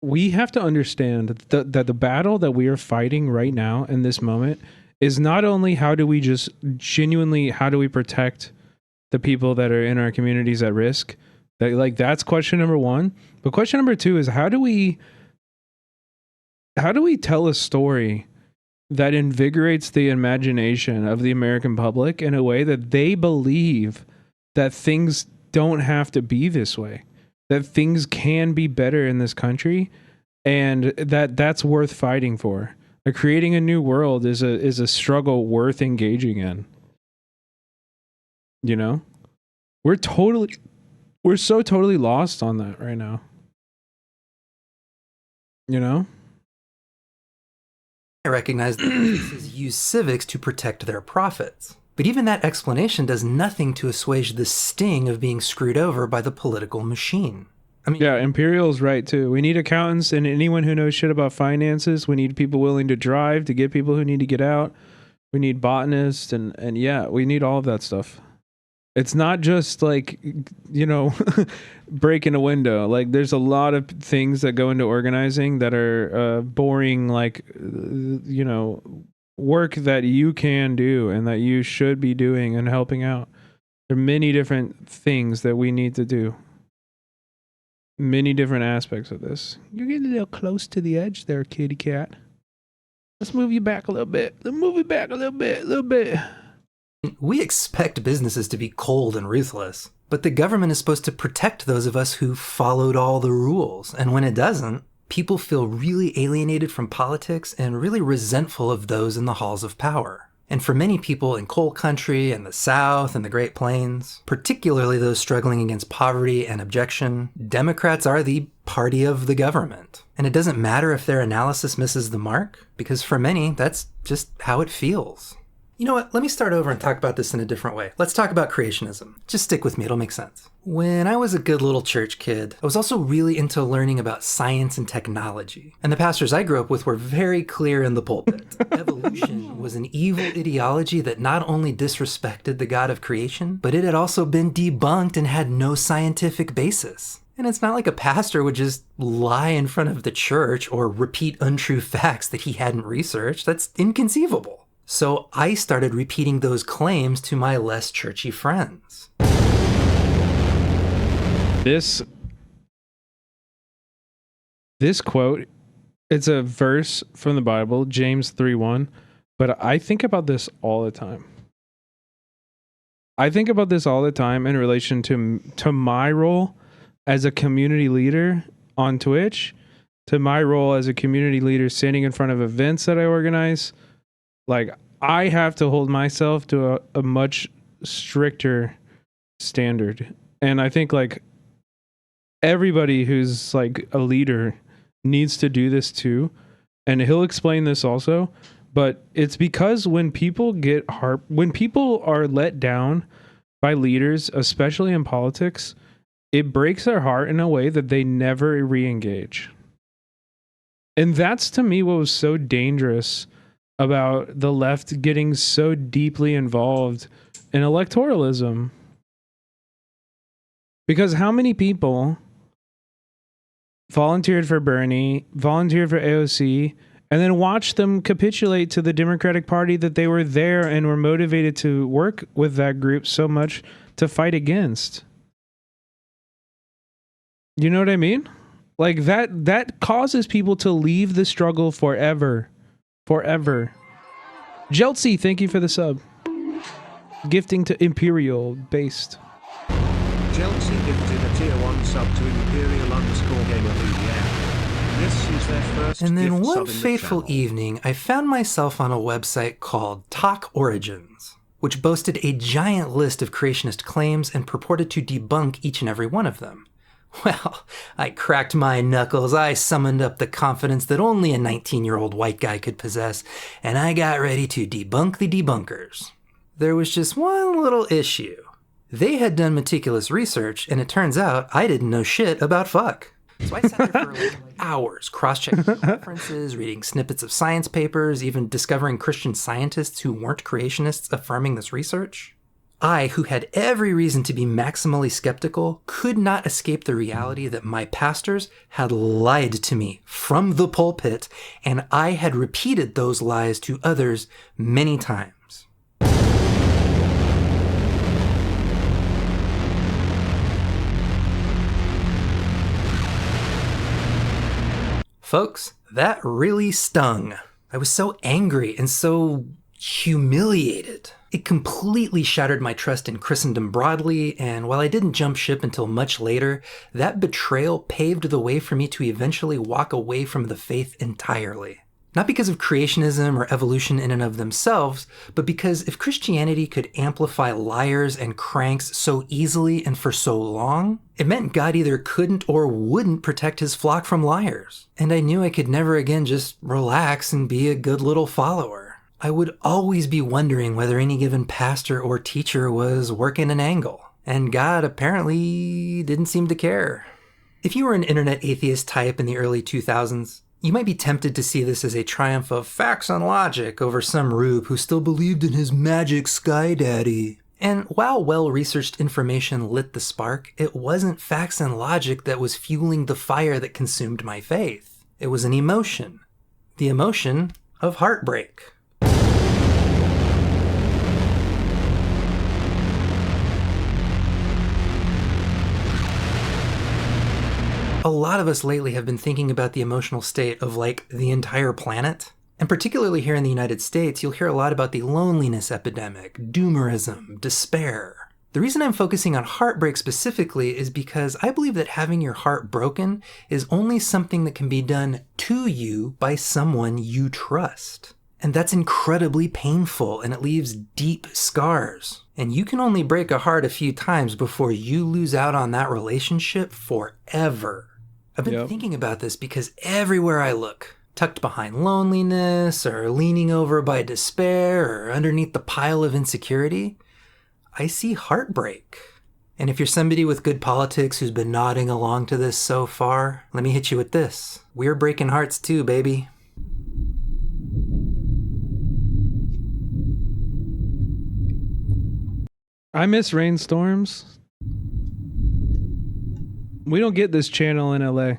we have to understand that the battle that we are fighting right now in this moment is not only how do we protect the people that are in our communities at risk. That's question number one. But question number two is how do we tell a story that invigorates the imagination of the American public in a way that they believe that things don't have to be this way, that things can be better in this country, and that's worth fighting for. Creating a new world is a struggle worth engaging in. You know? We're so totally lost on that right now. You know? I recognize that businesses use civics to protect their profits. But even that explanation does nothing to assuage the sting of being screwed over by the political machine. I mean, yeah, Imperial's right too. We need accountants and anyone who knows shit about finances. We need people willing to drive to get people who need to get out. We need botanists and yeah, we need all of that stuff. It's not just like, you know, breaking a window. Like there's a lot of things that go into organizing that are boring, like, you know, work that you can do and that you should be doing and helping out. There are many different things that we need to do. Many different aspects of this. You're getting a little close to the edge there, kitty cat. Let's move you back a little bit. Let's move you back a little bit. We expect businesses to be cold and ruthless, but the government is supposed to protect those of us who followed all the rules. And when it doesn't, people feel really alienated from politics and really resentful of those in the halls of power. And for many people in coal country and the South and the Great Plains, particularly those struggling against poverty and abjection, Democrats are the party of the government. And it doesn't matter if their analysis misses the mark, because for many, that's just how it feels. You know what? Let me start over and talk about this in a different way. Let's talk about creationism. Just stick with me, it'll make sense. When I was a good little church kid, I was also really into learning about science and technology. And the pastors I grew up with were very clear in the pulpit. Evolution was an evil ideology that not only disrespected the God of creation, but it had also been debunked and had no scientific basis. And it's not like a pastor would just lie in front of the church or repeat untrue facts that he hadn't researched. That's inconceivable. So I started repeating those claims to my less churchy friends. This quote, it's a verse from the Bible, James 3:1, but I think about this all the time. I think about this all the time in relation to my role as a community leader on Twitch, to my role as a community leader standing in front of events that I organize. Like, I have to hold myself to a much stricter standard. And I think, like, everybody who's, like, a leader needs to do this too. And he'll explain this also. But it's because when people when people are let down by leaders, especially in politics, it breaks their heart in a way that they never re-engage. And that's, to me, what was so dangerous about the left getting so deeply involved in electoralism. Because how many people volunteered for Bernie, volunteered for AOC, and then watched them capitulate to the Democratic Party that they were there and were motivated to work with that group so much to fight against? You know what I mean? Like that causes people to leave the struggle forever. Forever. Jeltsy, thank you for the sub. Gifting to Imperial based. Jeltsy gifted a tier 1 sub to Imperial_Gamer. This is their first And then gift one sub in the fateful channel. evening, I found myself on a website called Talk Origins, which boasted a giant list of creationist claims and purported to debunk each and every one of them. Well, I cracked my knuckles, I summoned up the confidence that only a 19-year-old white guy could possess, and I got ready to debunk the debunkers. There was just one little issue. They had done meticulous research, and it turns out I didn't know shit about fuck. So I sat there for hours, cross-checking references, reading snippets of science papers, even discovering Christian scientists who weren't creationists affirming this research. I, who had every reason to be maximally skeptical, could not escape the reality that my pastors had lied to me from the pulpit, and I had repeated those lies to others many times. Folks, that really stung. I was so angry and so humiliated. It completely shattered my trust in Christendom broadly, and while I didn't jump ship until much later, that betrayal paved the way for me to eventually walk away from the faith entirely. Not because of creationism or evolution in and of themselves, but because if Christianity could amplify liars and cranks so easily and for so long, it meant God either couldn't or wouldn't protect his flock from liars. And I knew I could never again just relax and be a good little follower. I would always be wondering whether any given pastor or teacher was working an angle. And God apparently didn't seem to care. If you were an internet atheist type in the early 2000s, you might be tempted to see this as a triumph of facts and logic over some rube who still believed in his magic sky daddy. And while well-researched information lit the spark, it wasn't facts and logic that was fueling the fire that consumed my faith. It was an emotion. The emotion of heartbreak. A lot of us lately have been thinking about the emotional state of, like, the entire planet. And particularly here in the United States, you'll hear a lot about the loneliness epidemic, doomerism, despair. The reason I'm focusing on heartbreak specifically is because I believe that having your heart broken is only something that can be done to you by someone you trust. And that's incredibly painful, and it leaves deep scars. And you can only break a heart a few times before you lose out on that relationship forever. I've been thinking about this because everywhere I look, tucked behind loneliness, or leaning over by despair, or underneath the pile of insecurity, I see heartbreak. And if you're somebody with good politics who's been nodding along to this so far, let me hit you with this. We're breaking hearts too, baby. I miss rainstorms. We don't get this channel in LA.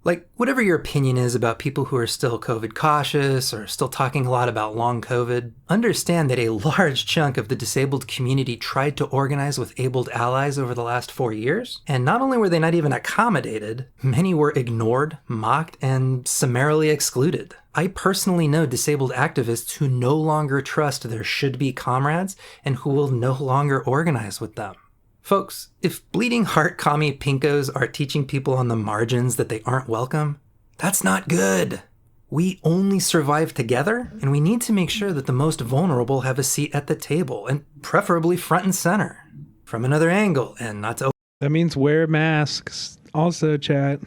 Like, whatever your opinion is about people who are still COVID cautious or still talking a lot about long COVID, understand that a large chunk of the disabled community tried to organize with abled allies over the last 4 years. And not only were they not even accommodated, many were ignored, mocked, and summarily excluded. I personally know disabled activists who no longer trust their should-be comrades and who will no longer organize with them. Folks, if bleeding heart commie pinkos are teaching people on the margins that they aren't welcome, that's not good. We only survive together, and we need to make sure that the most vulnerable have a seat at the table, and preferably front and center. From another angle, and not to... That means wear masks. Also, chat.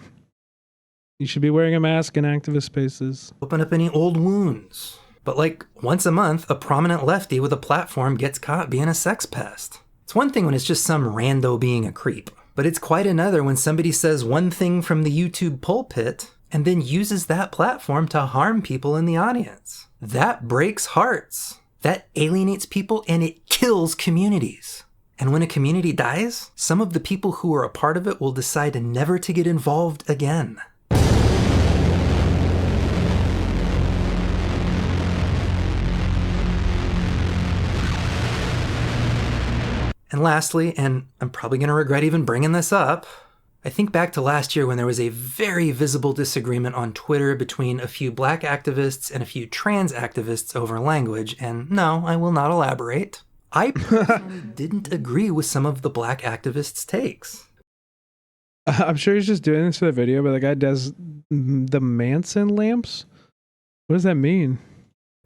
You should be wearing a mask in activist spaces. Open up any old wounds. But like, once a month, a prominent lefty with a platform gets caught being a sex pest. It's one thing when it's just some rando being a creep, but it's quite another when somebody says one thing from the YouTube pulpit and then uses that platform to harm people in the audience. That breaks hearts. That alienates people and it kills communities. And when a community dies, some of the people who are a part of it will decide never to get involved again. And lastly, and I'm probably going to regret even bringing this up, I think back to last year when there was a very visible disagreement on Twitter between a few black activists and a few trans activists over language, and no, I will not elaborate. I personally didn't agree with some of the black activists' takes. I'm sure he's just doing this for the video, but the guy does the Manson lamps? What does that mean?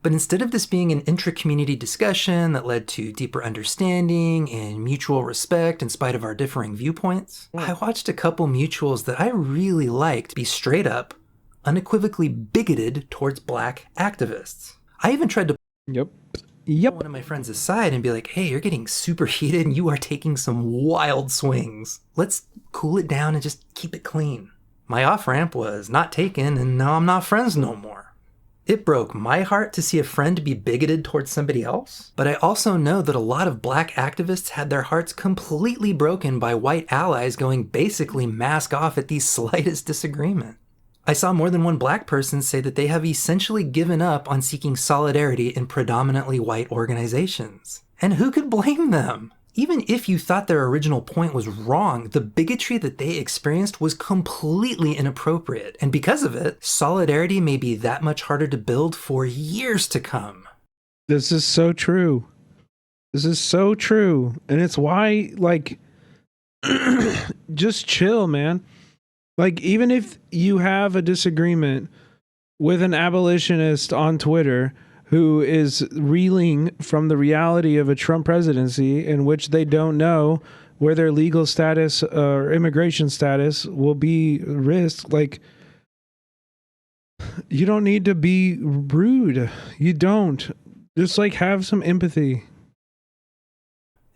But instead of this being an intra-community discussion that led to deeper understanding and mutual respect in spite of our differing viewpoints, I watched a couple mutuals that I really liked be straight up, unequivocally bigoted towards black activists. I even tried to pull one of my friends aside and be like, hey, you're getting super heated and you are taking some wild swings. Let's cool it down and just keep it clean. My off-ramp was not taken, and now I'm not friends no more. It broke my heart to see a friend be bigoted towards somebody else, but I also know that a lot of black activists had their hearts completely broken by white allies going basically mask off at the slightest disagreement. I saw more than one black person say that they have essentially given up on seeking solidarity in predominantly white organizations. And who could blame them? Even if you thought their original point was wrong, the bigotry that they experienced was completely inappropriate. And because of it, solidarity may be that much harder to build for years to come. This is so true. This is so true. And it's why, like, just chill, man. Like, even if you have a disagreement with an abolitionist on Twitter who is reeling from the reality of a Trump presidency in which they don't know where their legal status or immigration status will be risked, like, you don't need to be rude. You don't. Just, like, have some empathy.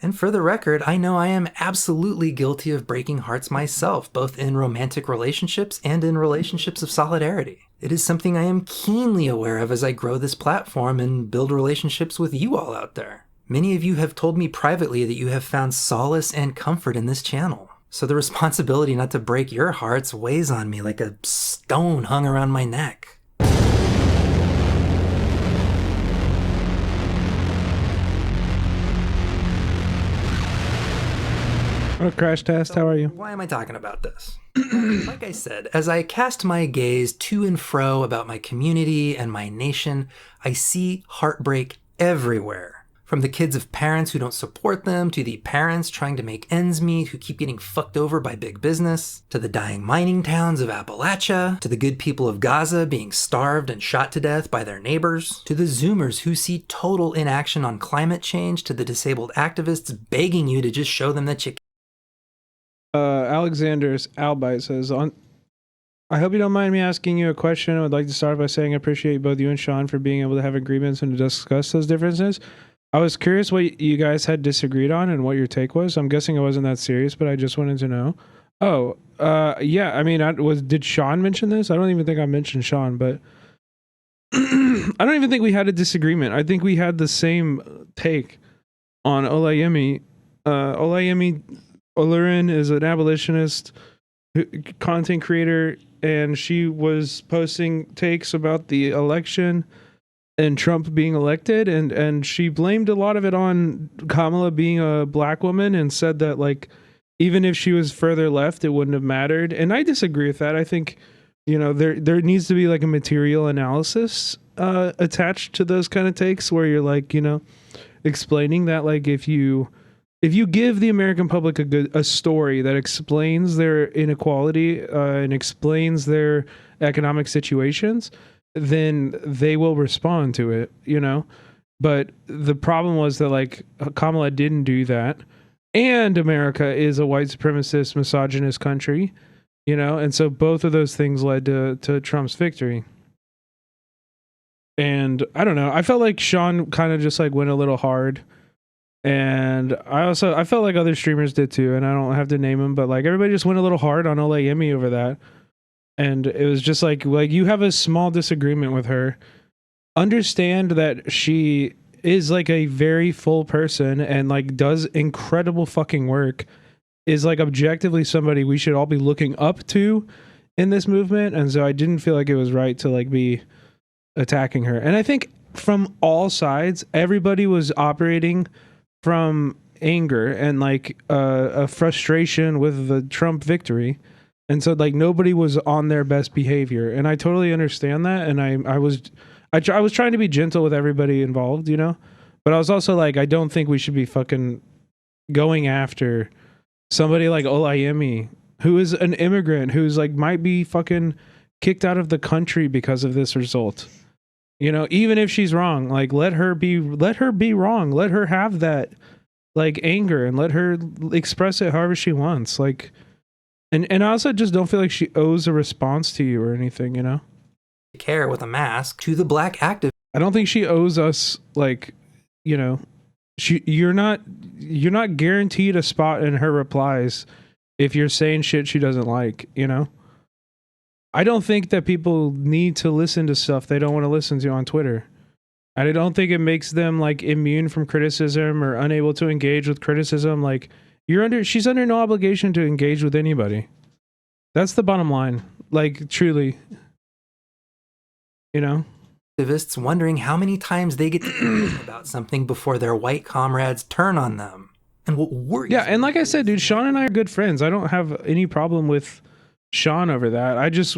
And for the record, I know I am absolutely guilty of breaking hearts myself, both in romantic relationships and in relationships of solidarity. It is something I am keenly aware of as I grow this platform and build relationships with you all out there. Many of you have told me privately that you have found solace and comfort in this channel. So the responsibility not to break your hearts weighs on me like a stone hung around my neck. Oh, Crash Test, how are you? Why am I talking about this? Like I said, as I cast my gaze to and fro about my community and my nation, I see heartbreak everywhere. From the kids of parents who don't support them, to the parents trying to make ends meet who keep getting fucked over by big business, to the dying mining towns of Appalachia, to the good people of Gaza being starved and shot to death by their neighbors, to the Zoomers who see total inaction on climate change, to the disabled activists begging you to just show them that you Alexander's Albite says, I hope you don't mind me asking you a question. I would like to start by saying I appreciate both you and Sean for being able to have agreements and to discuss those differences. I was curious what you guys had disagreed on and what your take was. I'm guessing it wasn't that serious, but I just wanted to know. Oh, yeah, I mean, did Sean mention this? I don't even think I mentioned Sean, but I don't even think we had a disagreement. I think we had the same take on Olayemi. Olayemi Olurin is an abolitionist content creator, and she was posting takes about the election and Trump being elected, and she blamed a lot of it on Kamala being a black woman and said that, like, even if she was further left, it wouldn't have mattered. And I disagree with that. I think, you know, there needs to be like a material analysis attached to those kind of takes where you're like, you know, explaining that, like, if you give the American public a story that explains their inequality and explains their economic situations, then they will respond to it, you know? But the problem was that, like, Kamala didn't do that. And America is a white supremacist, misogynist country, you know? And so both of those things led to Trump's victory. And I don't know. I felt like Sean kind of just, like, went a little hard. And I felt like other streamers did too, and I don't have to name them, but, like, everybody just went a little hard on Olayemi over that. And it was just like you have a small disagreement with her. Understand that she is, like, a very full person and, like, does incredible fucking work. Is, like, objectively somebody we should all be looking up to in this movement. And so I didn't feel like it was right to, like, be attacking her. And I think from all sides, everybody was operating from anger and, like, a frustration with the Trump victory. And so, like, nobody was on their best behavior. And I totally understand that. And I was trying to be gentle with everybody involved, you know? But I was also like, I don't think we should be fucking going after somebody like Olayemi, who is an immigrant, who's, like, might be fucking kicked out of the country because of this result. You know, even if she's wrong, like let her be wrong. Let her have that like anger and let her express it however she wants. Like, and I also just don't feel like she owes a response to you or anything, you know? Care with a mask to the black activist. I don't think she owes us, like, you know, you're not guaranteed a spot in her replies if you're saying shit she doesn't like, you know? I don't think that people need to listen to stuff they don't want to listen to on Twitter. And I don't think it makes them like immune from criticism or unable to engage with criticism. Like she's under no obligation to engage with anybody. That's the bottom line. Like truly, you know? Activists wondering how many times they get to complain about something before their white comrades turn on them. And what worries me. And like I said, dude, Sean and I are good friends. I don't have any problem with Sean over that. I just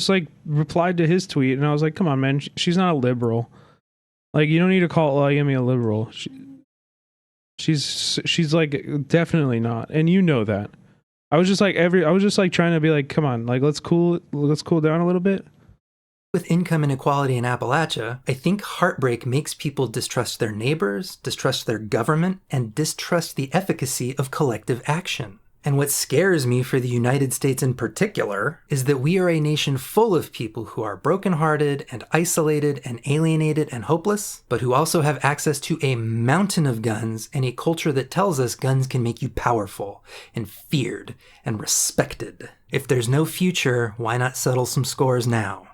like replied to his tweet and I was like, come on, man, she's not a liberal. Like, you don't need to call Layemi a liberal. She's like definitely not, and you know that. I was just like trying to be like, come on, like let's cool down a little bit. With income inequality in Appalachia, I think heartbreak makes people distrust their neighbors, distrust their government, and distrust the efficacy of collective action. And what scares me for the United States in particular is that we are a nation full of people who are brokenhearted and isolated and alienated and hopeless, but who also have access to a mountain of guns and a culture that tells us guns can make you powerful and feared and respected. If there's no future, why not settle some scores now?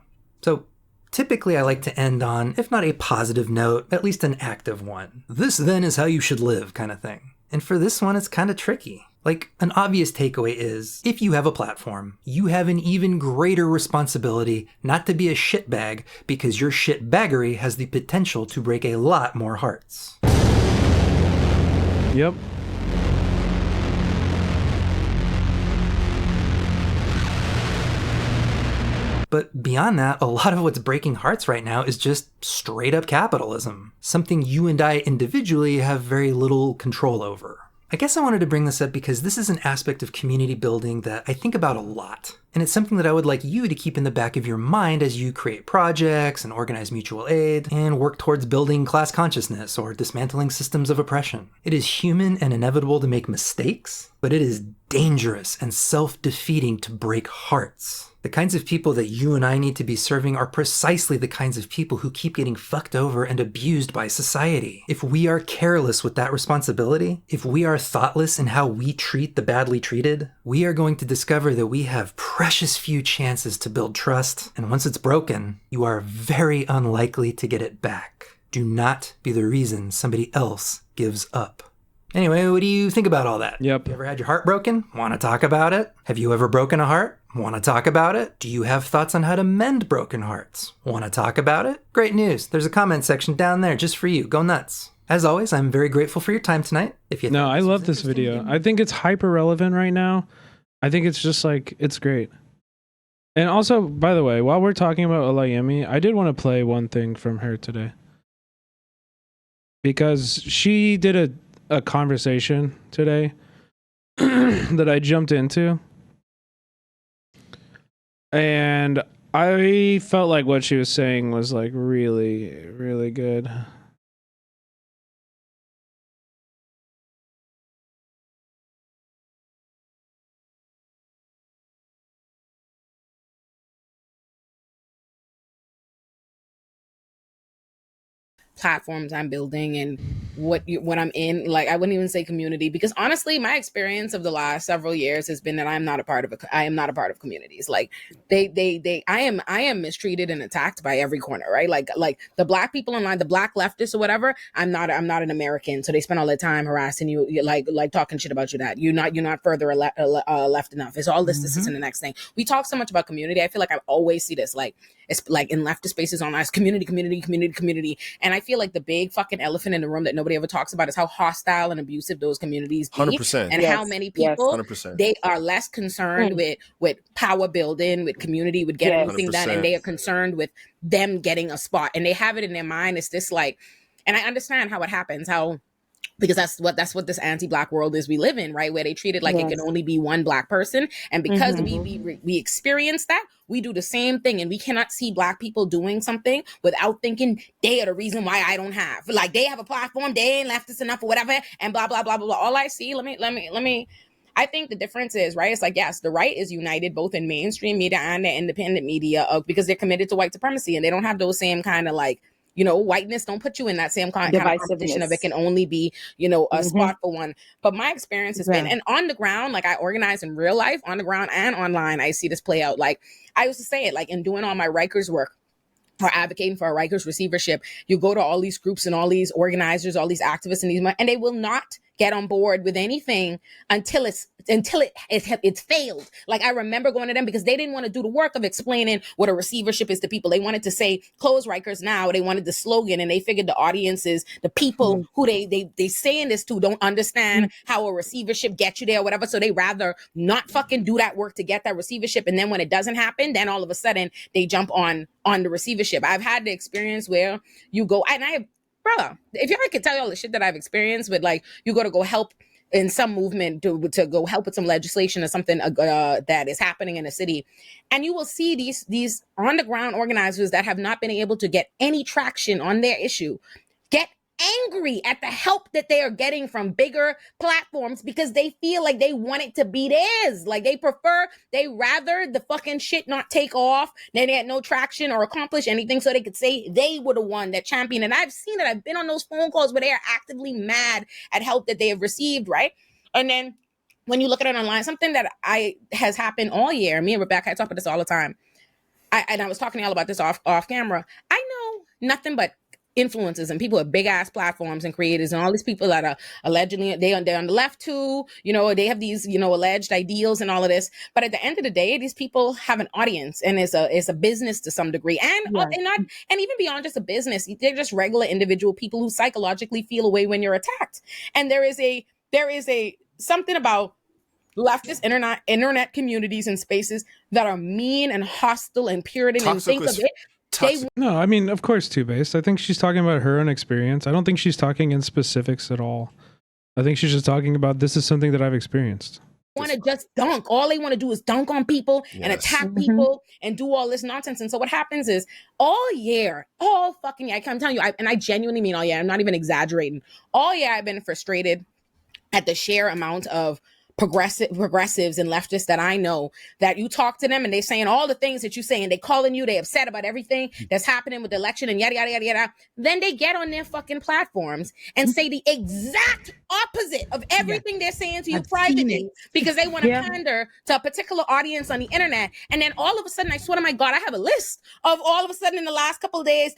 So typically I like to end on, if not a positive note, at least an active one. This then is how you should live kind of thing. And for this one, it's kind of tricky. Like, an obvious takeaway is, if you have a platform, you have an even greater responsibility not to be a shitbag, because your shitbaggery has the potential to break a lot more hearts. Yep. But beyond that, a lot of what's breaking hearts right now is just straight up capitalism. Something you and I individually have very little control over. I guess I wanted to bring this up because this is an aspect of community building that I think about a lot. And it's something that I would like you to keep in the back of your mind as you create projects and organize mutual aid and work towards building class consciousness or dismantling systems of oppression. It is human and inevitable to make mistakes, but it is dangerous and self-defeating to break hearts. The kinds of people that you and I need to be serving are precisely the kinds of people who keep getting fucked over and abused by society. If we are careless with that responsibility, if we are thoughtless in how we treat the badly treated, we are going to discover that we have precious few chances to build trust, and once it's broken, you are very unlikely to get it back. Do not be the reason somebody else gives up. Anyway, what do you think about all that? Yep. You ever had your heart broken? Want to talk about it? Have you ever broken a heart? Want to talk about it? Do you have thoughts on how to mend broken hearts? Want to talk about it? Great news. There's a comment section down there just for you. Go nuts. As always, I'm very grateful for your time tonight. No, I love this video. I think it's hyper relevant right now. I think it's just like, it's great. And also, by the way, while we're talking about Olayemi, I did want to play one thing from her today. Because she did a conversation today that I jumped into. And I felt like what she was saying was like really, really good. Platforms I'm building and what I'm in. Like, I wouldn't even say community, because honestly, my experience of the last several years has been that I am not a part of communities. Like I am mistreated and attacked by every corner, right? Like the black people online, the black leftists or whatever. I'm not an American, so they spend all their time harassing you, like talking shit about you, that you're not further left enough. It's all this and the next thing. We talk so much about community. I feel like I always see this, like it's like in leftist spaces online, it's community. And I feel like the big fucking elephant in the room that nobody ever talks about is how hostile and abusive those communities be. 100%. And how many people 100%. They are less concerned with power building, with community, with getting anything done, and they are concerned with them getting a spot. And they have it in their mind. It's this like, and I understand how it happens, how because that's what this anti-black world is we live in, right? Where they treat it like it can only be one black person. And because we experience that, we do the same thing. And we cannot see black people doing something without thinking they are the reason why I don't have. Like, they have a platform, they ain't left us enough or whatever, and blah, blah, blah, blah, blah. All I see, let me I think the difference is, right, it's like, yes, the right is united both in mainstream media and the independent media because they're committed to white supremacy, and they don't have those same kind of like, whiteness don't put you in that same kind of competition of it can only be, a spot for one. But my experience has been, and on the ground, like I organize in real life, on the ground and online, I see this play out. Like I used to say it, like in doing all my Rikers work, or advocating for a Rikers receivership, you go to all these groups and all these organizers, all these activists, and they will not get on board with anything until it's failed. Like I remember going to them because they didn't want to do the work of explaining what a receivership is to people. They wanted to say close Rikers now. They wanted the slogan, and they figured the audiences, the people who they saying this to, don't understand how a receivership gets you there or whatever. So they rather not fucking do that work to get that receivership. And then when it doesn't happen, then all of a sudden they jump on the receivership. I've had the experience where you go, and I have, brother, if y'all could tell you all the shit that I've experienced with, like, you go help in some movement to go help with some legislation or something that is happening in a city, and you will see these on the ground organizers that have not been able to get any traction on their issue get angry at the help that they are getting from bigger platforms because they feel like they want it to be theirs. Like they rather the fucking shit not take off, they had no traction or accomplish anything, so they could say they were the one that championed. And I've seen it. I've been on those phone calls where they are actively mad at help that they have received, right? And then when you look at it online, something that has happened all year, me and Rebecca, I talk about this all the time. I was talking to y'all about this off camera. I know nothing but influencers and people with big ass platforms and creators and all these people that are allegedly they're on the left too, they have these alleged ideals and all of this, but at the end of the day these people have an audience, and it's a business to some degree, and even beyond just a business, they're just regular individual people who psychologically feel a way when you're attacked. And there is a something about leftist internet communities and spaces that are mean and hostile and Puritan, and think of it. No, I mean, of course, two-based. I think she's talking about her own experience. I don't think she's talking in specifics at all. I think she's just talking about, this is something that I've experienced. Want to just dunk. All they want to do is dunk on people and attack people and do all this nonsense. And so what happens is all fucking year, I'm telling you, and I genuinely mean all year, I'm not even exaggerating. All year I've been frustrated at the sheer amount of progressives and leftists that I know, that you talk to them and they're saying all the things that you say, and they calling you, they upset about everything that's happening with the election and yada, yada, yada, yada. Then they get on their fucking platforms and say the exact opposite of everything they're saying to you privately because they want to pander to a particular audience on the internet. And then all of a sudden, I swear to my God, I have a list of all of a sudden in the last couple of days,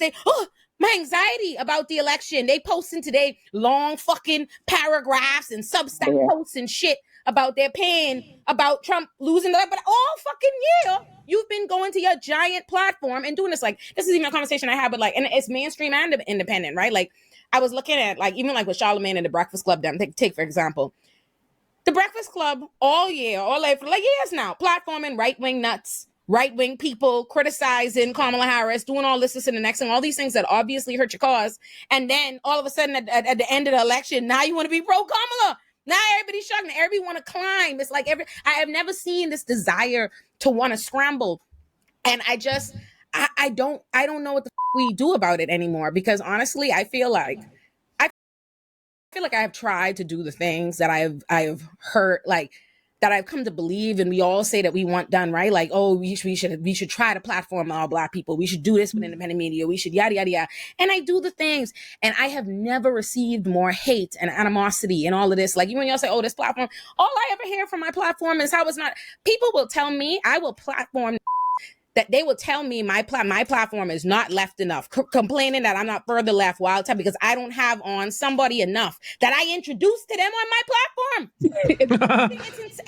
my anxiety about the election. They posting today long fucking paragraphs and Substack posts and shit about their pain about Trump losing the, but all fucking year you've been going to your giant platform and doing this. Like, this is even a conversation I had with, like, and it's mainstream and independent, right? Like, I was looking at, like, even like with Charlemagne and the Breakfast Club, them take for example, the Breakfast Club all year, all like for like years now, platforming right-wing nuts, right-wing people, criticizing Kamala Harris, doing all this and the next thing, all these things that obviously hurt your cause. And then all of a sudden at the end of the election, now you want to be pro-Kamala. Now everybody's shocked. Everybody want to climb. It's like I have never seen this desire to want to scramble. And I don't know what the we do about it anymore, because honestly, I feel like I have tried to do the things that I've heard, like, that I've come to believe, and we all say that we want done, right? Like, oh, we should try to platform all Black people. We should do this with independent media. We should yada, yada, yada. And I do the things, and I have never received more hate and animosity and all of this. Like, even when y'all say, oh, this platform, all I ever hear from my platform is how it's not. People will tell me, I will platform that they will tell me my platform is not left enough, complaining that I'm not further left because I don't have on somebody enough that I introduced to them on my platform.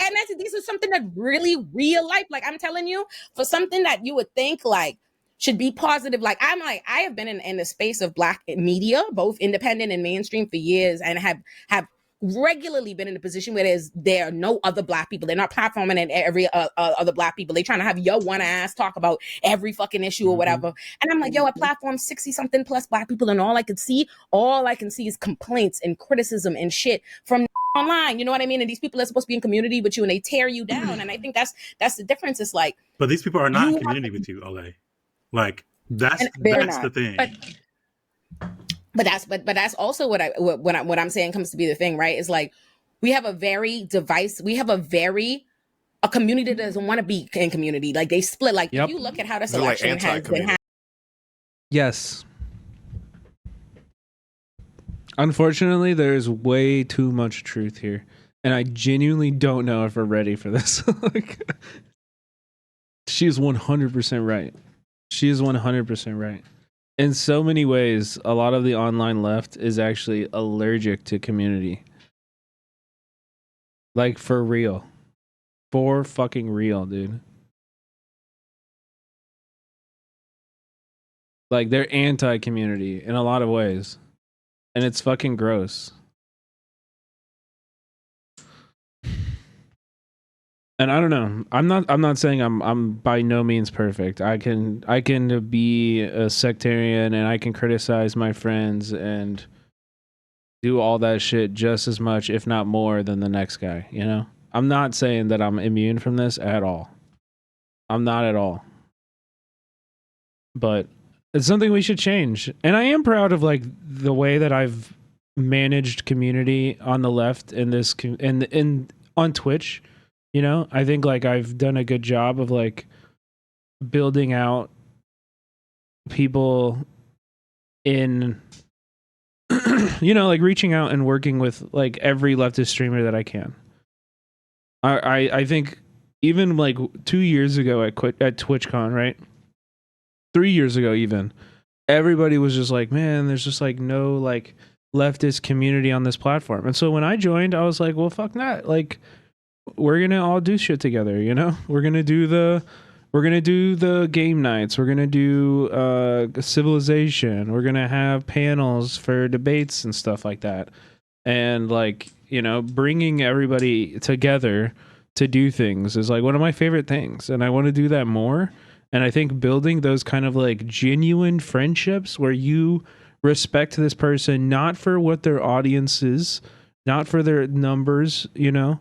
And this is something that really real life, like I'm telling you, for something that you would think like should be positive. Like I have been in the space of Black media, both independent and mainstream, for years, and have regularly been in a position where there are no other Black people. They're not platforming and every other Black people. They're trying to have your one ass talk about every fucking issue or whatever. And I'm like, yo, I platform 60 something plus Black people, and all I can see is complaints and criticism and shit from online. You know what I mean? And these people are supposed to be in community with you, and they tear you down. And I think that's the difference. It's like, but these people are not in community with you, Ole. Like that's the thing. But that's also what I'm saying comes to be the thing, right? Is like we have a community that doesn't want to be in community. Like they split. Like if you look at how this election has been. Yes. Unfortunately, there's way too much truth here, and I genuinely don't know if we're ready for this. She is 100% right. She is 100% right. In so many ways, a lot of the online left is actually allergic to community. Like, for real. For fucking real, dude. Like, they're anti-community in a lot of ways. And it's fucking gross. And I don't know. I'm not saying I'm by no means perfect. I can be a sectarian, and I can criticize my friends and do all that shit just as much, if not more, than the next guy, you know? I'm not saying that I'm immune from this at all. I'm not at all. But it's something we should change. And I am proud of like the way that I've managed community on the left in this in on Twitch. You know, I think like I've done a good job of like building out people in, you know, like reaching out and working with like every leftist streamer that I can. I think even like 2 years ago at TwitchCon, right? 3 years ago even, everybody was just like, man, there's just like no like leftist community on this platform. And so when I joined, I was like, well, fuck that. Like, we're gonna all do shit together, you know? We're gonna do the game nights. We're gonna do Civilization. We're gonna have panels for debates and stuff like that. And like, you know, bringing everybody together to do things is like one of my favorite things, and I want to do that more. And I think building those kind of like genuine friendships where you respect this person not for what their audience is, not for their numbers, you know,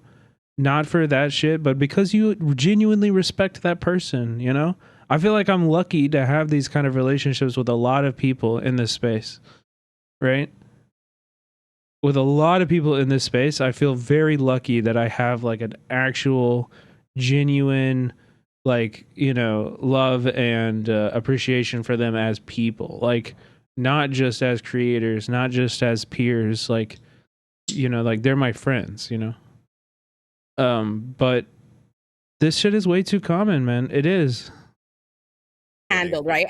not for that shit, but because you genuinely respect that person, you know? I feel like I'm lucky to have these kind of relationships with a lot of people in this space, right? With a lot of people in this space, I feel very lucky that I have like an actual genuine, like, you know, love and appreciation for them as people, like not just as creators, not just as peers, like, you know, like they're my friends, you know? But this shit is way too common, man. It is. Handled, right?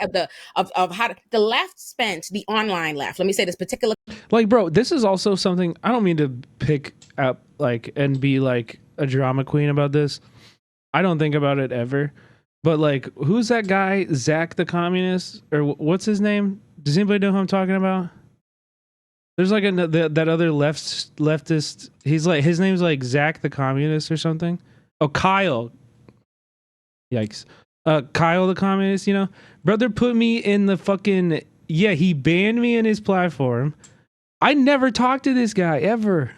Of how the left spent, the online left. Let me say this particular. Like, bro, this is also something, I don't mean to pick up like and be like a drama queen about this. I don't think about it ever. But like, who's that guy, Zach the Communist, or what's his name? Does anybody know who I'm talking about? There's like that other leftist. He's like, his name's like Zach the Communist or something. Oh, Kyle. Yikes. Kyle the Communist, you know? Brother put me in the fucking, yeah, he banned me in his platform. I never talked to this guy ever.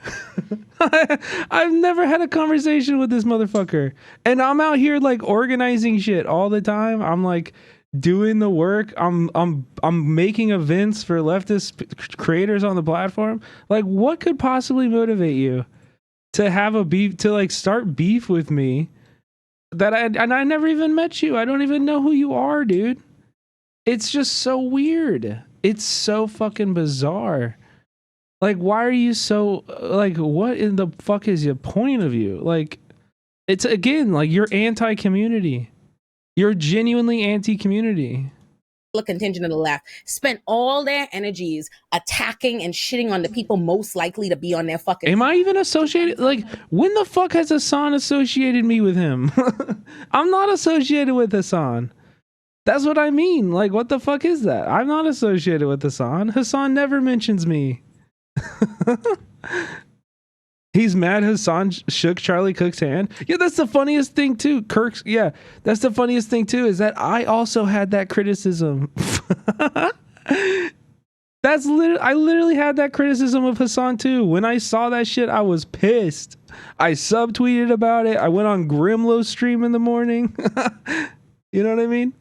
I've never had a conversation with this motherfucker. And I'm out here like organizing shit all the time. I'm like doing the work. I'm making events for leftist creators on the platform. Like, what could possibly motivate you to have a beef, to like start beef with me? And I never even met you. I don't even know who you are, dude. It's just so weird. It's so fucking bizarre. Like, why are you so, like, what in the fuck is the point of you? Like, it's, again, like, you're anti-community. You're genuinely anti-community. Contingent of the left spent all their energies attacking and shitting on the people most likely to be on their fucking. Am I even associated? Like, when the fuck has Hassan associated me with him? I'm not associated with Hassan. That's what I mean. Like, what the fuck is that? I'm not associated with Hassan. Hassan never mentions me. He's mad Hassan shook Charlie Cook's hand. Yeah, that's the funniest thing too. That's the funniest thing too, is that I also had that criticism. I literally had that criticism of Hassan too. When I saw that shit, I was pissed. I subtweeted about it. I went on Grimlow's stream in the morning. You know what I mean?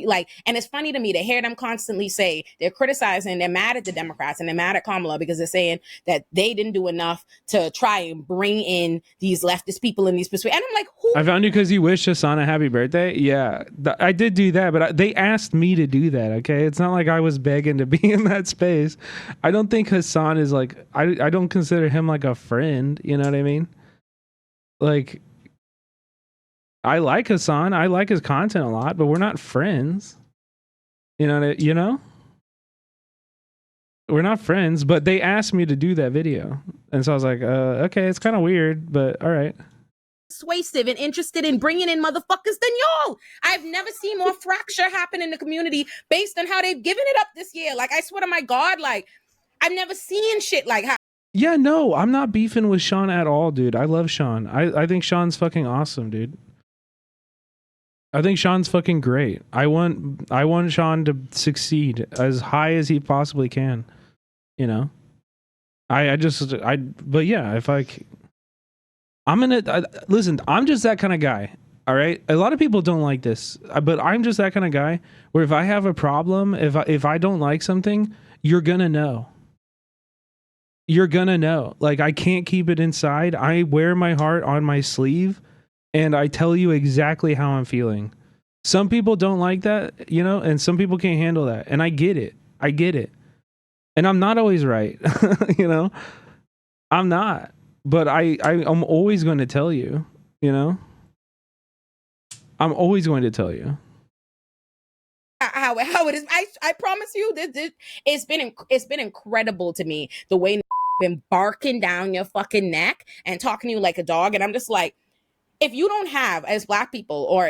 Like, and it's funny to me to hear them constantly say they're criticizing, they're mad at the Democrats and they're mad at Kamala because they're saying that they didn't do enough to try and bring in these leftist people in these persuasions. And I'm like, who? I found you because you wished Hassan a happy birthday. Yeah, I did do that, but they asked me to do that. Okay, it's not like I was begging to be in that space. I don't think Hassan is like, I don't consider him like a friend. You know what I mean? Like, I like Hassan. I like his content a lot, but we're not friends. You know? We're not friends, but they asked me to do that video. And so I was like, okay, it's kind of weird, but all right. Persuasive and interested in bringing in motherfuckers than y'all. I've never seen more fracture happen in the community based on how they've given it up this year. Like, I swear to my God, like, I've never seen shit like how. Yeah, no, I'm not beefing with Sean at all, dude. I love Sean. I think Sean's fucking awesome, dude. I think Sean's fucking great. I want Sean to succeed as high as he possibly can. You know? But yeah, if listen, I'm just that kind of guy. All right? A lot of people don't like this, but I'm just that kind of guy where if I have a problem, if I don't like something, you're going to know. You're going to know. Like, I can't keep it inside. I wear my heart on my sleeve. And I tell you exactly how I'm feeling. Some people don't like that, and some people can't handle that. And I get it. And I'm not always right, I'm not. But I'm always going to tell you, I'm always going to tell you. How it is. I promise you, it's been incredible to me, the way been barking down your fucking neck and talking to you like a dog. And I'm just like, if you don't have, as Black people or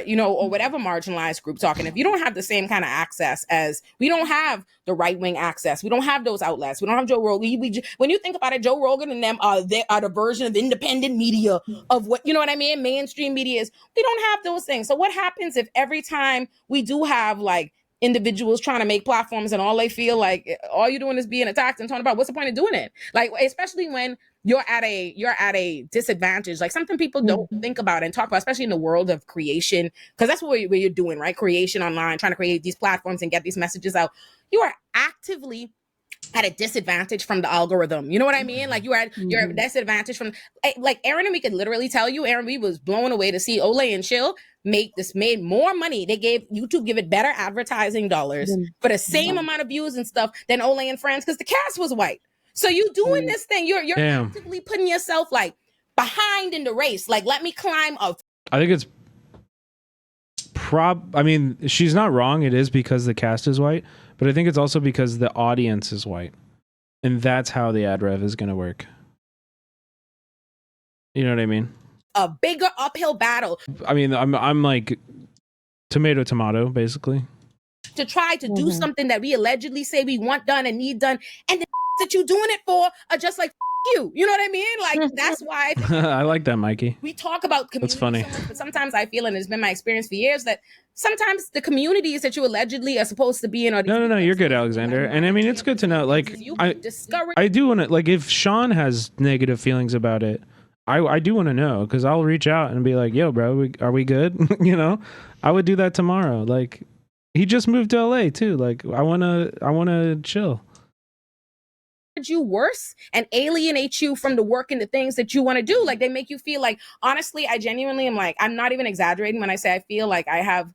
whatever marginalized group talking, if you don't have the same kind of access as, we don't have the right wing access, we don't have those outlets, we don't have Joe Rogan. When you think about it, Joe Rogan and them are the version of independent media of what, you know what I mean? Mainstream media is. We don't have those things. So what happens if every time we do have like individuals trying to make platforms and all they feel like all you're doing is being attacked and talking about, what's the point of doing it? Like, especially when you're at a disadvantage, like something people don't think about and talk about, especially in the world of creation, because that's what you're doing, right? Creation online, trying to create these platforms and get these messages out. You are actively at a disadvantage from the algorithm. You know what I mean? Like you're at disadvantage from, like Aaron and we could literally tell you, Aaron, we was blown away to see Ole and Chill made more money. YouTube give it better advertising dollars for the same amount of views and stuff than Ole and Friends, because the cast was white. So you doing this thing, you're actively putting yourself like behind in the race. Like, let me climb up. I think it's she's not wrong. It is because the cast is white, but I think it's also because the audience is white. And that's how the ad rev is going to work. You know what I mean? A bigger uphill battle. I mean, I'm like tomato, basically. To try to do something that we allegedly say we want done and need done. And the that you doing it for are just like, you. You know what I mean? Like, that's why I think I like that, Mikey. We talk about community. That's funny. So much, but sometimes I feel, and it's been my experience for years, that sometimes the communities that you allegedly are supposed to be in are no, you're good, Alexander. And I mean, it's good to know. Like, I do want to, like, if Sean has negative feelings about it, I do want to know, because I'll reach out and be like, yo, bro, are we good? I would do that tomorrow. Like, he just moved to LA too. Like, I wanna chill. You worse and alienate you from the work and the things that you want to do. Like, they make you feel like, honestly, I genuinely am like, I'm not even exaggerating when I say I feel like I have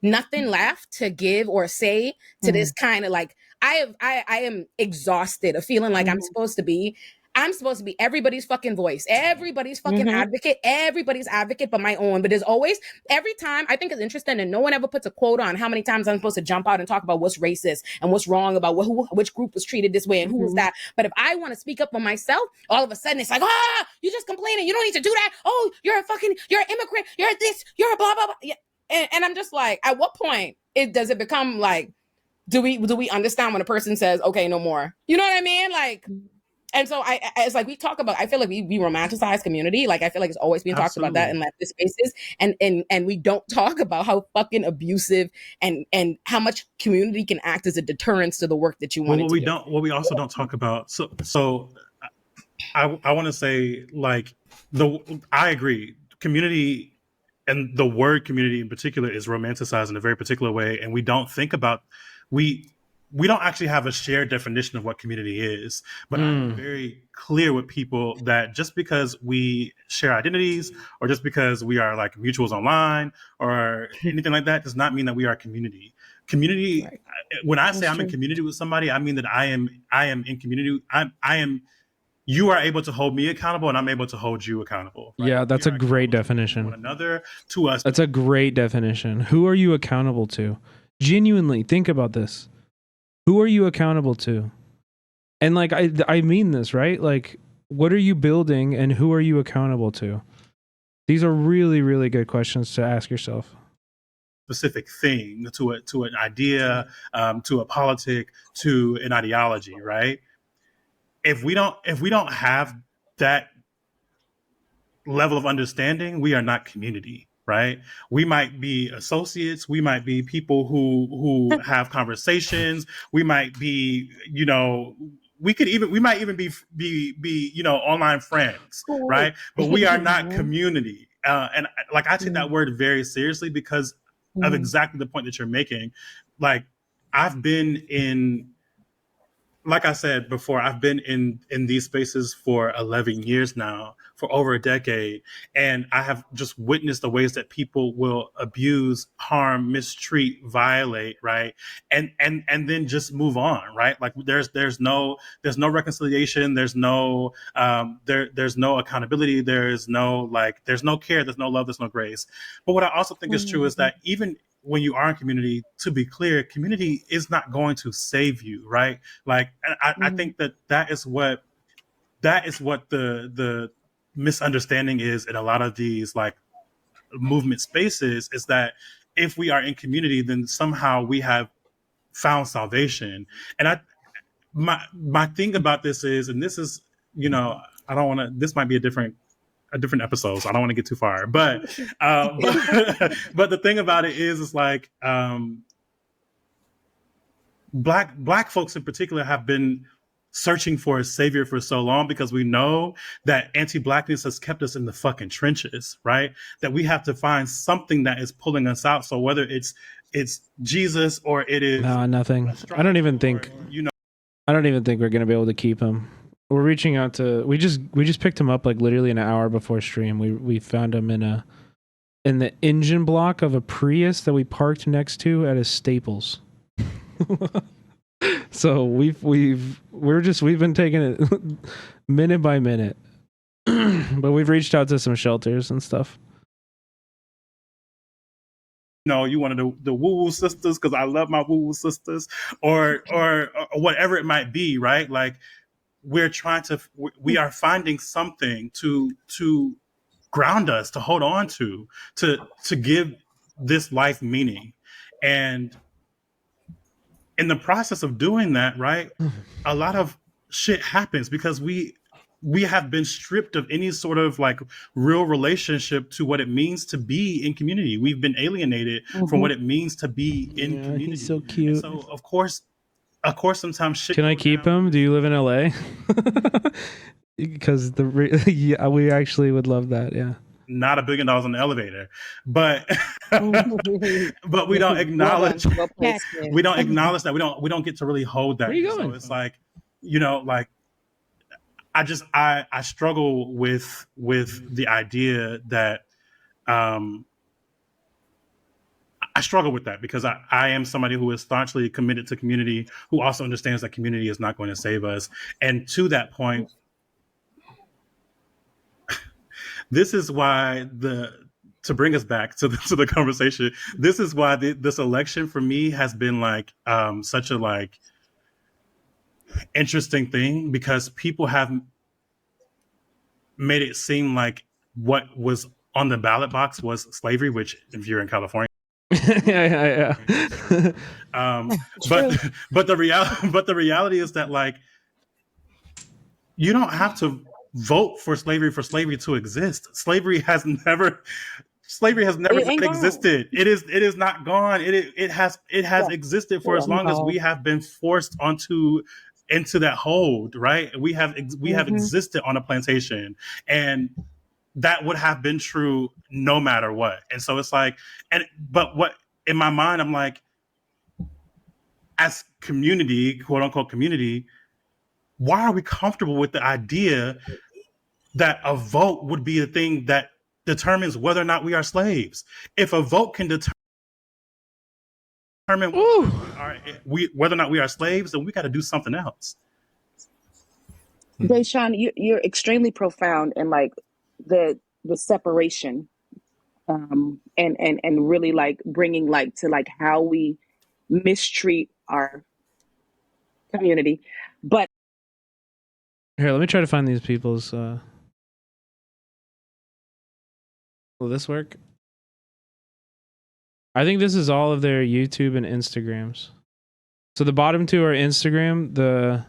nothing left to give or say to this kind of, like, I am exhausted of feeling like I'm supposed to be everybody's fucking voice, everybody's fucking advocate, everybody's advocate but my own. But there's always, every time, I think it's interesting that no one ever puts a quote on how many times I'm supposed to jump out and talk about what's racist and what's wrong about which group was treated this way and who was that. But if I want to speak up for myself, all of a sudden it's like, you're just complaining. You don't need to do that. Oh, you're an immigrant. You're this, you're a blah, blah, blah. Yeah. And I'm just like, at what point does it become like, do we understand when a person says, okay, no more? You know what I mean? Like, And so it's like we talk about, I feel like we romanticize community. Like I feel like it's always being talked about that in leftist spaces. And we don't talk about how fucking abusive and how much community can act as a deterrence to the work that you want to do. What we also don't talk about. So I want to say, like, I agree. Community, and the word community in particular, is romanticized in a very particular way, and we don't think about we don't actually have a shared definition of what community is. But I'm very clear with people that just because we share identities, or just because we are like mutuals online or anything like that, does not mean that we are community. Community. Right. When I say I'm in community with somebody, I mean that I am in community. I am. You are able to hold me accountable, and I'm able to hold you accountable. Right? Yeah, that's a great definition. To one another, to us. That's a great definition. Who are you accountable to? Genuinely, think about this. Who are you accountable to? And like, I mean this, right? Like, what are you building, and who are you accountable to? These are really, really good questions to ask yourself. Specific thing, to an idea, to a politic, to an ideology, right? If we don't have that level of understanding, we are not community, right? We might be associates, we might be people who have conversations, we might be, we might even be online friends, right? But we are not community. And like, I take that word very seriously because of exactly the point that you're making. Like, I've been in, like I said before, I've been in these spaces for 11 years now, for over a decade. And I have just witnessed the ways that people will abuse, harm, mistreat, violate, right? And then just move on, right? Like there's no reconciliation, there's no there's no accountability, there's no care, there's no love, there's no grace. But what I also think is true is that even when you are in community, to be clear, community is not going to save you, right? Like, I think that is what the misunderstanding is in a lot of these like movement spaces, is that if we are in community, then somehow we have found salvation. And my thing about this is, and this is, I don't want to, this might be a different episode, so I don't want to get too far. But but the thing about it is like, black folks in particular have been searching for a savior for so long, because we know that anti-blackness has kept us in the fucking trenches, right? That we have to find something that is pulling us out. So whether it's Jesus, or it is nothing. I don't even think we're gonna be able to keep him. We're reaching out to. We just picked him up like literally an hour before stream. We found him in the engine block of a Prius that we parked next to at a Staples. So we've been taking it minute by minute, but we've reached out to some shelters and stuff. You wanted the woo-woo sisters because I love my woo-woo sisters, or whatever it might be, right? Like, we are finding something to ground us, to hold on to give this life meaning. And in the process of doing that, right, a lot of shit happens because we have been stripped of any sort of like real relationship to what it means to be in community. We've been alienated from what it means to be in community. He's so cute. And so of course sometimes shit. Can I keep him? Do you live in LA? Because yeah, we actually would love that. Yeah. Not $1 billion in the elevator, but but we don't acknowledge that we don't get to really hold that. Where are you going? So it's like, like I struggle with the idea that I struggle with that, because I am somebody who is staunchly committed to community, who also understands that community is not going to save us. And to that point, this is why to bring us back to the conversation, this is why this election for me has been like such a like interesting thing, because people have made it seem like what was on the ballot box was slavery, which if you're in California. yeah. But the reality is that like you don't have to vote for slavery to exist. Slavery has never It ain't gone. existed. It is not gone. It has existed for as long as we have been forced into that hold, right? We have existed on a plantation, and that would have been true no matter what. And so it's like, but what in my mind, I'm like, as community, quote unquote community, why are we comfortable with the idea that a vote would be a thing that determines whether or not we are slaves? If a vote can determine whether or not we are slaves, then we got to do something else. Deshaun, you're extremely profound in like the separation, and really like bringing like to like how we mistreat our community. But here, let me try to find these people's. Will this work? I think this is all of their YouTube and Instagrams. So the bottom two are Instagram.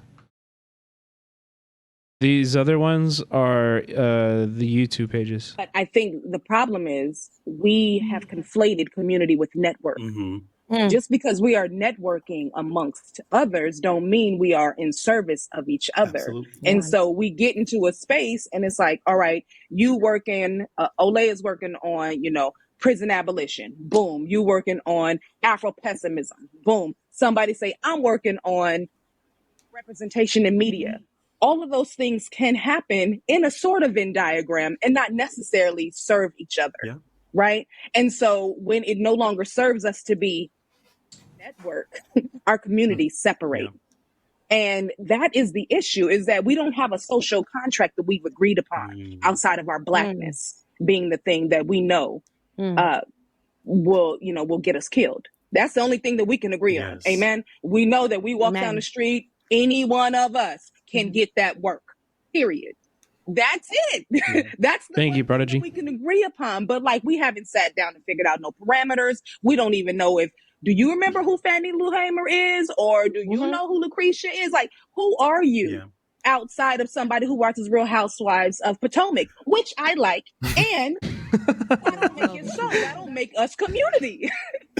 These other ones are the YouTube pages. But I think the problem is we have conflated community with network. Just because we are networking amongst others don't mean we are in service of each other. Absolutely. And so we get into a space and it's like, all right, you working, Olay is working on, prison abolition. Boom. You working on Afro-pessimism. Boom. Somebody say, I'm working on representation in media. All of those things can happen in a sort of Venn diagram and not necessarily serve each other. Yeah. Right. And so when it no longer serves us to be network, our communities separate. Yeah. And that is the issue, is that we don't have a social contract that we've agreed upon outside of our blackness being the thing that we know will get us killed. That's the only thing that we can agree on. Amen. We know that we walk down the street, any one of us can get that work, period. That's it. That's the Thank you, Prodigy. we can agree upon. But like, we haven't sat down and figured out no parameters. We don't even know do you remember who Fannie Lou Hamer is? Or do you know who Lucretia is? Like, who are you outside of somebody who watches Real Housewives of Potomac, which I like. And that don't make it so. That don't make us community.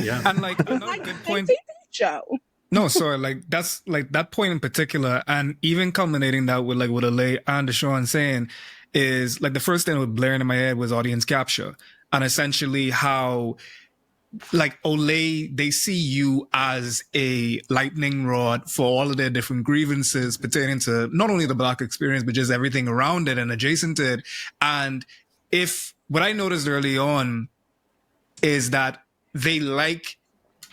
Yeah. And like another good point. Show. No, sorry, like that's like that point in particular, and even culminating that with like what Alay and Deshaun saying is like the first thing that was blaring in my head was audience capture, and essentially how like Olay, they see you as a lightning rod for all of their different grievances pertaining to not only the Black experience, but just everything around it and adjacent to it. And if what I noticed early on is that they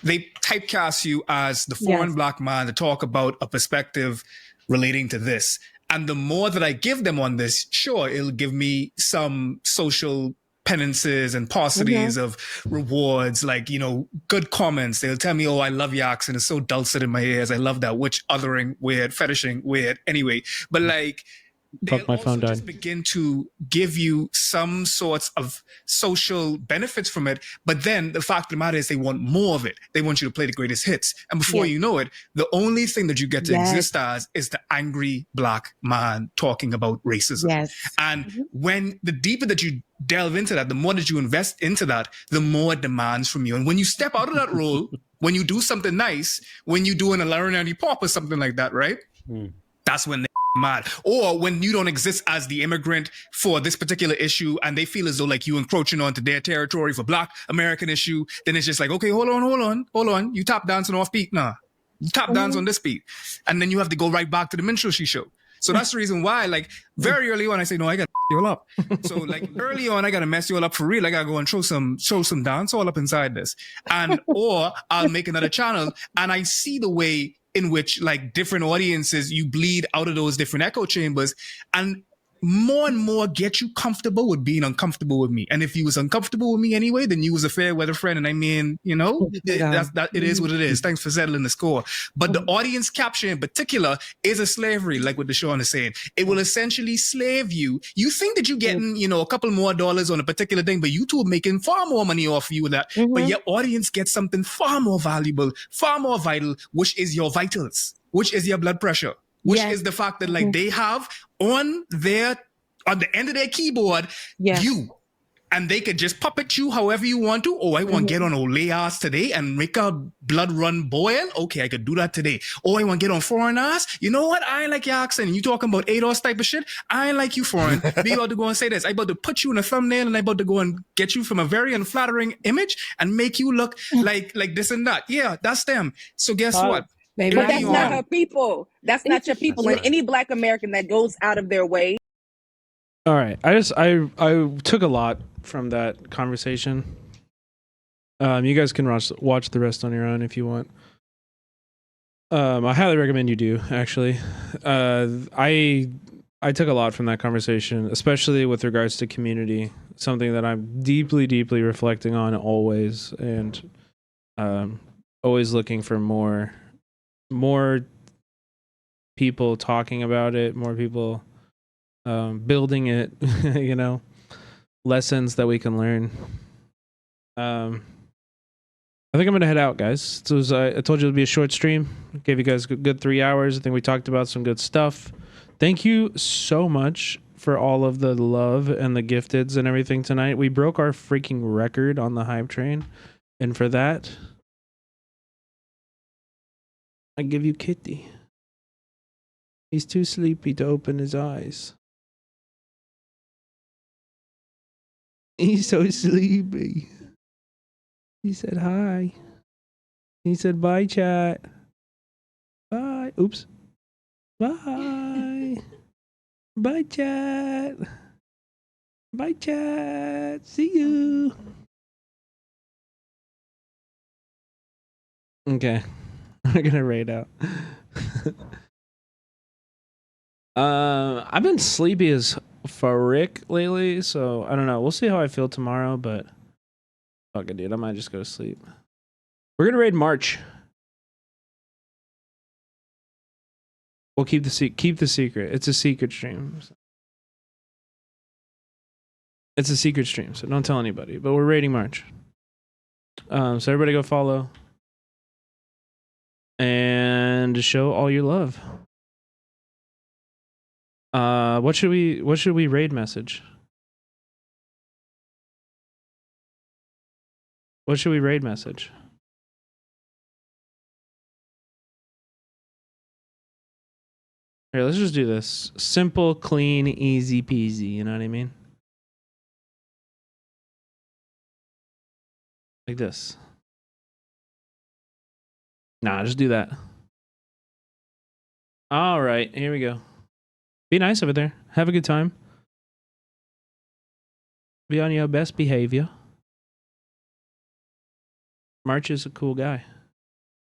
typecast you as the foreign Black man to talk about a perspective relating to this. And the more that I give them on this, sure, it'll give me some social penances and paucities of rewards, like, good comments. They'll tell me, oh, I love your accent. It's so dulcet in my ears. I love that. Which othering, weird, fetishing, weird. Anyway, but like, they'll also just begin to give you some sorts of social benefits from it. But then the fact of the matter is they want more of it. They want you to play the greatest hits. And before you know it, the only thing that you get to exist as is the angry Black man talking about racism. And when the deeper that you delve into that, the more that you invest into that, the more it demands from you. And when you step out of that role, when you do something nice, when you do an Larry Pop or something like that, right? That's when mad. Or when you don't exist as the immigrant for this particular issue and they feel as though like you encroaching onto their territory for Black American issue, then it's just like, okay, hold on. You tap dancing off beat. Nah, you tap dance on this beat. And then you have to go right back to the minstrelsy show. So that's the reason why, like, very early on, I say, no, I got to you all up. So like early on, I got to mess you all up for real. I got to go and show some dance all up inside this. Or I'll make another channel and I see the way in which like different audiences, you bleed out of those different echo chambers and more get you comfortable with being uncomfortable with me. And if you was uncomfortable with me anyway, then you was a fair weather friend. And I mean, it is what it is. Thanks for settling the score. But the audience capture in particular is a slavery, like what Deshaun is saying. It will essentially slave you. You think that you're getting, a couple more dollars on a particular thing, but you two are making far more money off you with that. But your audience gets something far more valuable, far more vital, which is your vitals, which is your blood pressure. which is the fact that like they have on the end of their keyboard, you. And they could just puppet you however you want to. Oh, I want to get on Olay ass today and make a blood run boil. Okay, I could do that today. Oh, I want to get on foreign ass. You know what? I ain't like your accent. You talking about ADOS type of shit? I ain't like you foreign. Be about to go and say this. I about to put you in a thumbnail and I about to go and get you from a very unflattering image and make you look like this and that. Yeah, that's them. So guess what? But that's not her people. That's not your people. And any Black American that goes out of their way. All right. I took a lot from that conversation. You guys can watch the rest on your own if you want. I highly recommend you do, actually. I took a lot from that conversation, especially with regards to community, something that I'm deeply, deeply reflecting on always, and always looking for more people talking about it, more people building it, you know, lessons that we can learn. I think I'm gonna head out, guys. So I told you it'd be a short stream. Gave you guys a good 3 hours. I think we talked about some good stuff. Thank you so much for all of the love and the gifteds and everything tonight. We broke our freaking record on the hype train, and for that, I give you Kitty. He's too sleepy to open his eyes. He's so sleepy. He said hi. He said bye, chat. Bye. Oops. Bye. Bye, chat. Bye, chat. See you. Okay. We're gonna raid out. I've been sleepy as frick lately, so I don't know. We'll see how I feel tomorrow, but fuck it, dude. I might just go to sleep. We're gonna raid March. We'll keep the secret. It's a secret stream. It's a secret stream, so don't tell anybody. But we're raiding March. So everybody go follow and show all your love. What should we raid message? What should we raid message? Here, let's just do this. Simple, clean, easy peasy, you know what I mean? Like this. Nah, just do that. All right, here we go. Be nice over there. Have a good time. Be on your best behavior. March is a cool guy.